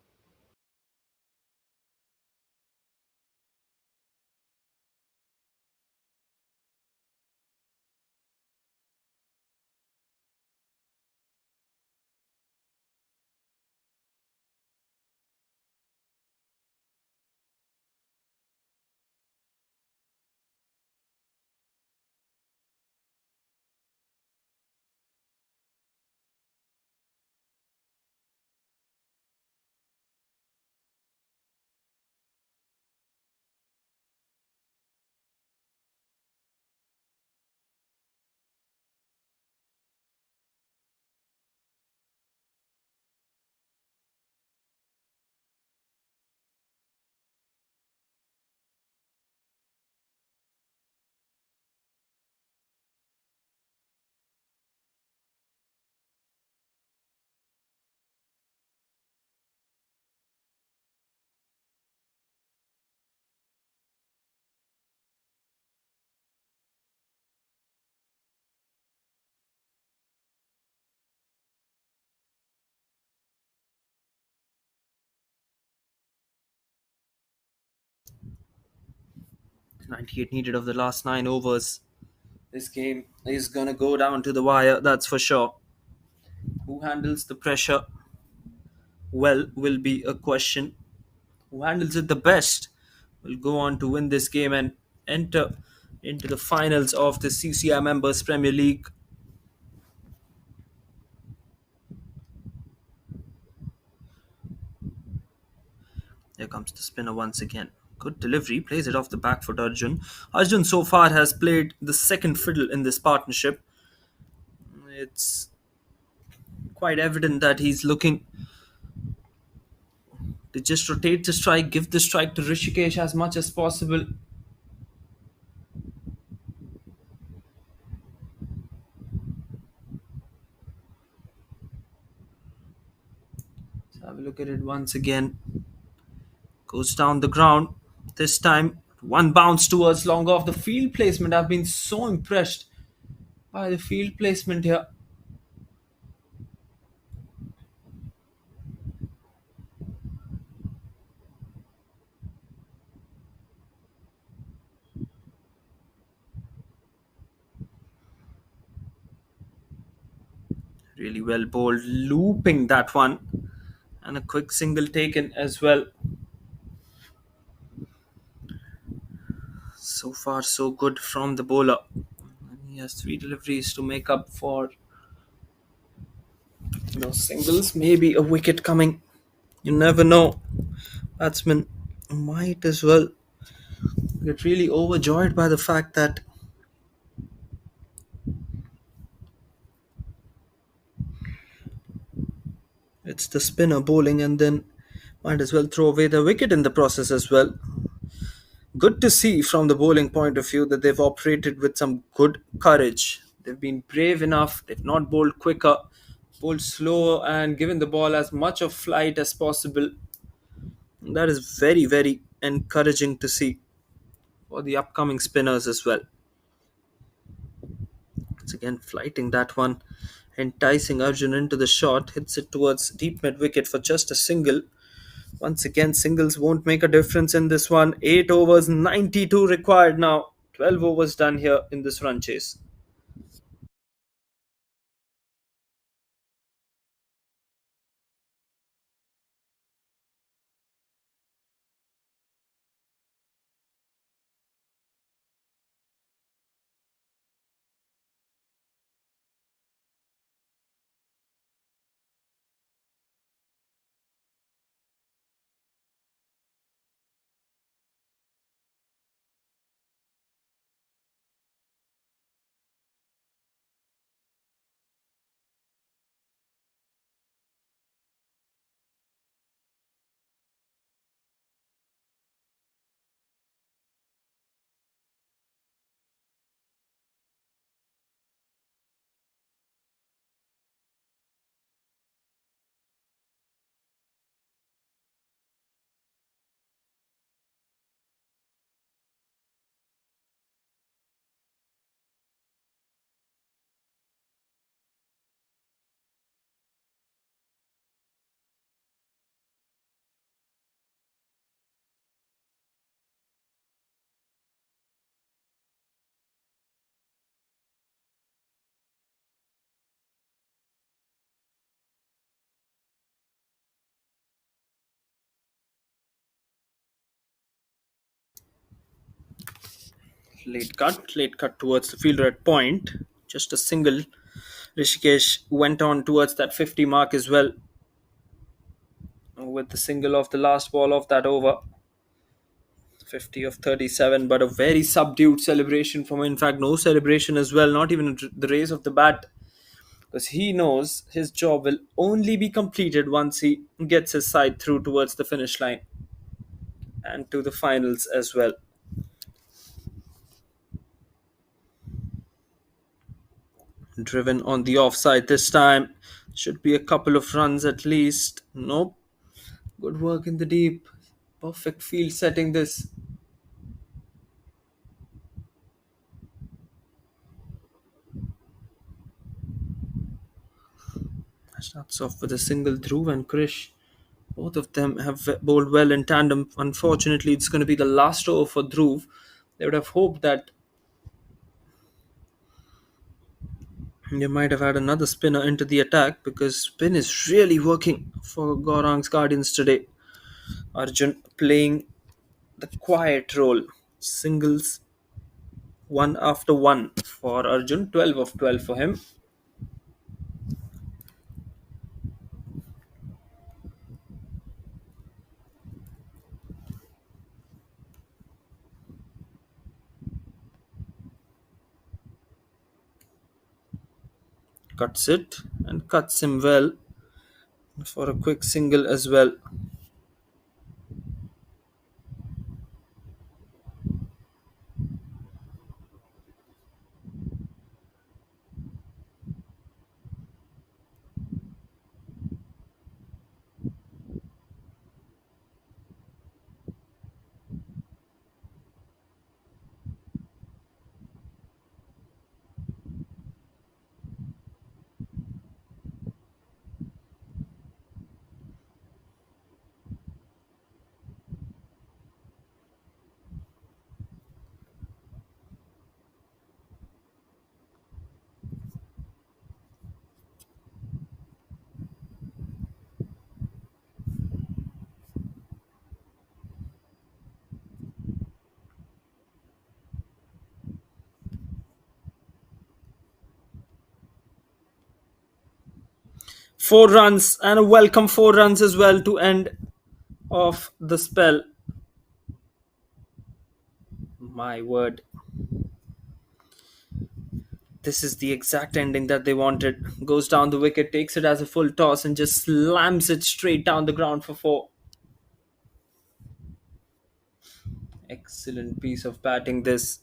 .98 needed of the last 9 overs. This game is gonna go down to the wire, that's for sure. Who handles the pressure well will be a question. Who handles it the best will go on to win this game and enter into the finals of the CCI Members Premier League. Here comes the spinner once again. Good delivery, plays it off the back foot, Arjun. Arjun so far has played the second fiddle in this partnership. It's quite evident that he's looking to just rotate the strike, give the strike to Rishikesh as much as possible. Let's have a look at it once again. Goes down the ground. This time, one bounce towards long off. The field placement, I've been so impressed by the field placement here. Really well bowled, looping that one. And a quick single taken as well. So far, so good from the bowler. And he has three deliveries to make up for those singles. Maybe a wicket coming. You never know. Batsman might as well get really overjoyed by the fact that it's the spinner bowling and then might as well throw away the wicket in the process as well. Good to see from the bowling point of view that they've operated with some good courage. They've been brave enough, they've not bowled quicker, bowled slower, and given the ball as much of flight as possible. That is very, very encouraging to see for the upcoming spinners as well. Once again, flighting that one, enticing Arjun into the shot, hits it towards deep mid wicket for just a single. Once again, singles won't make a difference in this one. 8 overs, 92 required now. 12 overs done here in this run chase. Late cut towards the fielder at point. Just a single. Rishikesh went on towards that 50 mark as well with the single of the last ball of that over. 50 of 37, but a very subdued celebration from him. In fact, no celebration as well, not even the raise of the bat, because he knows his job will only be completed once he gets his side through towards the finish line and to the finals as well. Driven on the offside this time. Should be a couple of runs at least. Nope. Good work in the deep. Perfect field setting this. Starts off with a single. Dhruv and Krish. Both of them have bowled well in tandem. Unfortunately, it's going to be the last over for Dhruv. They would have hoped that they might have had another spinner into the attack because spin is really working for Gaurang's Guardians today. Arjun playing the quiet role. Singles One after one for Arjun, 12 of 12 for him. Cuts it and cuts him well for a quick single as well. Four runs and a welcome 4 runs as well to end off the spell. My word. This is the exact ending that they wanted. Goes down the wicket, takes it as a full toss, and just slams it straight down the ground for four. Excellent piece of batting, this.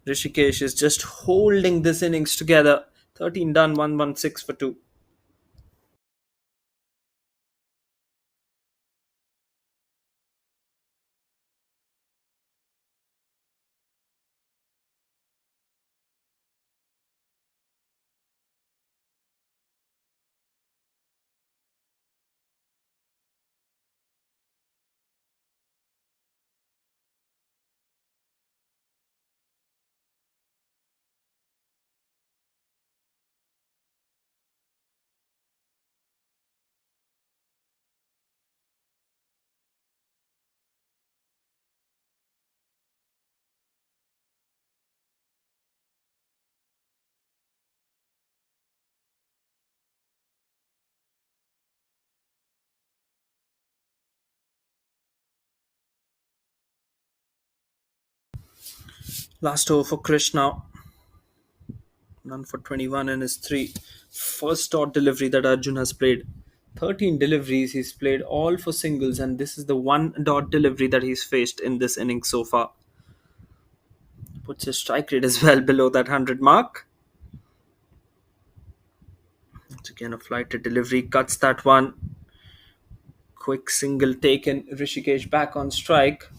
Rishikesh is just holding this innings together. 13 done, 116 for 2. Last over for Krish now. None for 21 in his three. First dot delivery that Arjun has played. 13 deliveries he's played, all for singles, and this is the one dot delivery that he's faced in this inning so far. Puts his strike rate as well below that 100 mark. Once again, a flighted delivery, cuts that one. Quick single taken. Rishikesh back on strike.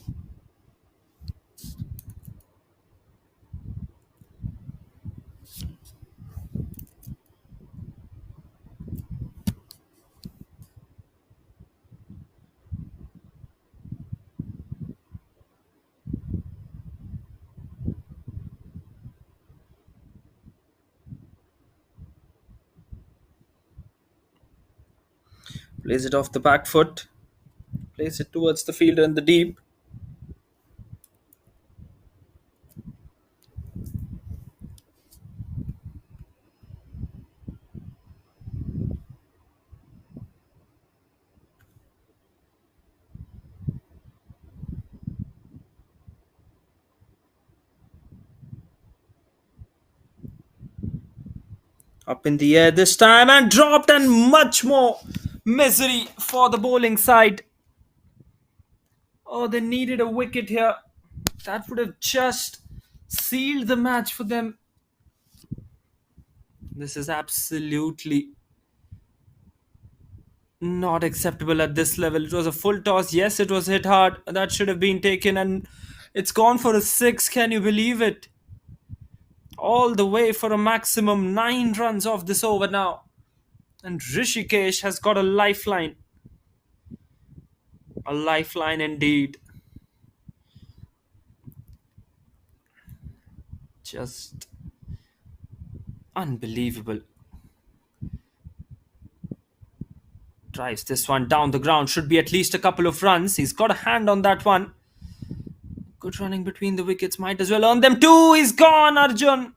Plays it off the back foot. Plays it towards the fielder in the deep. Up in the air this time and dropped, and much more misery for the bowling side. Oh, they needed a wicket here. That would have just sealed the match for them. This is absolutely not acceptable at this level. It was a full toss. Yes, it was hit hard. That should have been taken, and it's gone for a six. Can you believe it? All the way for a maximum 9 runs off this over now. And Rishikesh has got a lifeline. A lifeline indeed. Just unbelievable. Drives this one down the ground. Should be at least a couple of runs. He's got a hand on that one. Good running between the wickets. Might as well earn them too. He's gone, Arjun.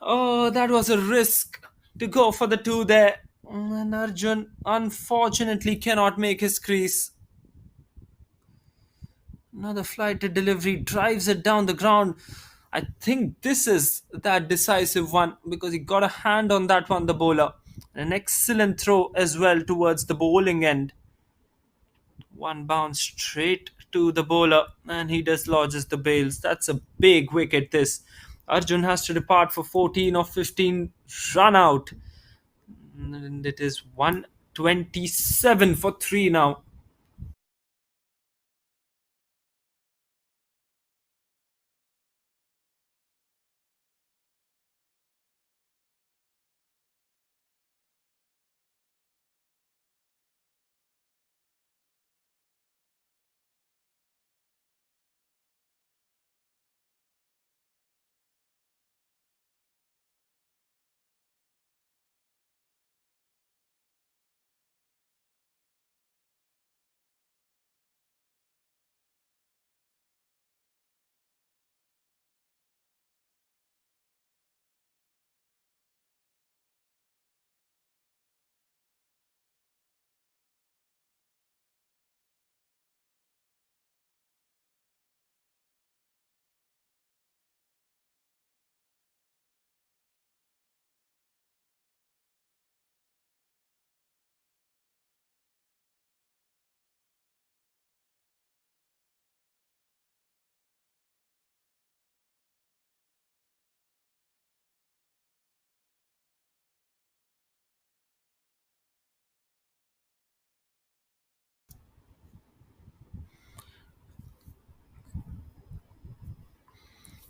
Oh, that was a risk to go for the two there. And Arjun unfortunately cannot make his crease. Another flight to delivery drives it down the ground. I think this is that decisive one because he got a hand on that one, the bowler. An excellent throw as well towards the bowling end. One bounce straight to the bowler and he dislodges the bails. That's a big wicket, this. Arjun has to depart for 14 or 15 run out. And it is 127 for 3 now.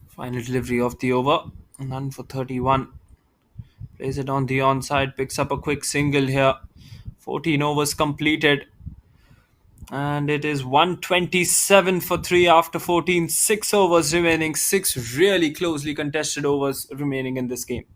Final delivery of the over. None for 31. Plays it on the onside. Picks up a quick single here. 14 overs completed. And it is 127 for 3 after 14. 6 overs remaining. 6 really closely contested overs remaining in this game.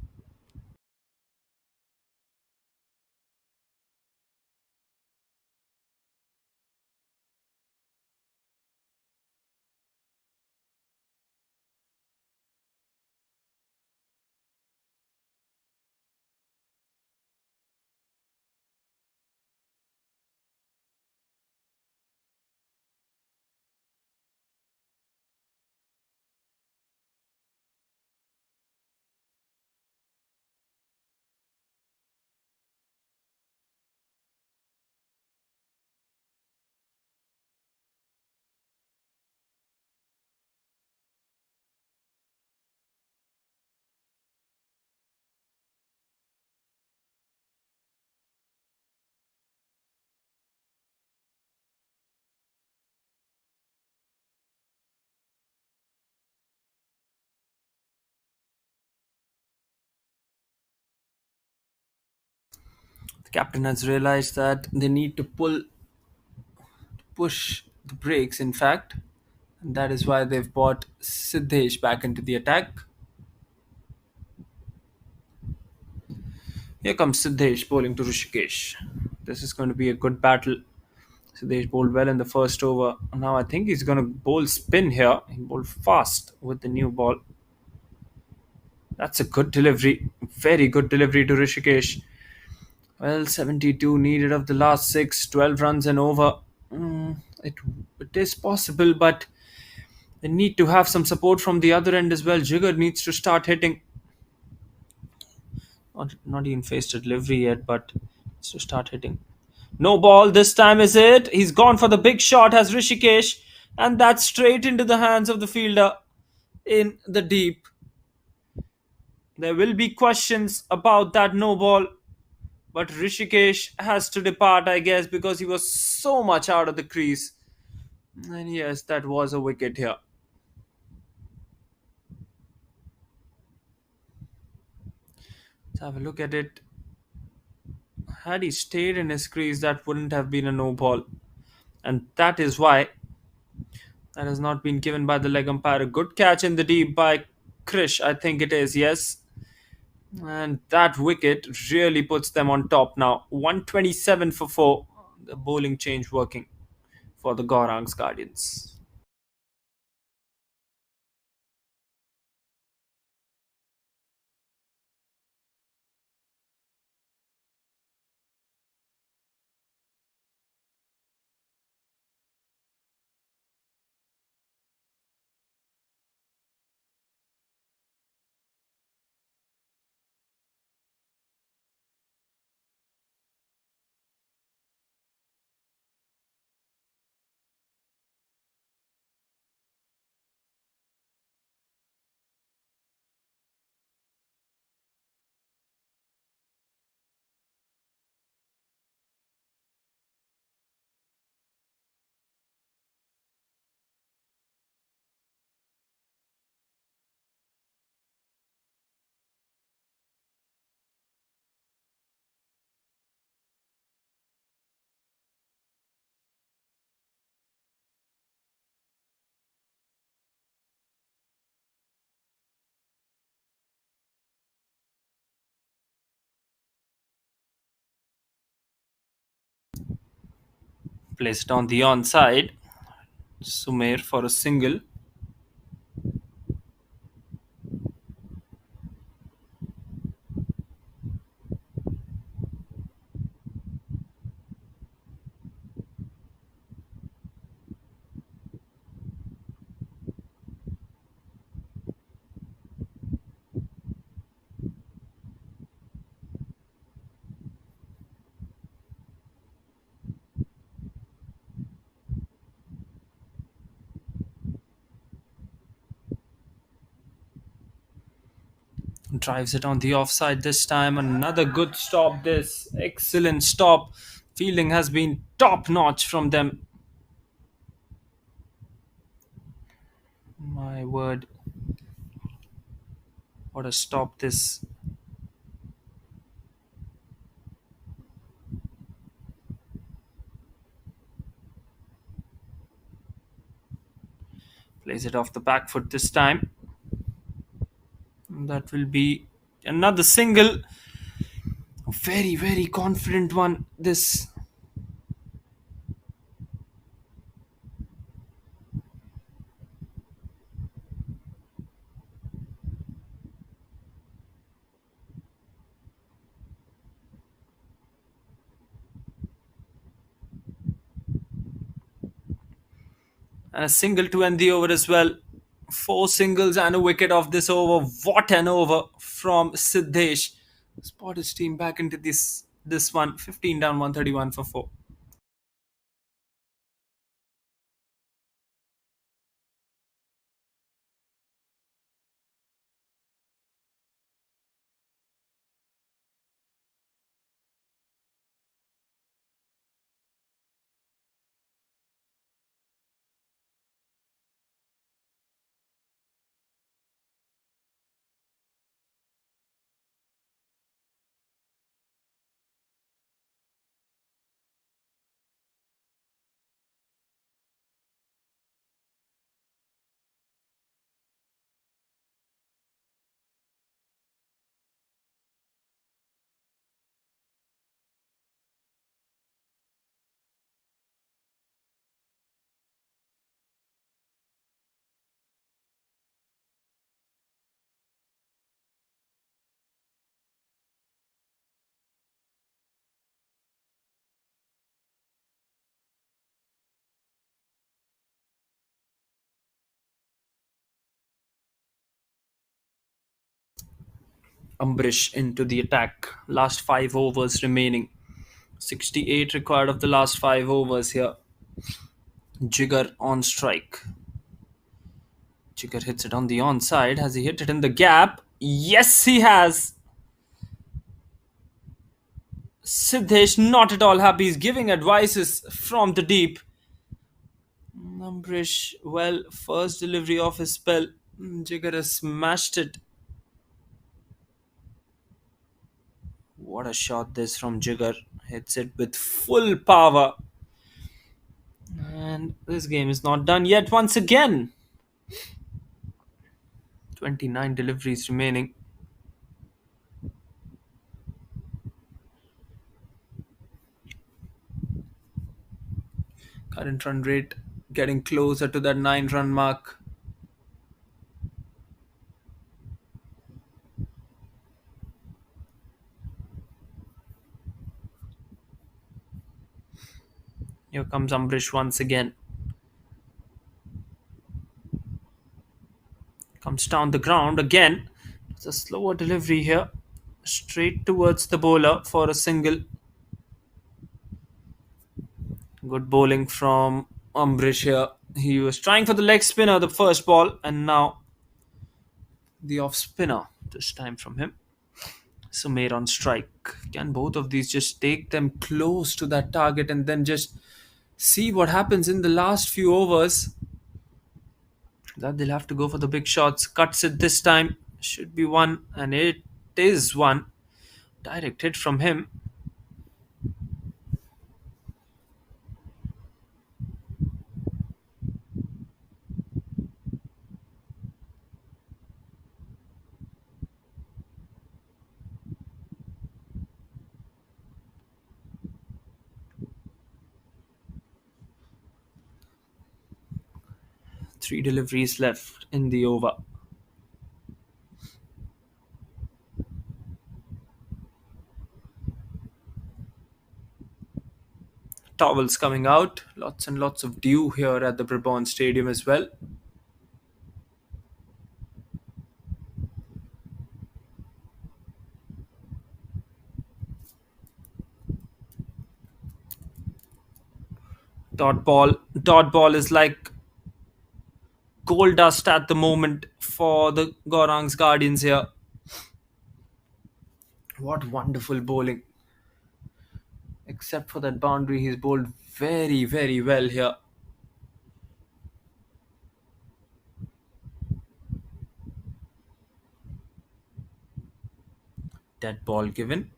The captain has realized that they need to push the brakes, in fact. And that is why they've brought Siddhesh back into the attack. Here comes Siddhesh bowling to Rishikesh. This is going to be a good battle. Siddhesh bowled well in the first over. Now I think he's going to bowl spin here. He bowled fast with the new ball. That's a good delivery. Very good delivery to Rishikesh. Well, 72 needed of the last 6, 12 runs and over. It, it is possible, but they need to have some support from the other end as well. Jigger needs to start hitting. Not even faced a delivery yet, but needs to start hitting. No ball this time, is it? He's gone for the big shot, has Rishikesh, and that's straight into the hands of the fielder in the deep. There will be questions about that no ball, but Rishikesh has to depart, I guess, because he was so much out of the crease. And yes, that was a wicket here. Let's have a look at it. Had he stayed in his crease, that wouldn't have been a no ball. And that is why that has not been given by the leg umpire. A good catch in the deep by Krish, I think it is, yes. And that wicket really puts them on top now. 127 for 4. The bowling change working for the Gaurangs Guardians. Placed on the onside. Sumer for a single. Drives it on the offside this time. Another good stop. This excellent stop. Fielding has been top notch from them. My word. What a stop this. Plays it off the back foot this time. That will be another single. Very, very confident one. This. And a single to end the over as well. Four singles and a wicket off this over. What an over from Siddesh. Spot his team back into this one. 15 down, 131 for 4. Ambrish into the attack. Last 5 overs remaining. 68 required of the last 5 overs here. Jigger on strike. Jigger hits it on the onside. Has he hit it in the gap? Yes, he has. Siddesh not at all happy. He's giving advices from the deep. Ambrish, well, first delivery of his spell. Jigger has smashed it. What a shot this from Jigger. Hits it with full power. And this game is not done yet once again. 29 deliveries remaining. Current run rate getting closer to that 9 run mark. Here comes Ambrish once again. Comes down the ground again. It's a slower delivery here. Straight towards the bowler for a single. Good bowling from Ambrish here. He was trying for the leg spinner the first ball, and now the off spinner this time from him. Sumer on strike. Can both of these just take them close to that target and then just see what happens in the last few overs? That they'll have to go for the big shots. Cuts it this time. Should be one, and it is one. Direct hit from him. Three deliveries left in the over. Towels coming out. Lots and lots of dew here at the Brabant Stadium as well. Dot ball. Dot ball is like gold dust at the moment for the Gaurang's Guardians here. What wonderful bowling. Except for that boundary, he's bowled very, very well here. Dead ball given.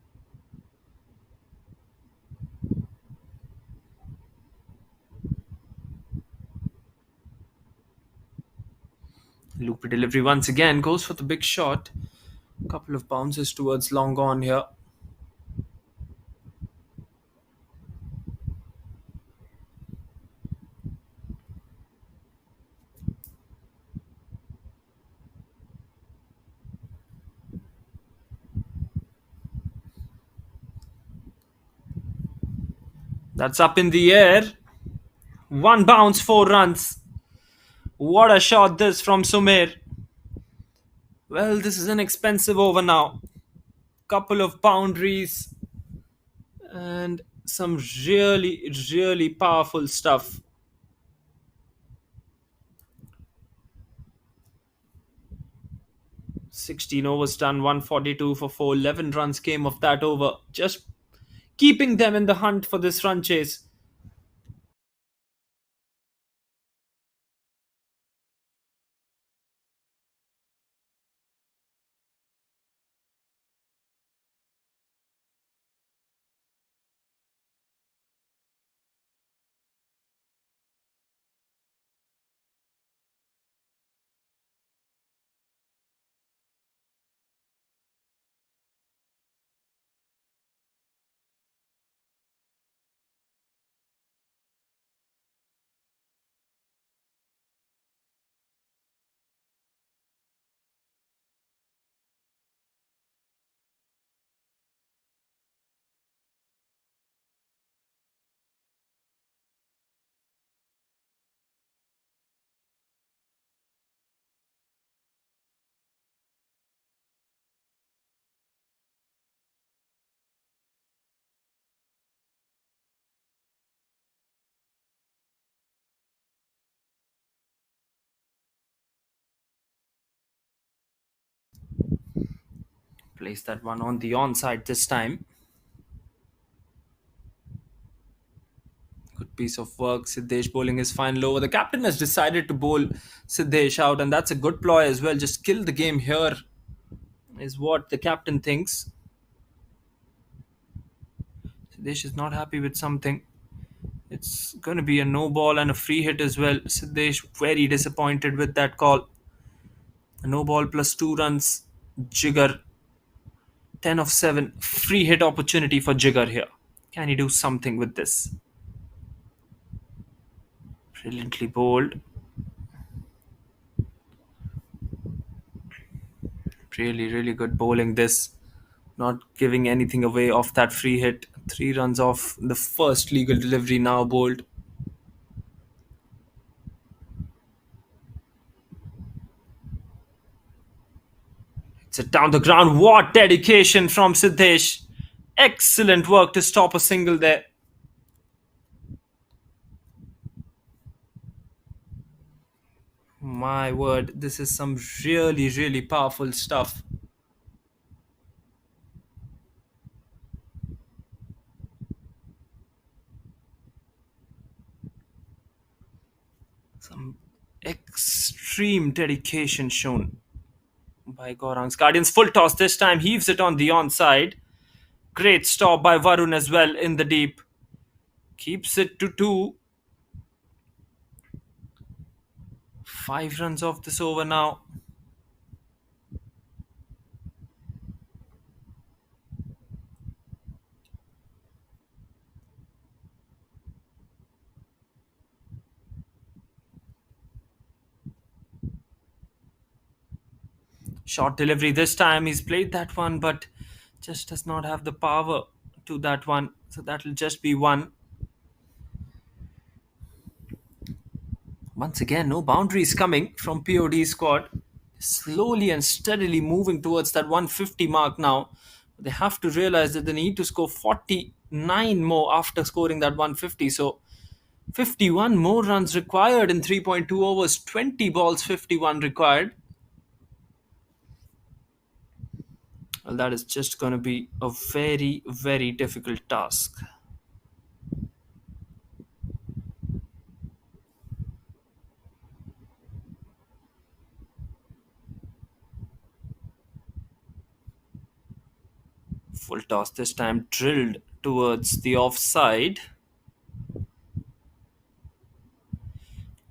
Loopy delivery once again goes for the big shot. Couple of bounces towards long on here. That's up in the air. One bounce, 4 runs. What a shot this from Sumer. Well, this is an expensive over now. Couple of boundaries and some really, really powerful stuff. 16 overs done, 142 for 4. 11 runs came of that over. Just keeping them in the hunt for this run chase. Place that one on the onside this time. Good piece of work. Siddesh bowling his final over. The captain has decided to bowl Siddesh out, and that's a good ploy as well. Just kill the game here, is what the captain thinks. Siddesh is not happy with something. It's going to be a no ball and a free hit as well. Siddesh very disappointed with that call. A no ball plus 2 runs. Jigger 10 of 7. Free hit opportunity for Jigger here. Can he do something with this? Brilliantly bowled. Really, really good bowling this. Not giving anything away off that free hit. 3 runs off the first legal delivery now bowled. It's it down the ground. What dedication from Siddesh. Excellent work to stop a single there. My word, this is some really, really powerful stuff. Some extreme dedication shown by Gaurang's Guardians. Full toss this time, heaves it on the onside. Great stop by Varun as well in the deep. Keeps it to 2. 5 runs off this over now. Short delivery this time. He's played that one, but just does not have the power to that one. So that'll just be one. Once again, no boundaries coming from POD squad. Slowly and steadily moving towards that 150 mark now. They have to realize that they need to score 49 more after scoring that 150. So 51 more runs required in 3.2 overs, 20 balls, 51 required. Well, that is just going to be a very, very difficult task. Full toss this time, drilled towards the offside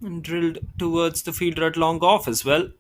and drilled towards the fielder at long off as well.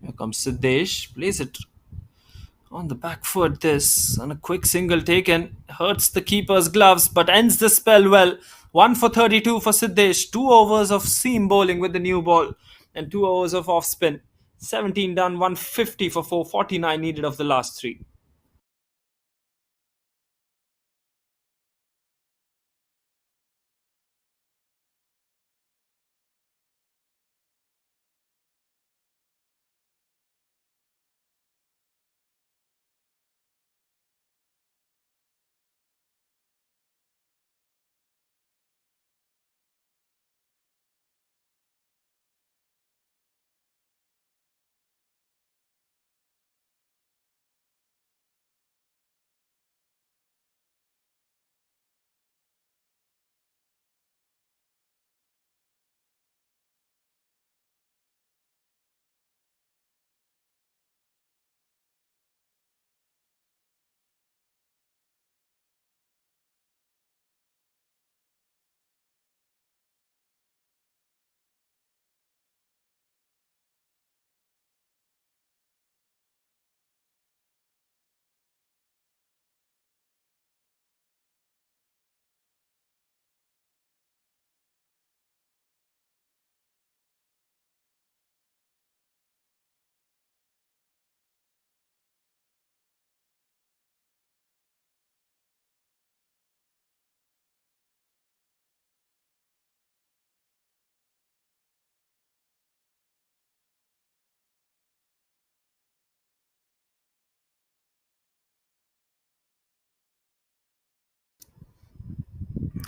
Here comes Siddesh, plays it on the back foot. This and a quick single taken hurts the keeper's gloves but ends the spell well. 1 for 32 for Siddesh. 2 overs of seam bowling with the new ball and 2 overs of off spin. 17 done, 150 for 449 needed of the last 3.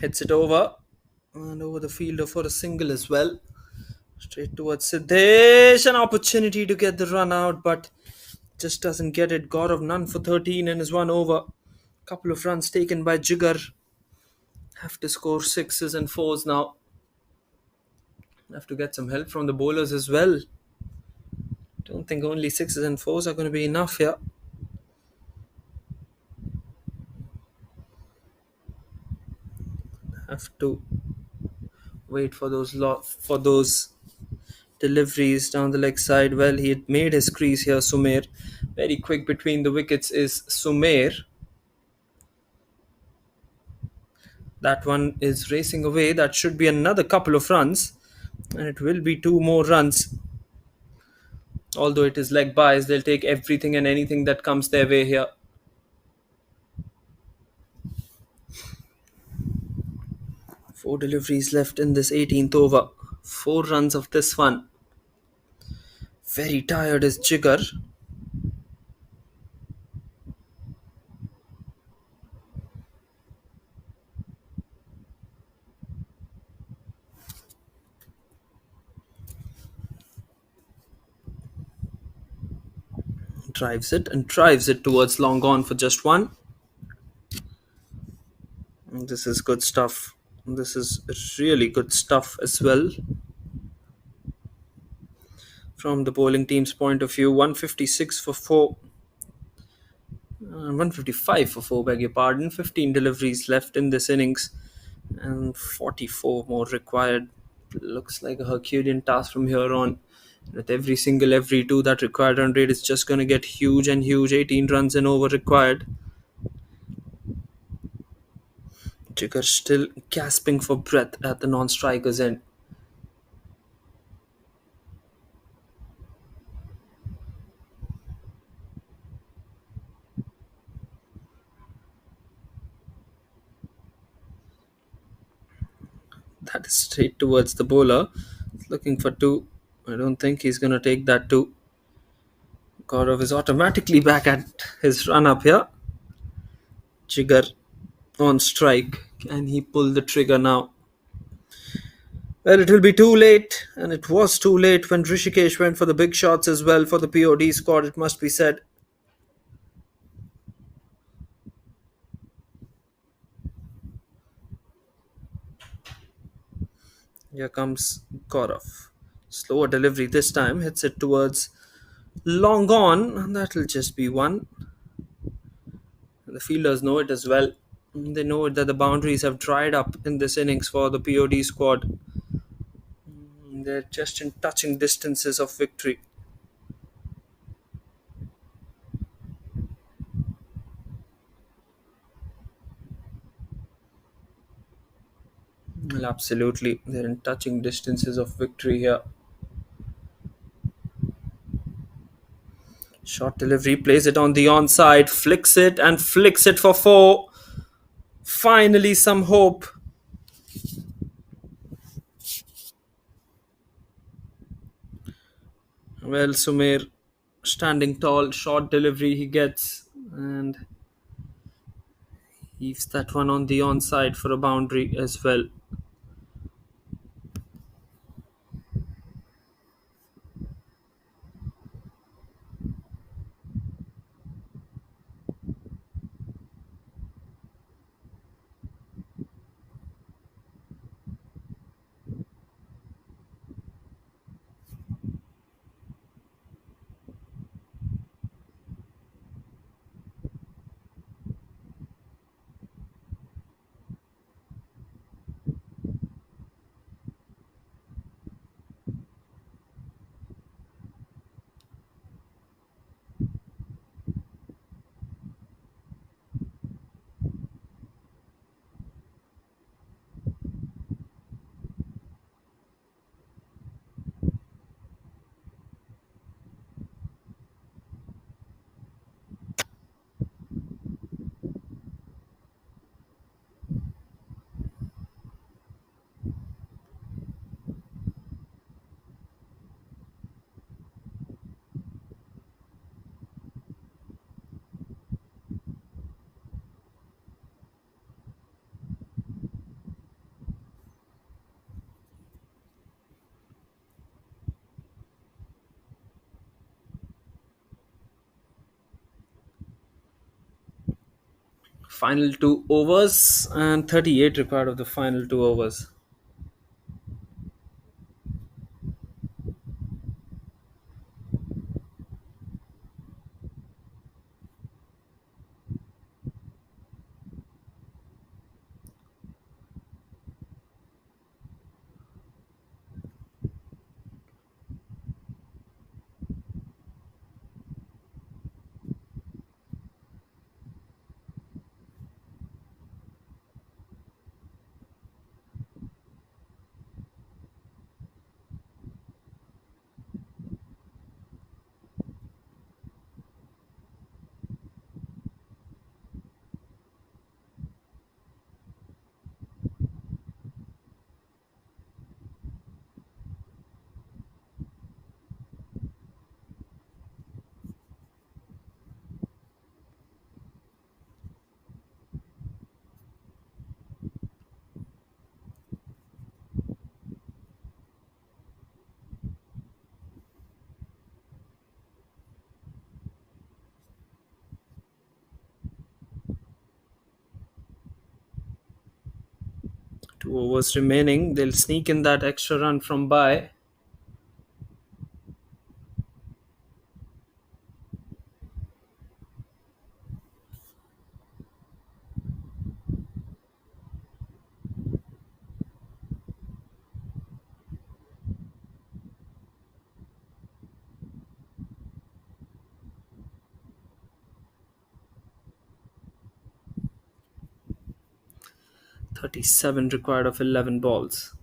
Hits it over and over the fielder for a single as well. Straight towards Siddesh. An opportunity to get the run out, but just doesn't get it. Gaurav none for 13 and is 1 over. Couple of runs taken by Jigar. Have to score 6s and 4s now. Have to get some help from the bowlers as well. Don't think only 6s and 4s are going to be enough here. Have to wait for those deliveries down the leg side. Well, he had made his crease here, Sumer. Very quick between the wickets is Sumer. That one is racing away. That should be another couple of runs. And it will be 2 more runs. Although it is leg bias, they'll take everything and anything that comes their way here. 4 deliveries left in this 18th over. 4 runs of this one. Very tired is Jigar. Drives it towards long on for just 1. This is good stuff. This is really good stuff as well. from the bowling team's point of view. 156 for 4. 155 for 4, beg your pardon. 15 deliveries left in this innings and 44 more required. Looks like a Herculean task from here on. With every two, that required run rate is just going to get huge and huge. 18 runs and over required. Jigar still gasping for breath at the non-striker's end. That is straight towards the bowler. Looking for two. I don't think he's going to take that two. Gaurav is automatically back at his run up here. Jigar on strike. Can he pull the trigger now? Well, it will be too late, and it was too late when Rishikesh went for the big shots as well for the POD squad, it must be said. Here comes Gaurav. Slower delivery this time, hits it towards long on, and that'll just be one. The fielders know it as well. They know that the boundaries have dried up in this innings for the POD squad. They're just in touching distances of victory. Well, absolutely. They're in touching distances of victory here. Short delivery, plays it on the onside, flicks it for 4. Finally, some hope. Well, Sumer standing tall, short delivery he gets, and heaves that one on the onside for a boundary as well. Final 2 overs and 38 required of the final 2 overs. Two overs remaining. They'll sneak in that extra run from by. 37 required of 11 balls.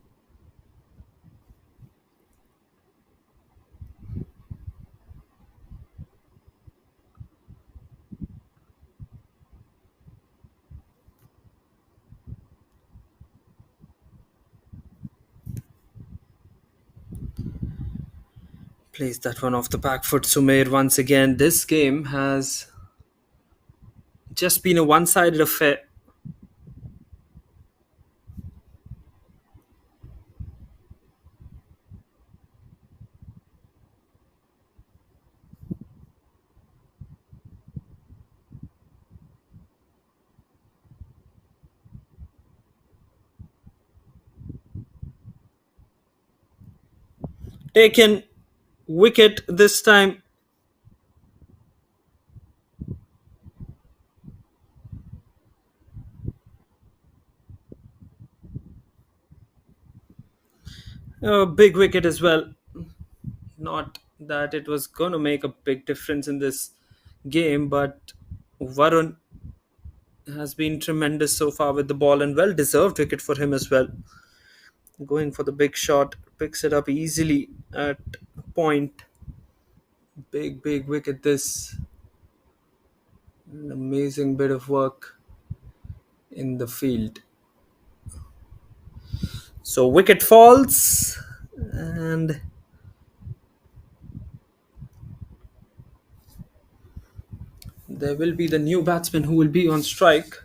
Plays that one off the back foot. Sumer once again. This game has just been a one sided affair. Taken wicket this time. A big wicket as well. Not that it was going to make a big difference in this game, but Varun has been tremendous so far with the ball and well deserved wicket for him as well. Going for the big shot, picks it up easily at point. Big wicket this. An amazing bit of work in the field. So wicket falls and there will be the new batsman who will be on strike.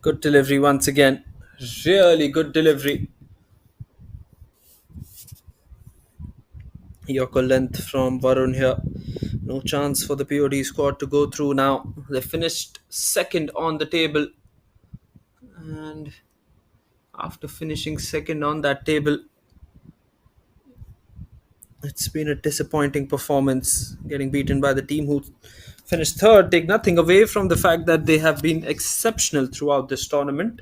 Good delivery once again. Really good delivery. Yorker length from Varun here. No chance for the POD squad to go through now. They finished second on the table. And after finishing second on that table, it's been a disappointing performance. Getting beaten by the team who finished third. Take nothing away from the fact that they have been exceptional throughout this tournament.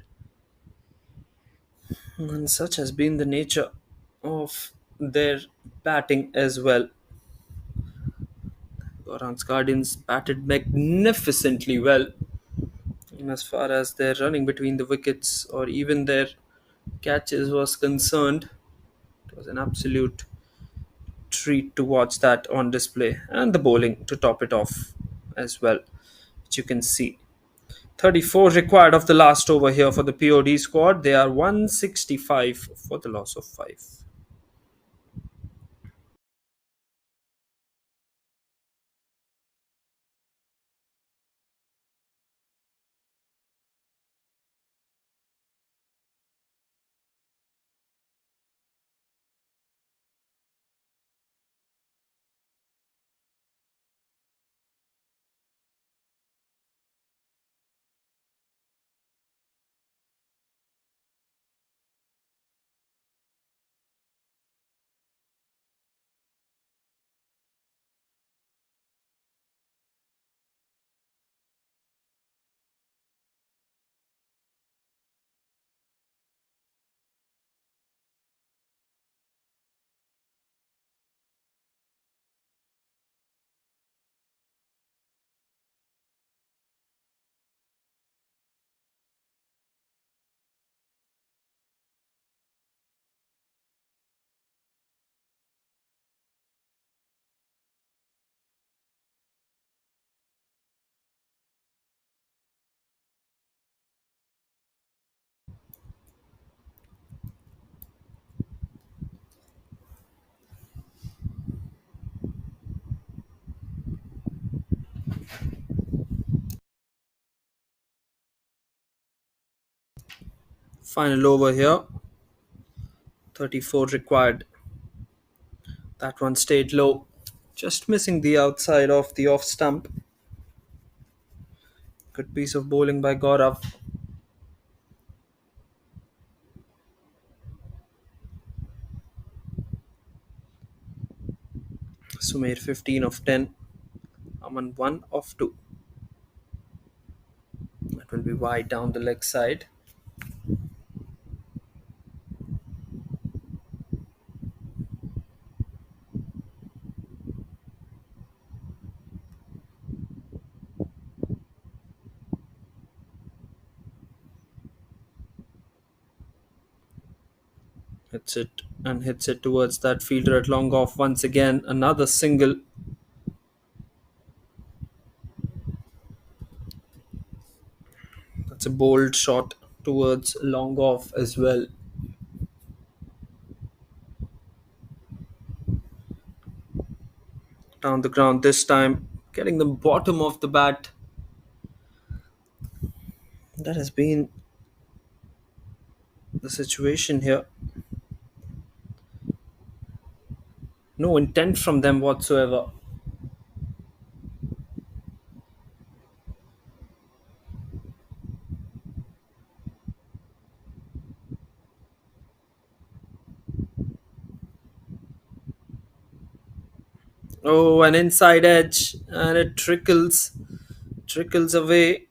And such has been the nature of their batting as well. Gaurang's Guardians batted magnificently well. And as far as their running between the wickets or even their catches was concerned, it was an absolute treat to watch that on display. And the bowling to top it off as well, which you can see. 34 required of the last over here for the POD squad. They are 165 for the loss of 5. Final over here, 34 required. That one stayed low, just missing the outside of the off stump. Good piece of bowling by Gaurav. Sumer 15 of 10. Aman 1 of 2. That will be wide down the leg side. Hits it and hits it towards that fielder at long off once again. Another single. That's a bold shot towards long off as well. Down the ground this time, getting the bottom of the bat. That has been the situation here. No intent from them whatsoever. Oh, an inside edge, and it trickles away.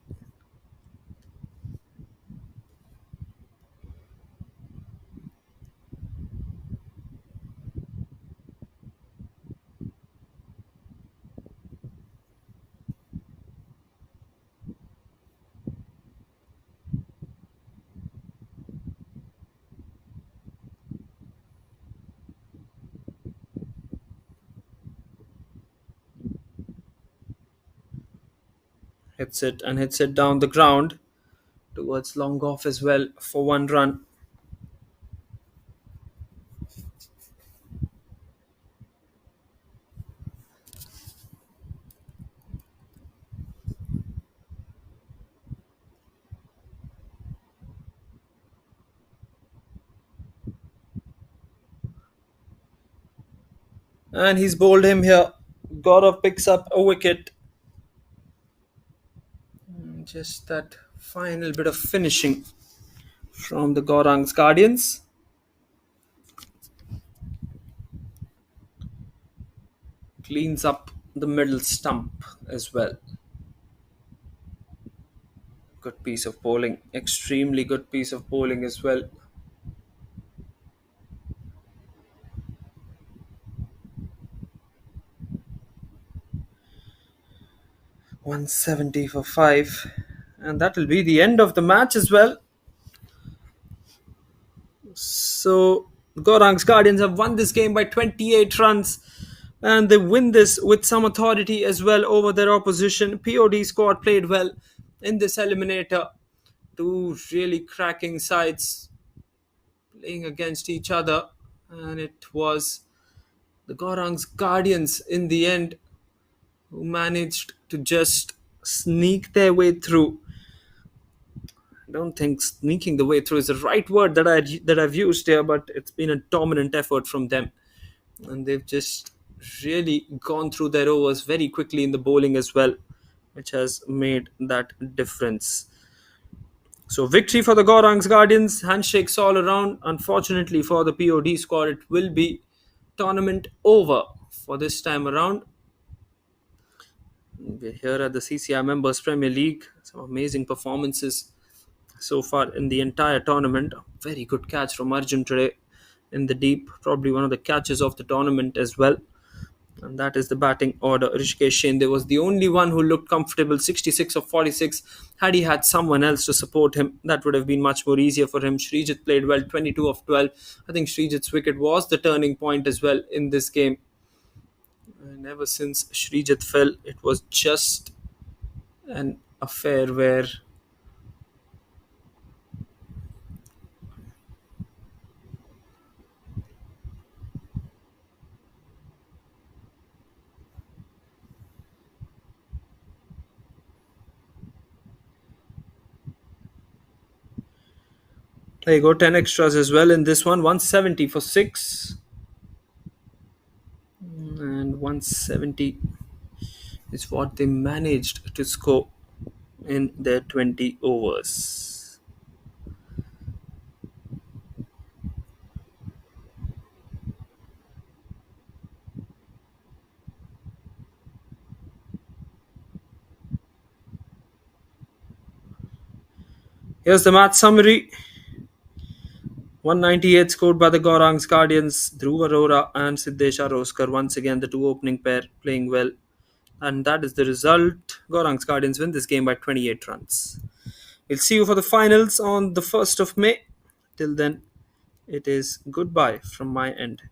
Hits it down the ground towards long off as well for 1 run. And he's bowled him here. Gaurav picks up a wicket. Just that final bit of finishing from the Gaurang's Guardians. Cleans up the middle stump as well. Good piece of bowling. Extremely good piece of bowling as well. 170 for 5. And that will be the end of the match as well. So, Gaurang's Guardians have won this game by 28 runs. And they win this with some authority as well over their opposition. POD squad played well in this eliminator. Two really cracking sides playing against each other. And it was the Gaurang's Guardians in the end who managed to just sneak their way through. I don't think sneaking the way through is the right word that I've used here, but it's been a dominant effort from them, and they've just really gone through their overs very quickly in the bowling as well, which has made that difference. So victory for the Gaurang's Guardians, handshakes all around. Unfortunately for the POD squad, it will be tournament over for this time around. We're here at the CCI Members Premier League. Some amazing performances so far in the entire tournament. Very good catch from Arjun today in the deep. Probably one of the catches of the tournament as well. And that is the batting order. Rishikesh Shende was the only one who looked comfortable, 66 of 46. Had he had someone else to support him, that would have been much more easier for him. Srijit played well, 22 of 12. I think Srijit's wicket was the turning point as well in this game. And ever since Srijit fell, it was just an affair where There you go, 10 extras as well in this one. 170 for 6. And 170 is what they managed to score in their 20 overs. Here's the match summary. 198 scored by the Gaurang's Guardians, Dhruv Arora and Siddesh Aroskar. Once again, the two opening pair playing well. And that is the result. Gaurang's Guardians win this game by 28 runs. We'll see you for the finals on the 1st of May. Till then, it is goodbye from my end.